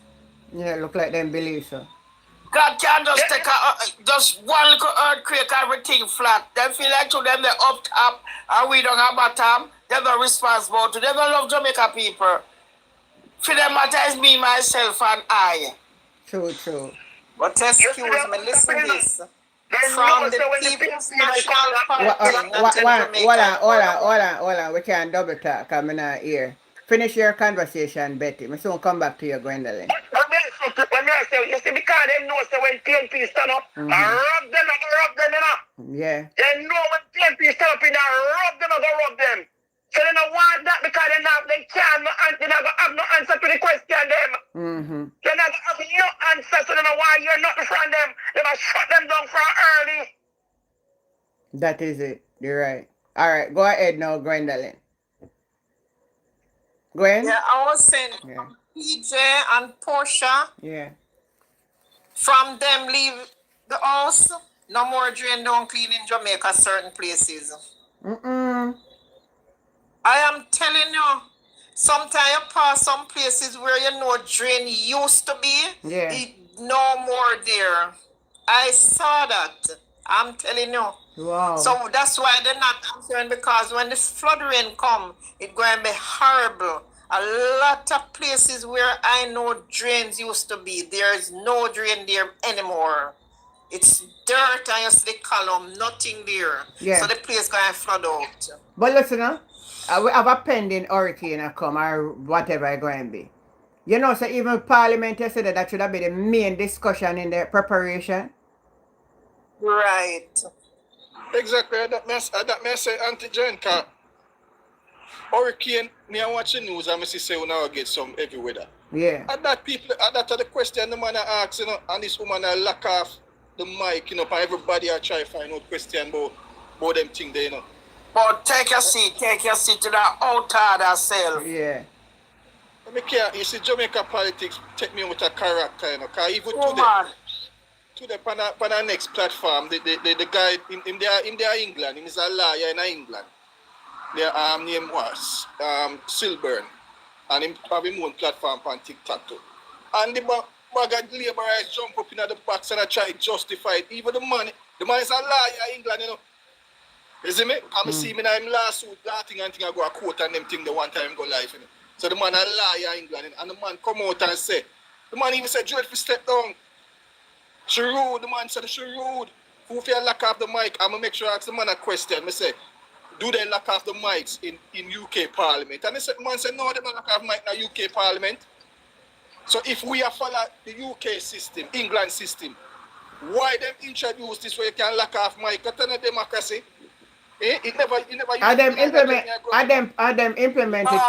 Speaker 1: Yeah, look like them believe so.
Speaker 15: God can't just take just one little earthquake, everything flat. They feel like to them they're up top and we don't have bottom. They're not responsible to them. They love Jamaica people. For them matter is me, myself, and I.
Speaker 1: True.
Speaker 3: But excuse me, listen this. From the People's National Party.
Speaker 1: Hold on. We can't double talk. I'm not here. Finish your conversation, Betty. I soon come back to you, Gwendolyn.
Speaker 12: When I say, you see, because they know so when PNP stand up, I rub them, you know.
Speaker 1: Yeah.
Speaker 12: They know when PNP stand up, I rub them. So they don't want that because they can't have no answer to the question them.
Speaker 1: Mm-hmm.
Speaker 12: They don't have no answer, so they don't want you nothing from them. They must shut them down from early.
Speaker 1: That is it. You're right. All right, go ahead now, Gwendolyn. Gwen?
Speaker 3: Yeah, I was saying PJ and Portia.
Speaker 1: Yeah.
Speaker 3: From them leave the house, no more drain down clean in Jamaica certain places. I am telling you, sometimes you pass some places where you know drain used to be.
Speaker 1: Yeah.
Speaker 3: It no more there. I saw that. I'm telling you.
Speaker 1: Wow.
Speaker 3: So that's why they're not answering, because when the flood rain come, it's going to be horrible. A lot of places where I know drains used to be, there is no drain there anymore. It's dirt and you see the column, nothing there.
Speaker 1: Yeah.
Speaker 3: So the place going to flood out.
Speaker 1: But listen, we have a pending hurricane come or whatever it's going to be. You know, so even Parliament yesterday, that should have been the main discussion in the preparation.
Speaker 3: Right.
Speaker 12: Exactly. That may say anti-Jen, because hurricane, me watch the news and I say we now get some heavy weather.
Speaker 1: Yeah.
Speaker 12: And that the question the man asks, you know, and this woman lock off the mic, you know, for everybody I try to find out question about them things there, you know.
Speaker 15: But take your seat to the outside herself.
Speaker 1: Yeah.
Speaker 12: You see, Jamaica politics take me with a character, you know, because even today, on the next platform, the guy, in their England, he's a lawyer in England. Their name was Silburn, and him have him own platform on TikTok too. And the bag of laborers jump up in the box and I try to justify it. Even the man is a lawyer in England, you know. You see me? I'm see me in him lawsuit, that thing and thing I go a court and them thing the one time go live, you know. So the man a lawyer in England, and the man come out and say, the man even said, Joel, if you step down, she rude, the man said she rude. Who if you lock off the mic? I'm going to make sure I ask the man a question. I say, do they lock off the mics in UK Parliament? And the man said, no, they don't lock off mic in the UK Parliament. So if we are follow the UK system, England system, why them introduce this way you can lock off mic? That's not democracy. It never
Speaker 1: Are them implement it?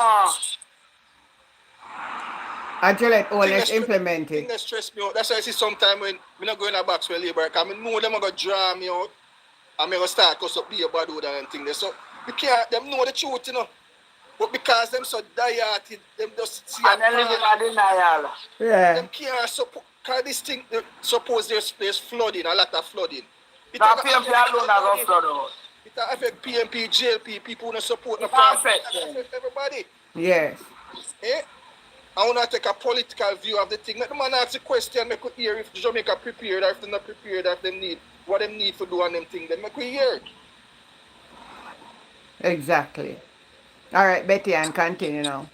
Speaker 1: Gillette always implemented.
Speaker 12: That stress me out. That's why I see sometimes when I'm not going to box with labor, because I know them are going to draw me out. I'm going to start because of be a bad and things. So you can't, them know the truth, you know. But because them so diehard, them just see
Speaker 15: and they live in denial.
Speaker 1: Yeah.
Speaker 12: Them can't support, because this thing, suppose there's flooding, a lot of flooding.
Speaker 15: That PMP alone are going to flood out.
Speaker 12: It affect PMP, JLP, people who support the
Speaker 15: party.
Speaker 12: It affect everybody.
Speaker 1: Yes.
Speaker 12: I want to take a political view of the thing. Let the man ask a question, I could hear if Jamaica prepared or if they're not prepared or if they need
Speaker 14: what them need to do on them thing, then make we hear it.
Speaker 1: Exactly. All right, Betty Ann, continue now.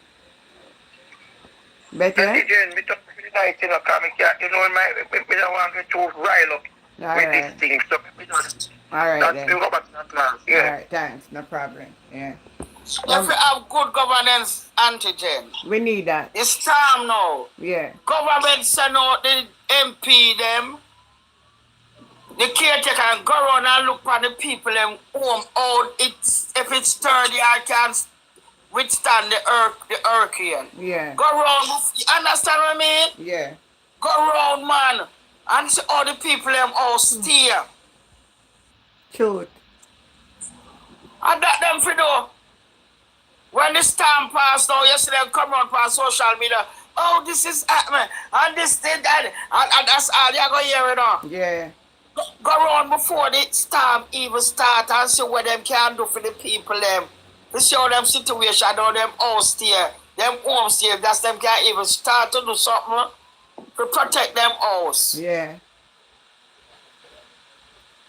Speaker 1: Betty Ann?
Speaker 12: Again, me talk to the night, you know, because me don't want to rile up
Speaker 1: All
Speaker 12: with
Speaker 1: right.
Speaker 12: this thing. So me just,
Speaker 1: All right
Speaker 12: that's
Speaker 1: then.
Speaker 12: the Robert class.
Speaker 1: All
Speaker 12: Yeah.
Speaker 1: right, thanks. No problem. Yeah.
Speaker 15: If we have good governance, Antigen,
Speaker 1: We need that.
Speaker 15: it's time now.
Speaker 1: Yeah.
Speaker 15: Government send out the MP them, the caretaker, and go around and look for the people them home out. It's if it's sturdy, I can withstand the hurricane.
Speaker 1: Yeah.
Speaker 15: Go around, you understand what I mean?
Speaker 1: Yeah.
Speaker 15: Go around, man, and see all the people them all steer.
Speaker 1: Truth.
Speaker 15: And that them for do. When the storm passed now, yesterday come on past social media. Oh, this is happening, and this did that, and that's all you're going to hear it on.
Speaker 1: Yeah.
Speaker 15: Go around before the storm even start and see what them can do for the people them. To show them situation, how them house there, them homes there, that's them can even start to do something to protect them house.
Speaker 1: Yeah.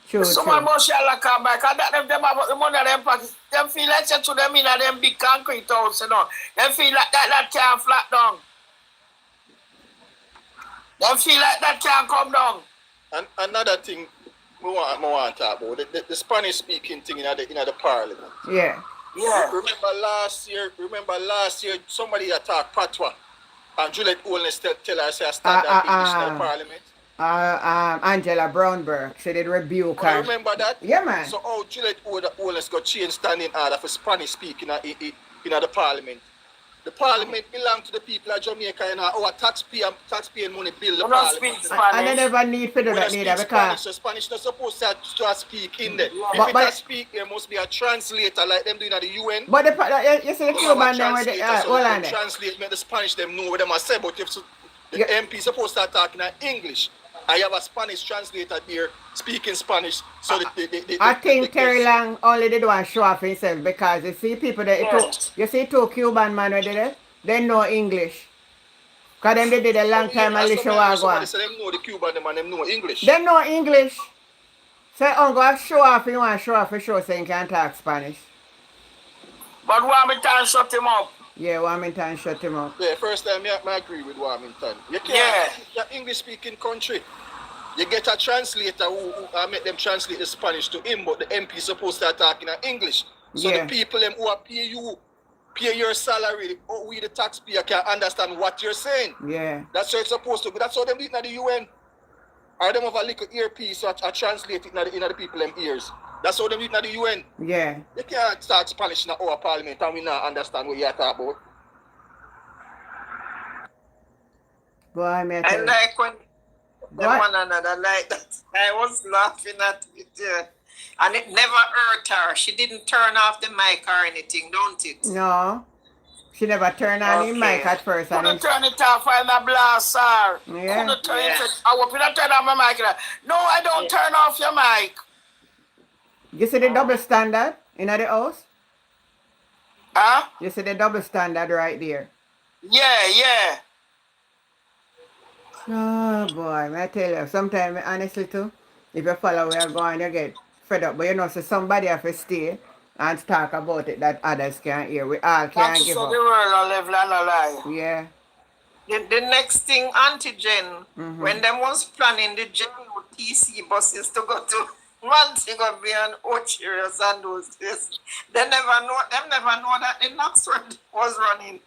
Speaker 1: True,
Speaker 15: Someone
Speaker 1: true.
Speaker 15: must shall come back and that them have the money in them pockets. Them feel like say to them in them big concrete house, you know. Them feel like that can't flat down. Them feel like that can't come down.
Speaker 14: And another thing we want to talk about, the Spanish speaking thing in the parliament.
Speaker 1: Yeah.
Speaker 15: Yeah.
Speaker 14: Remember last year somebody attacked Patwa and Juliet Holness tell her say I stand at English in the parliament.
Speaker 1: Angela Brownberg, she did rebuke
Speaker 14: Oh, you
Speaker 1: her.
Speaker 14: remember that?
Speaker 1: Yeah, man.
Speaker 14: So how Juliet Holness got change standing order for Spanish speaking in the parliament. The parliament belongs to the people of Jamaica and our taxpayer money build the
Speaker 15: We don't
Speaker 14: parliament.
Speaker 15: speak Spanish.
Speaker 1: And they never need to do
Speaker 14: We
Speaker 1: that
Speaker 14: don't
Speaker 1: neither
Speaker 14: speak
Speaker 1: because
Speaker 14: Spanish, so Spanish not supposed to speak in there.
Speaker 1: But-
Speaker 14: If it speak, there must be a translator like them doing at the UN.
Speaker 1: but you see the Cuban them with the hold on there.
Speaker 14: Translate, make the Spanish them know what them are say, but if the
Speaker 1: Yeah.
Speaker 14: MP supposed to start talking in English, I have a Spanish translator here speaking Spanish, so
Speaker 1: I think Terry Lang only did one show off himself because you see people that you see two Cuban man where they did, they know English. Because them they did a long time and listen what go on.
Speaker 14: Somebody say them know the Cuban them and them know English.
Speaker 1: They know English. So I'm going to show off, you want to show off for sure so you can talk Spanish.
Speaker 15: But Warmington shut him up.
Speaker 1: Yeah, Warmington shut him up.
Speaker 14: Yeah, first time I agree with Warmington. You can't,
Speaker 15: Yeah.
Speaker 14: you're English speaking country. You get a translator who make them translate the Spanish to him, but the MP supposed to start talking in English. So
Speaker 1: Yeah.
Speaker 14: the people them who are pay your salary, or we the taxpayer can understand what you're saying.
Speaker 1: Yeah.
Speaker 14: That's how it's supposed to be. That's how them do it in the UN. Or them have a little earpiece so I translate it in the people them ears. That's how them do it in the UN.
Speaker 1: Yeah.
Speaker 14: You can't talk Spanish in our parliament and we not understand what you're talking about.
Speaker 1: Boy, me tell
Speaker 3: And
Speaker 1: you.
Speaker 3: like when them
Speaker 1: What?
Speaker 3: one another like that, I was laughing at it. And it never hurt her. She didn't turn off the mic or anything, don't it?
Speaker 1: No. She never turned on the mic at first. And
Speaker 15: Couldn't turn it off and a blast, sir.
Speaker 1: Yeah.
Speaker 15: Couldn't turn
Speaker 3: Yeah.
Speaker 15: it. I hope you don't turn off my mic. No, I don't turn off your mic.
Speaker 1: You see the double standard in the house?
Speaker 15: Huh?
Speaker 1: You see the double standard right there.
Speaker 15: Yeah, yeah.
Speaker 1: Oh boy, may I tell you, sometimes honestly too, if you follow where you're going, you get fed up. But you know, so somebody have to stay and talk about it that others can't hear. We all can't
Speaker 15: That's
Speaker 1: give
Speaker 15: so
Speaker 1: up.
Speaker 15: the world on level and a lie.
Speaker 1: Yeah.
Speaker 3: The next thing, Antigen,
Speaker 1: Mhm.
Speaker 3: when them was planning the JUTC buses to go to Montego Bay and Ocherius and those days, them never know that the Knoxford was running.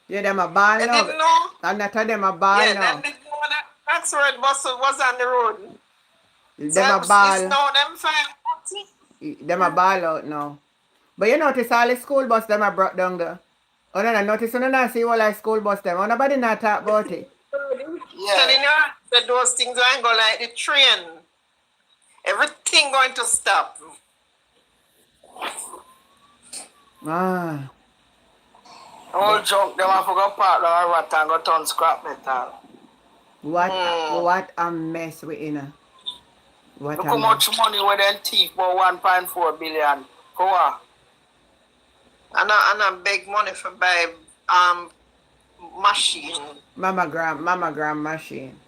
Speaker 1: Yeah, them a ball
Speaker 3: They
Speaker 1: now.
Speaker 3: didn't know.
Speaker 1: And that them a ball
Speaker 3: Yeah,
Speaker 1: now.
Speaker 3: them didn't know that Knoxford bus was on the road.
Speaker 1: Them a
Speaker 3: It's
Speaker 1: ball.
Speaker 3: now them 5:40.
Speaker 1: Them a ball out now. But you notice all the school bus them are brought down there. Oh no, notice you not see all the school bus them. Oh, nobody not talk about it.
Speaker 3: Telling you that those things ain't go like the train. Everything going to stop.
Speaker 1: Ah.
Speaker 15: All junk, them have to go park down a rat and go turn scrap metal.
Speaker 1: What a mess we in. What
Speaker 15: Look
Speaker 1: a
Speaker 15: how
Speaker 1: mess.
Speaker 15: much money we then thief about 1.4 billion. Go on.
Speaker 3: And I beg money for buy machine.
Speaker 1: Mammogram machine.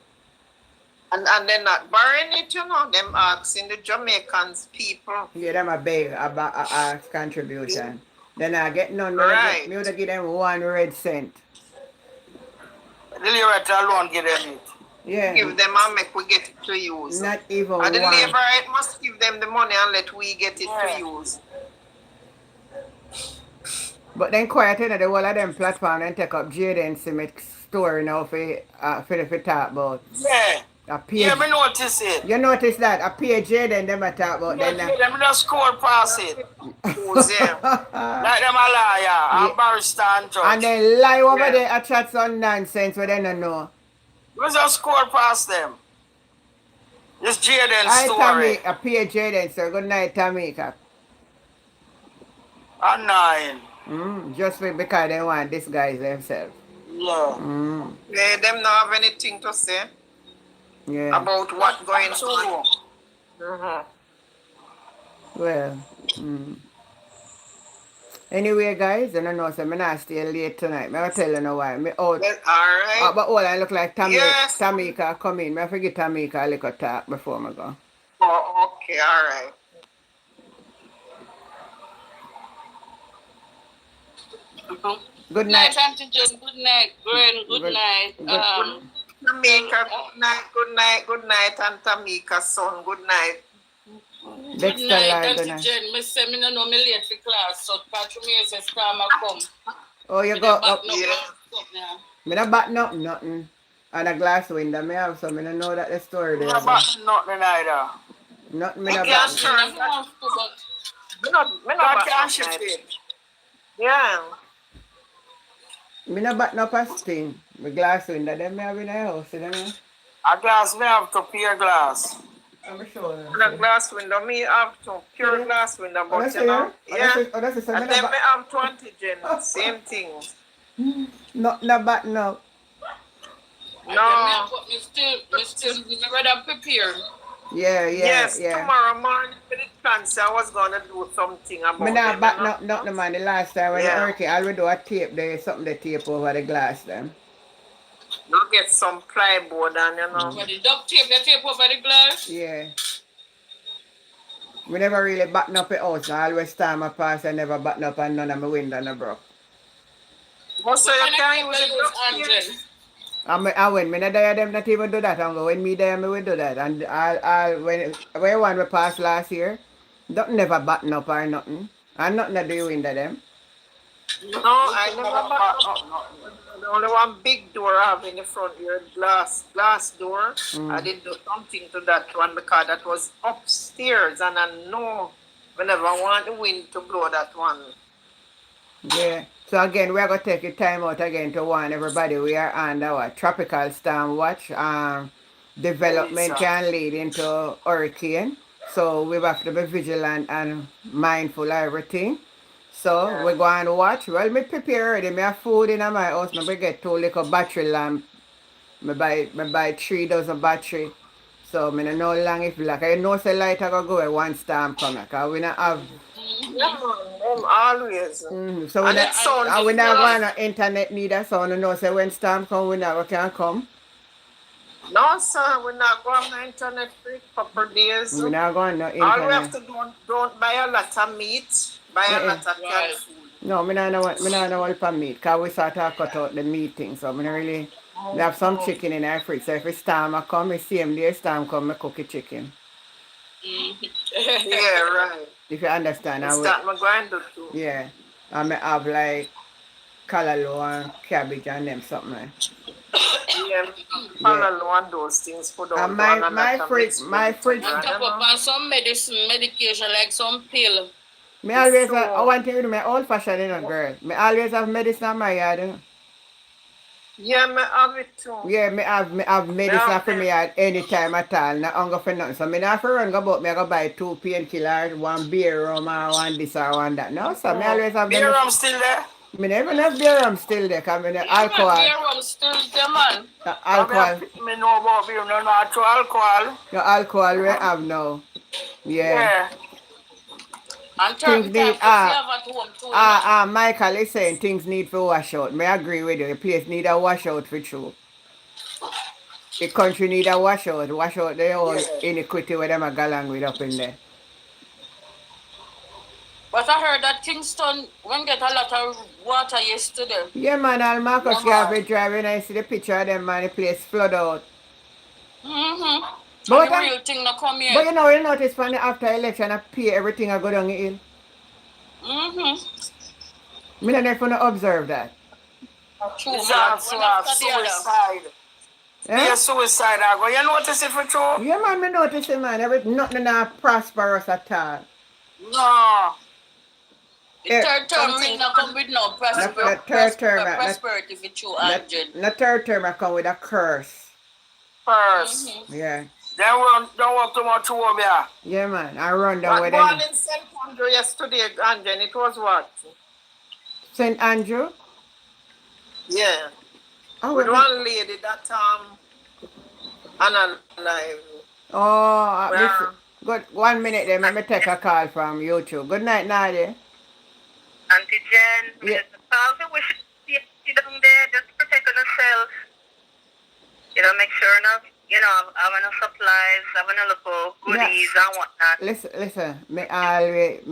Speaker 3: And they're not borrowing it, you know. Them asking the Jamaicans people.
Speaker 1: Yeah, them a beg a contribution. Then I get none.
Speaker 3: Right.
Speaker 1: Me would give them 1 red cent.
Speaker 15: The Loretta alone give them it.
Speaker 1: Yeah.
Speaker 3: Give them and make we get it to use.
Speaker 1: Not even
Speaker 3: And the
Speaker 1: one.
Speaker 3: labor right must give them the money and let we get it to use.
Speaker 1: But then quiet, you know, the whole of them platform and take up Jaden Smith story now for talk about.
Speaker 15: Yeah.
Speaker 1: A page.
Speaker 15: Yeah, me notice it.
Speaker 1: You notice that? A page Jaden them a talk about.
Speaker 15: Yeah,
Speaker 1: Then
Speaker 15: them just score past it. Like them a liar, a barrister and judge.
Speaker 1: and then lie over there a chat some nonsense where they don't know.
Speaker 15: We just score past them. It's Jaden's
Speaker 1: I
Speaker 15: story.
Speaker 1: Tamika, a page Jaden, sir. Good night, Tamika.
Speaker 15: A 9.
Speaker 1: Just because they want these guys themselves.
Speaker 15: Yeah.
Speaker 3: They them not have anything to say
Speaker 1: Yeah.
Speaker 3: about what going on.
Speaker 1: Well. Anyway, guys, I don't know, so I'm not stay late tonight. I'm tell you know why. Me out.
Speaker 3: Well, all right.
Speaker 1: But all I look like Tamika.
Speaker 3: Yes.
Speaker 1: Tamika come in. I forget Tamika a little talk before I go.
Speaker 3: Oh, okay, all right.
Speaker 1: Good night.
Speaker 5: Auntie John. Good night, Gwen. Good night.
Speaker 3: Tamika, good night, and Tamika, son, good night.
Speaker 5: Good night, Auntie Jen. Me say me no know me late for class, so Patrick me says come.
Speaker 1: Oh, you go up.
Speaker 5: Yeah.
Speaker 1: Me not batten up nothing. And a glass window me have, so me don't know that the story there.
Speaker 15: Me not batten nothing either.
Speaker 1: Nothing me
Speaker 3: You
Speaker 1: not
Speaker 3: can't
Speaker 1: batten.
Speaker 3: turn that. Me not
Speaker 15: God
Speaker 3: batten
Speaker 15: can't
Speaker 3: up
Speaker 15: shift
Speaker 3: night.
Speaker 15: it.
Speaker 3: Yeah.
Speaker 1: Me not batten up a thing. My glass window, them me have in the house, you know?
Speaker 15: A glass me have to pure glass.
Speaker 1: I'm sure.
Speaker 3: The glass window, me have to pure glass window, but
Speaker 1: that's
Speaker 3: you know,
Speaker 1: it,
Speaker 3: yeah.
Speaker 1: that's it, so
Speaker 3: And
Speaker 1: me
Speaker 3: then
Speaker 1: not
Speaker 3: me have 20 gen, same thing.
Speaker 1: not batten up.
Speaker 3: No.
Speaker 5: Me still, me rather prepare.
Speaker 1: Yeah,
Speaker 3: Yes,
Speaker 1: yeah.
Speaker 3: tomorrow morning with the chance I was gonna do something about
Speaker 1: Me not
Speaker 3: them,
Speaker 1: batten
Speaker 3: you
Speaker 1: up nothing, man. The last time when
Speaker 3: Yeah.
Speaker 1: the hurricane, I will do a tape there, something they tape over the glass them.
Speaker 3: know. Go get some plyboard and you know.
Speaker 5: But the duct tape, they tape over the glass.
Speaker 1: Yeah. We never really batten up the house. I always time I pass, I never batten up and none of my window no broke.
Speaker 3: But so you can use it
Speaker 5: Angel.
Speaker 1: I when me not there them not even do that. And when me there me will do that. And when one we passed last year, don't never batten up or nothing. And nothing to do window them.
Speaker 3: No, I never batten up. The only one big door I have in the front here, glass door. I did do something to that one because that was upstairs and I know whenever I want the wind to blow that one.
Speaker 1: Yeah. So again, we are going to take a time out again to warn everybody we are under what? Tropical storm watch. Development can lead into hurricane. So we have to be vigilant and mindful of everything. So we're going to watch. Well, me prepare already. Me have food in my house. Me get 2 little battery lamp. Me buy 3 dozen battery. So me don't know how long if like I know say light I go when one storm come. Because we not have
Speaker 3: always.
Speaker 1: so
Speaker 3: And it's sound
Speaker 1: we not
Speaker 3: because-
Speaker 1: going to internet neither. So we know say when storm come we never can come.
Speaker 3: No, sir, we're not going on the internet for a couple of days.
Speaker 1: We not going no
Speaker 3: All we have
Speaker 1: internet.
Speaker 3: to do, don't buy a lot of meat, buy a lot of canned food.
Speaker 1: No, me not know what for meat. Because we start to cut out the meeting. So me not really we have some chicken in our fridge. So if a storm I come, me same day storm come, me cook a chicken.
Speaker 3: Yeah, right.
Speaker 1: If you understand.
Speaker 3: It's
Speaker 1: And
Speaker 3: that my grinder too.
Speaker 1: yeah. And me have like callaloo and cabbage and them something like.
Speaker 3: Yeah, panel and those things put on.
Speaker 1: And my fridge.
Speaker 5: Top up on some medication, like some pill.
Speaker 1: Me always
Speaker 3: So-
Speaker 1: I want to do my old fashioned, you know, girl. Me always have medicine in my yard, you know.
Speaker 3: Yeah, me have it too.
Speaker 1: Yeah, me have medicine
Speaker 3: have
Speaker 1: for me at any time at all. Not hunger for nothing. So me not have to run go about me I go buy 2 painkillers, 1 beer rum or 1 this or 1 that. No, so me always have
Speaker 15: Beer rum still there?
Speaker 1: Me never have beer rum still there, because me the alcohol.
Speaker 5: Beer rum still there, man.
Speaker 1: Alcohol.
Speaker 15: Me know about beer, no natural alcohol.
Speaker 1: The alcohol we have now. Yeah.
Speaker 5: And
Speaker 1: Things
Speaker 5: turn
Speaker 1: need
Speaker 5: have at home too.
Speaker 1: Michael is saying things need to wash out. Me agree with you. The place need a wash out for true. the country need a wash out the whole iniquity where them a galang with up in there.
Speaker 5: But I heard that Kingston won't get a lot of water yesterday.
Speaker 1: Yeah, man, all Marcus Garvey driving, I see the picture of them, man, the place flood out.
Speaker 5: Mm-hmm.
Speaker 1: But
Speaker 5: the real thing not come here.
Speaker 1: But you notice from the after election, I pay everything I go down the hill.
Speaker 5: Mm-hmm.
Speaker 1: Me don't know if you observe that.
Speaker 5: True,
Speaker 15: it's also suicide.
Speaker 1: Yeah,
Speaker 15: suicide. You notice it for true?
Speaker 1: Yeah, man, me notice it, man. Nothing not prosperous at all.
Speaker 15: No.
Speaker 5: The third term will not come with no prosperity. Prosperity for true, Angel.
Speaker 1: The third term I come with a curse.
Speaker 15: Curse.
Speaker 1: Mm-hmm. Yeah.
Speaker 15: Don't want too much home, yeah.
Speaker 1: Yeah, man. I run down with them.
Speaker 3: I in St. Andrew yesterday, Angel. It was what?
Speaker 1: St. Andrew?
Speaker 3: Yeah.
Speaker 1: Oh,
Speaker 3: with one lady that alive.
Speaker 1: Oh, good. 1 minute then. Let me take a call from YouTube. Good night, Nadia.
Speaker 20: Auntie Jen,
Speaker 1: yeah.
Speaker 20: We should see down there, just protect yourself. Make sure enough, having enough supplies, having a local goodies and whatnot.
Speaker 1: Listen, me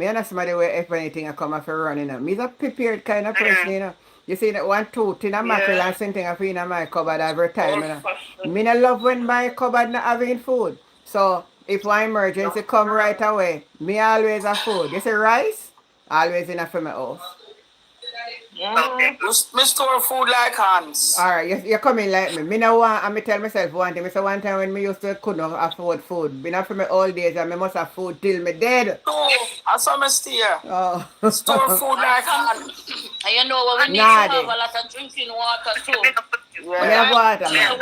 Speaker 1: and somebody where if anything I come off running, me's a prepared kind of person, You see that one tooth in a mackerel and something I feel in my cupboard every time. Me not love when my cupboard not having food. So if one emergency come right away, me always have food. You see rice? Always enough for my house.
Speaker 15: Okay. Me store food like hands.
Speaker 1: Alright, you're coming like me. Me no want, and me tell myself one thing. Me say one time when me used to couldn't afford food. Been for me all days and me must have food till me dead.
Speaker 15: Oh, I saw me steer.
Speaker 1: Oh.
Speaker 15: Store food like hands.
Speaker 5: And you know what we need to have a lot of drinking water too.
Speaker 1: Yeah, water, man.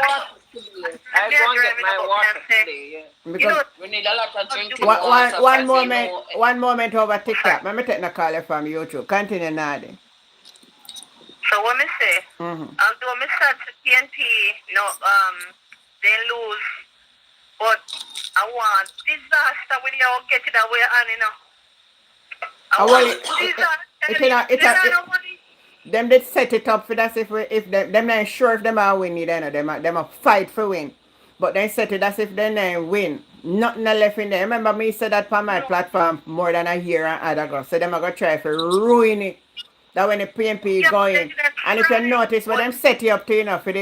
Speaker 3: I go and get my water today,
Speaker 1: Because
Speaker 5: we need a lot of drinking water.
Speaker 1: One moment over TikTok. Let me take a call from YouTube. Continue, Nadi.
Speaker 20: So what me say? Although me start to TNP, they lose, but I want disaster when you get it away and
Speaker 1: them did set it up for that if them not sure if them are winning, them a fight for win. But they set it as if they not win. Nothing left in there. Remember me said that on my platform more than a year and other ago. So them are gonna try to ruin it. That when the PNP is going. And if you notice when them set you up to for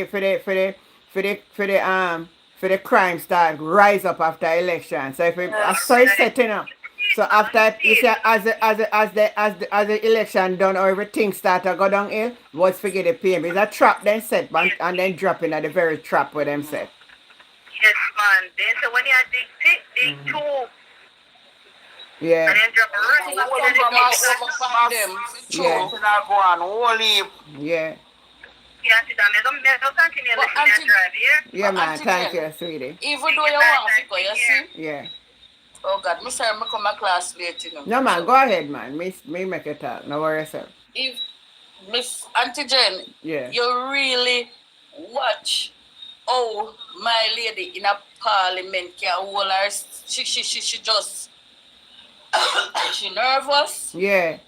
Speaker 1: the crime start rise up after election. So if it's setting up. So after you see as the election done or everything start to go downhill, what's forget the PNP. It's a trap then set and then dropping at the very trap where them set.
Speaker 20: Yes, man. Then so when you dig two.
Speaker 1: Yeah.
Speaker 20: And then drop
Speaker 1: Yeah. Yeah, man. Thank you, sweetie.
Speaker 5: Even though you want to go, you see?
Speaker 1: Yeah.
Speaker 5: Oh God, me sorry, me come to class late,
Speaker 1: No, man, go ahead, man. Me make it talk. No worry, sir.
Speaker 5: If Miss Auntie Jen, you really watch my lady in a parliament can hold her, she just she nervous.
Speaker 1: Yeah.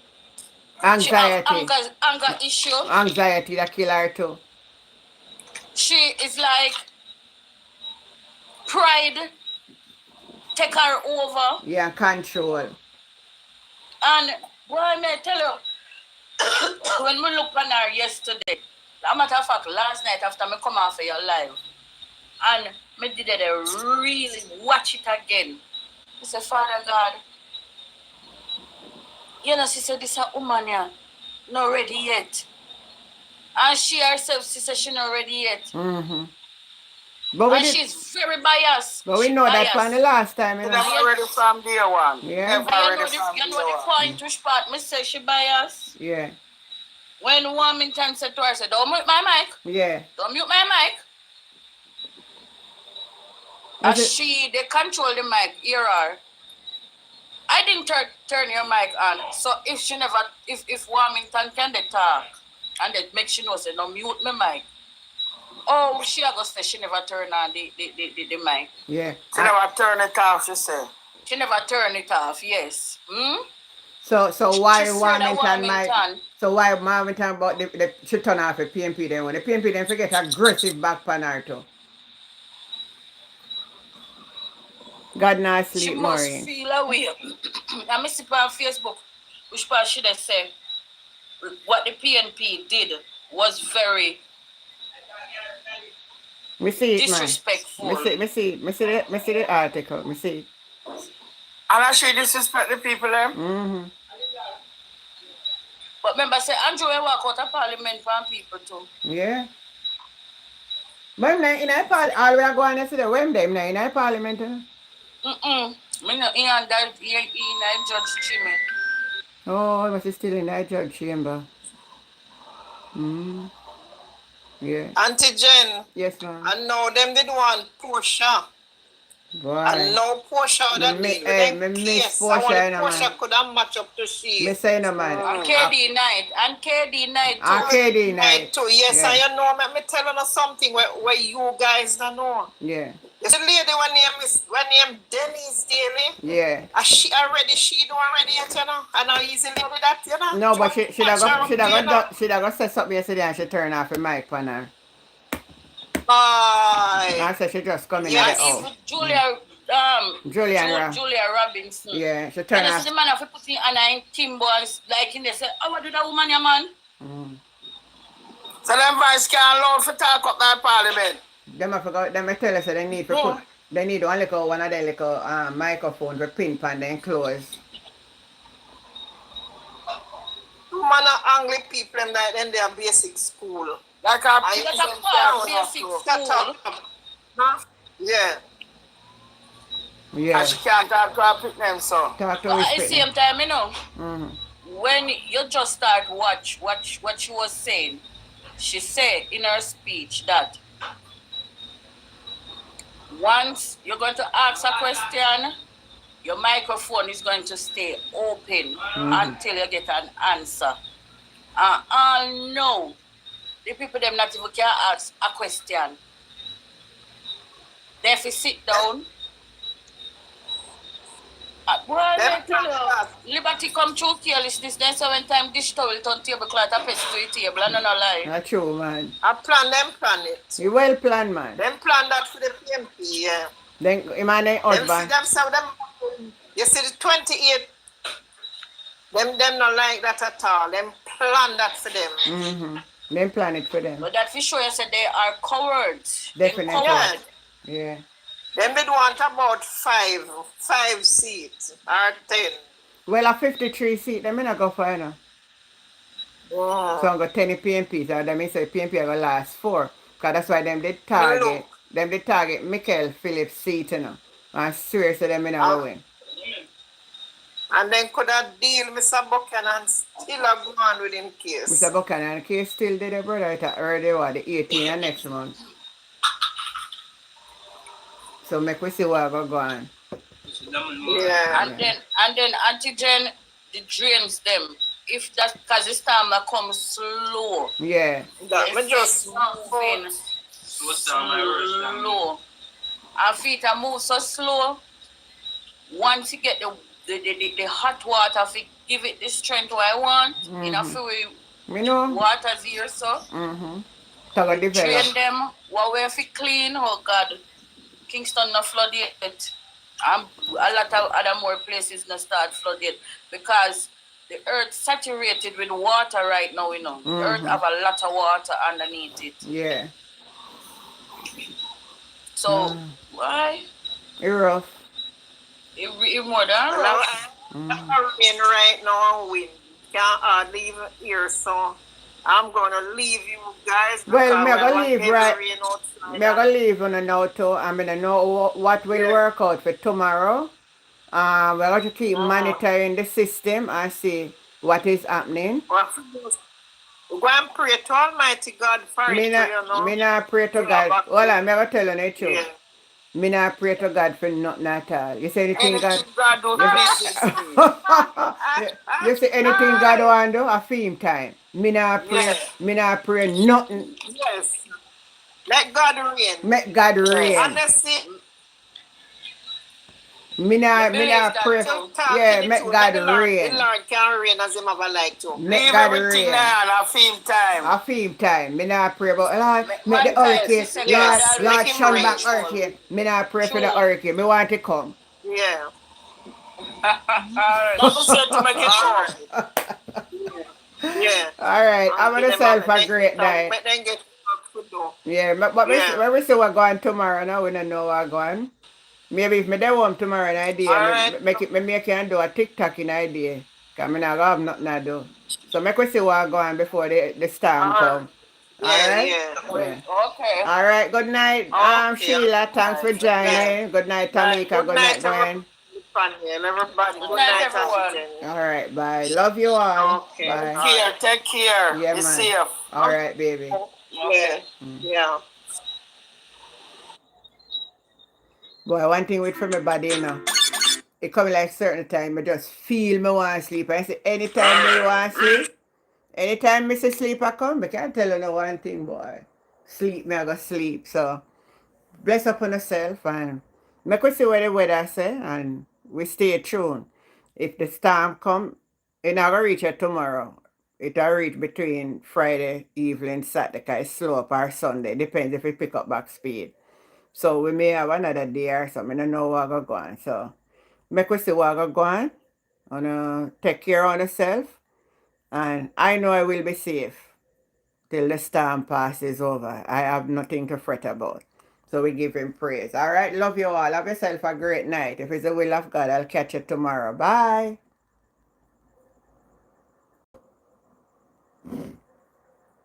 Speaker 1: Anxiety.
Speaker 5: Anger issue.
Speaker 1: Anxiety that kill her too.
Speaker 5: She is like pride take her over.
Speaker 1: Yeah, control.
Speaker 5: And boy, may I tell you, when we look on her yesterday, as a matter of fact, last night after me come off of your live, and me did it really watch it again. I said, Father God, she said, this is a woman here, not ready yet. And she herself, she said she not ready yet.
Speaker 1: Mm-hmm.
Speaker 5: And she's very biased.
Speaker 1: But we know that from the last time.
Speaker 15: Never ready from day one.
Speaker 1: Yeah.
Speaker 5: You know the point which part me say she biased?
Speaker 1: Yeah.
Speaker 5: When Warmington said to her, said, don't mute my mic.
Speaker 1: Yeah.
Speaker 5: Don't mute my mic. As they control the mic, hear her. I didn't turn your mic on. So if Warmington can they talk and they make she know say no mute my mic. Oh, she say she never turn on the mic.
Speaker 1: Yeah.
Speaker 15: She never turn it off, she say.
Speaker 5: She never turn it off, yes.
Speaker 1: So why Warmington mic? So why Warmington about the she turn off the PNP then when the PNP then forget aggressive back on her too? God not
Speaker 5: She
Speaker 1: sleep,
Speaker 5: must
Speaker 1: Maureen.
Speaker 5: feel away. I miss it on Facebook, which part should I say? What the PNP did was very
Speaker 1: Me see it, man.
Speaker 5: disrespectful.
Speaker 1: Me see the article. Me see it.
Speaker 15: And I should disrespect the people there.
Speaker 1: Mm-hmm.
Speaker 5: But remember, say Andrew will walk out of parliament for people too.
Speaker 1: Yeah. But I'm not in a parliament. All we are going to see the when them in a parliament.
Speaker 5: Me no in that in Judge Chime.
Speaker 1: Oh, I was still in that judge chamber. Mm. Yeah.
Speaker 3: Auntie Jen.
Speaker 1: Yes, ma'am.
Speaker 3: And now them did want Portia.
Speaker 1: Boy.
Speaker 3: And now Portia would have deal with them case.
Speaker 1: Portia,
Speaker 3: and Portia could have match up to she.
Speaker 1: Me say no man.
Speaker 5: And KD night. And KD night too.
Speaker 1: And KD night
Speaker 3: too. Yes,
Speaker 1: yeah.
Speaker 3: and you know, let me tell you something where you guys don't know.
Speaker 1: Yeah.
Speaker 3: You see the lady when name Denise Daly?
Speaker 1: Yeah.
Speaker 3: She do already yet, you know? And how easy lady that, you know?
Speaker 1: No, but she got say something yesterday and she turned off the mic on her. I said she just come in
Speaker 5: yes,
Speaker 1: and out.
Speaker 5: Julia Robinson.
Speaker 1: Yeah, she turned off.
Speaker 5: And the man have to put in Anna in Timbo and like in there say, oh, what do that woman, your man?
Speaker 15: So them vice can't allow for talk up that parliament.
Speaker 1: Them I forgot. Them I tell us they need to put. They need one of their little microphones to pin pan then close.
Speaker 3: Man are angry people in their basic school.
Speaker 15: Like
Speaker 5: basic school.
Speaker 3: Yeah.
Speaker 1: Yeah.
Speaker 15: And she can't talk to her people, so.
Speaker 1: Talk to
Speaker 5: But at the same time, you know, when you just start watch what she was saying, she said in her speech that once you're going to ask a question, your microphone is going to stay open until you get an answer. And no, the people them not even can ask a question. They have to sit down. Liberty come through carelessness. Then so when time dish towel on tablecloth, I pass to the table and no lie.
Speaker 1: That's true, man.
Speaker 3: I plan it.
Speaker 1: You well planned, man.
Speaker 3: Them plan that for the PMP, yeah.
Speaker 1: Then imagine husband.
Speaker 3: You see the 28. Them not like that at all. Them plan that for them.
Speaker 1: Them plan it for them.
Speaker 5: But that for sure you said they are cowards.
Speaker 1: Definitely.
Speaker 3: Yeah.
Speaker 1: Yeah.
Speaker 3: Them did want about 5 seats or 10.
Speaker 1: Well, a 53 seat, them not go for, you know. So I'm going to 10 PMPs, or them say PMP are going to last 4. Because that's why them did target Michael Phillips' seat, you know. And seriously, them not win.
Speaker 3: And then could have deal Mr. Buchanan still have gone with him case.
Speaker 1: Mr. Buchanan case still did, brother. It's early, the 18th next month. So make we see what go on.
Speaker 3: Yeah.
Speaker 5: And then Auntie Jen, the drains them. If that's because this time I come slow.
Speaker 1: Yeah.
Speaker 3: That me just
Speaker 5: moving slow. Our feet are move so slow. Once you get the hot water, if you give it the strength I want, you know, for water's here, so. Train them, what we have to clean, oh God. Kingston not flooded yet. And a lot of other more places not start flooded because the earth saturated with water right now, you know. The earth have a lot of water underneath it.
Speaker 1: Yeah.
Speaker 5: So why?
Speaker 1: It's rough.
Speaker 5: It's more than rough.
Speaker 3: Rain right now and wind. Can't leave here, so I'm gonna leave you guys.
Speaker 1: Well, I'm gonna leave I'm gonna leave on a note too. I'm gonna know what will work out for tomorrow. We're going to keep monitoring the system and see what is happening.
Speaker 3: Go and pray to Almighty God for it, you know.
Speaker 1: Me not pray to God. Hold on, I'm going to tell you the truth. Me not pray to God for nothing at all. You say anything God... You say anything God want to do, a theme time. Me not pray nothing.
Speaker 3: Yes. Let God reign.
Speaker 1: Make God reign.
Speaker 3: Honestly,
Speaker 1: Me not pray. Yeah, make God reign.
Speaker 3: The Lord can reign as him ever like to.
Speaker 1: Make God reign.
Speaker 15: A theme time.
Speaker 1: A theme time. Me not pray about Lord, make the hurricane. Lord, shun back hurricane. Me not pray for the hurricane. Me want to come.
Speaker 3: Yeah.
Speaker 15: That was said to make it short.
Speaker 3: Yeah.
Speaker 1: All right. I'm
Speaker 3: Give
Speaker 1: gonna
Speaker 3: them
Speaker 1: self a
Speaker 3: make
Speaker 1: great
Speaker 3: it
Speaker 1: night.
Speaker 3: make them get work to do.
Speaker 1: Yeah, but
Speaker 3: Yeah.
Speaker 1: when we see what going tomorrow now, we don't know what going. Maybe if me there home tomorrow an idea,
Speaker 3: All right.
Speaker 1: me make you do a TikTok in idea. Cause me not have nothing to do. So make we see what going before the storm come. All
Speaker 3: Yeah,
Speaker 1: right?
Speaker 3: yeah.
Speaker 1: Yeah.
Speaker 5: Okay.
Speaker 1: All right, good night,
Speaker 3: Okay.
Speaker 1: Sheila. Thanks for joining. Good night, Tamika.
Speaker 3: Good
Speaker 1: Good
Speaker 3: night,
Speaker 1: night, Gwen.
Speaker 3: everybody.
Speaker 5: Good
Speaker 3: Good
Speaker 5: night,
Speaker 3: night,
Speaker 5: everyone.
Speaker 3: Auntie
Speaker 1: All right, bye. Love you all.
Speaker 3: Okay.
Speaker 1: Bye.
Speaker 15: Take care.
Speaker 1: Yeah,
Speaker 15: Be
Speaker 1: man.
Speaker 15: safe.
Speaker 1: All right, baby.
Speaker 3: Yeah. Yeah.
Speaker 1: Boy, one thing with from my body, you know. It come like certain time, I just feel me want to sleep. I say anytime me want to sleep, anytime me say sleep I come, I can't tell you no one thing, boy. Sleep me, I go sleep. So bless up on yourself and make we see what the weather say and we stay tuned. If the storm come, it not gonna reach it tomorrow. It'll reach between Friday evening, Saturday, 'cause it's slow up or Sunday. Depends if it pick up back speed. So we may have another day or something. I don't know what go on. So make we see what go on. And take care of yourself. And I know I will be safe till the storm passes over. I have nothing to fret about. So we give him praise. All right, love you all. Have yourself a great night. If it's the will of God, I'll catch you tomorrow. Bye.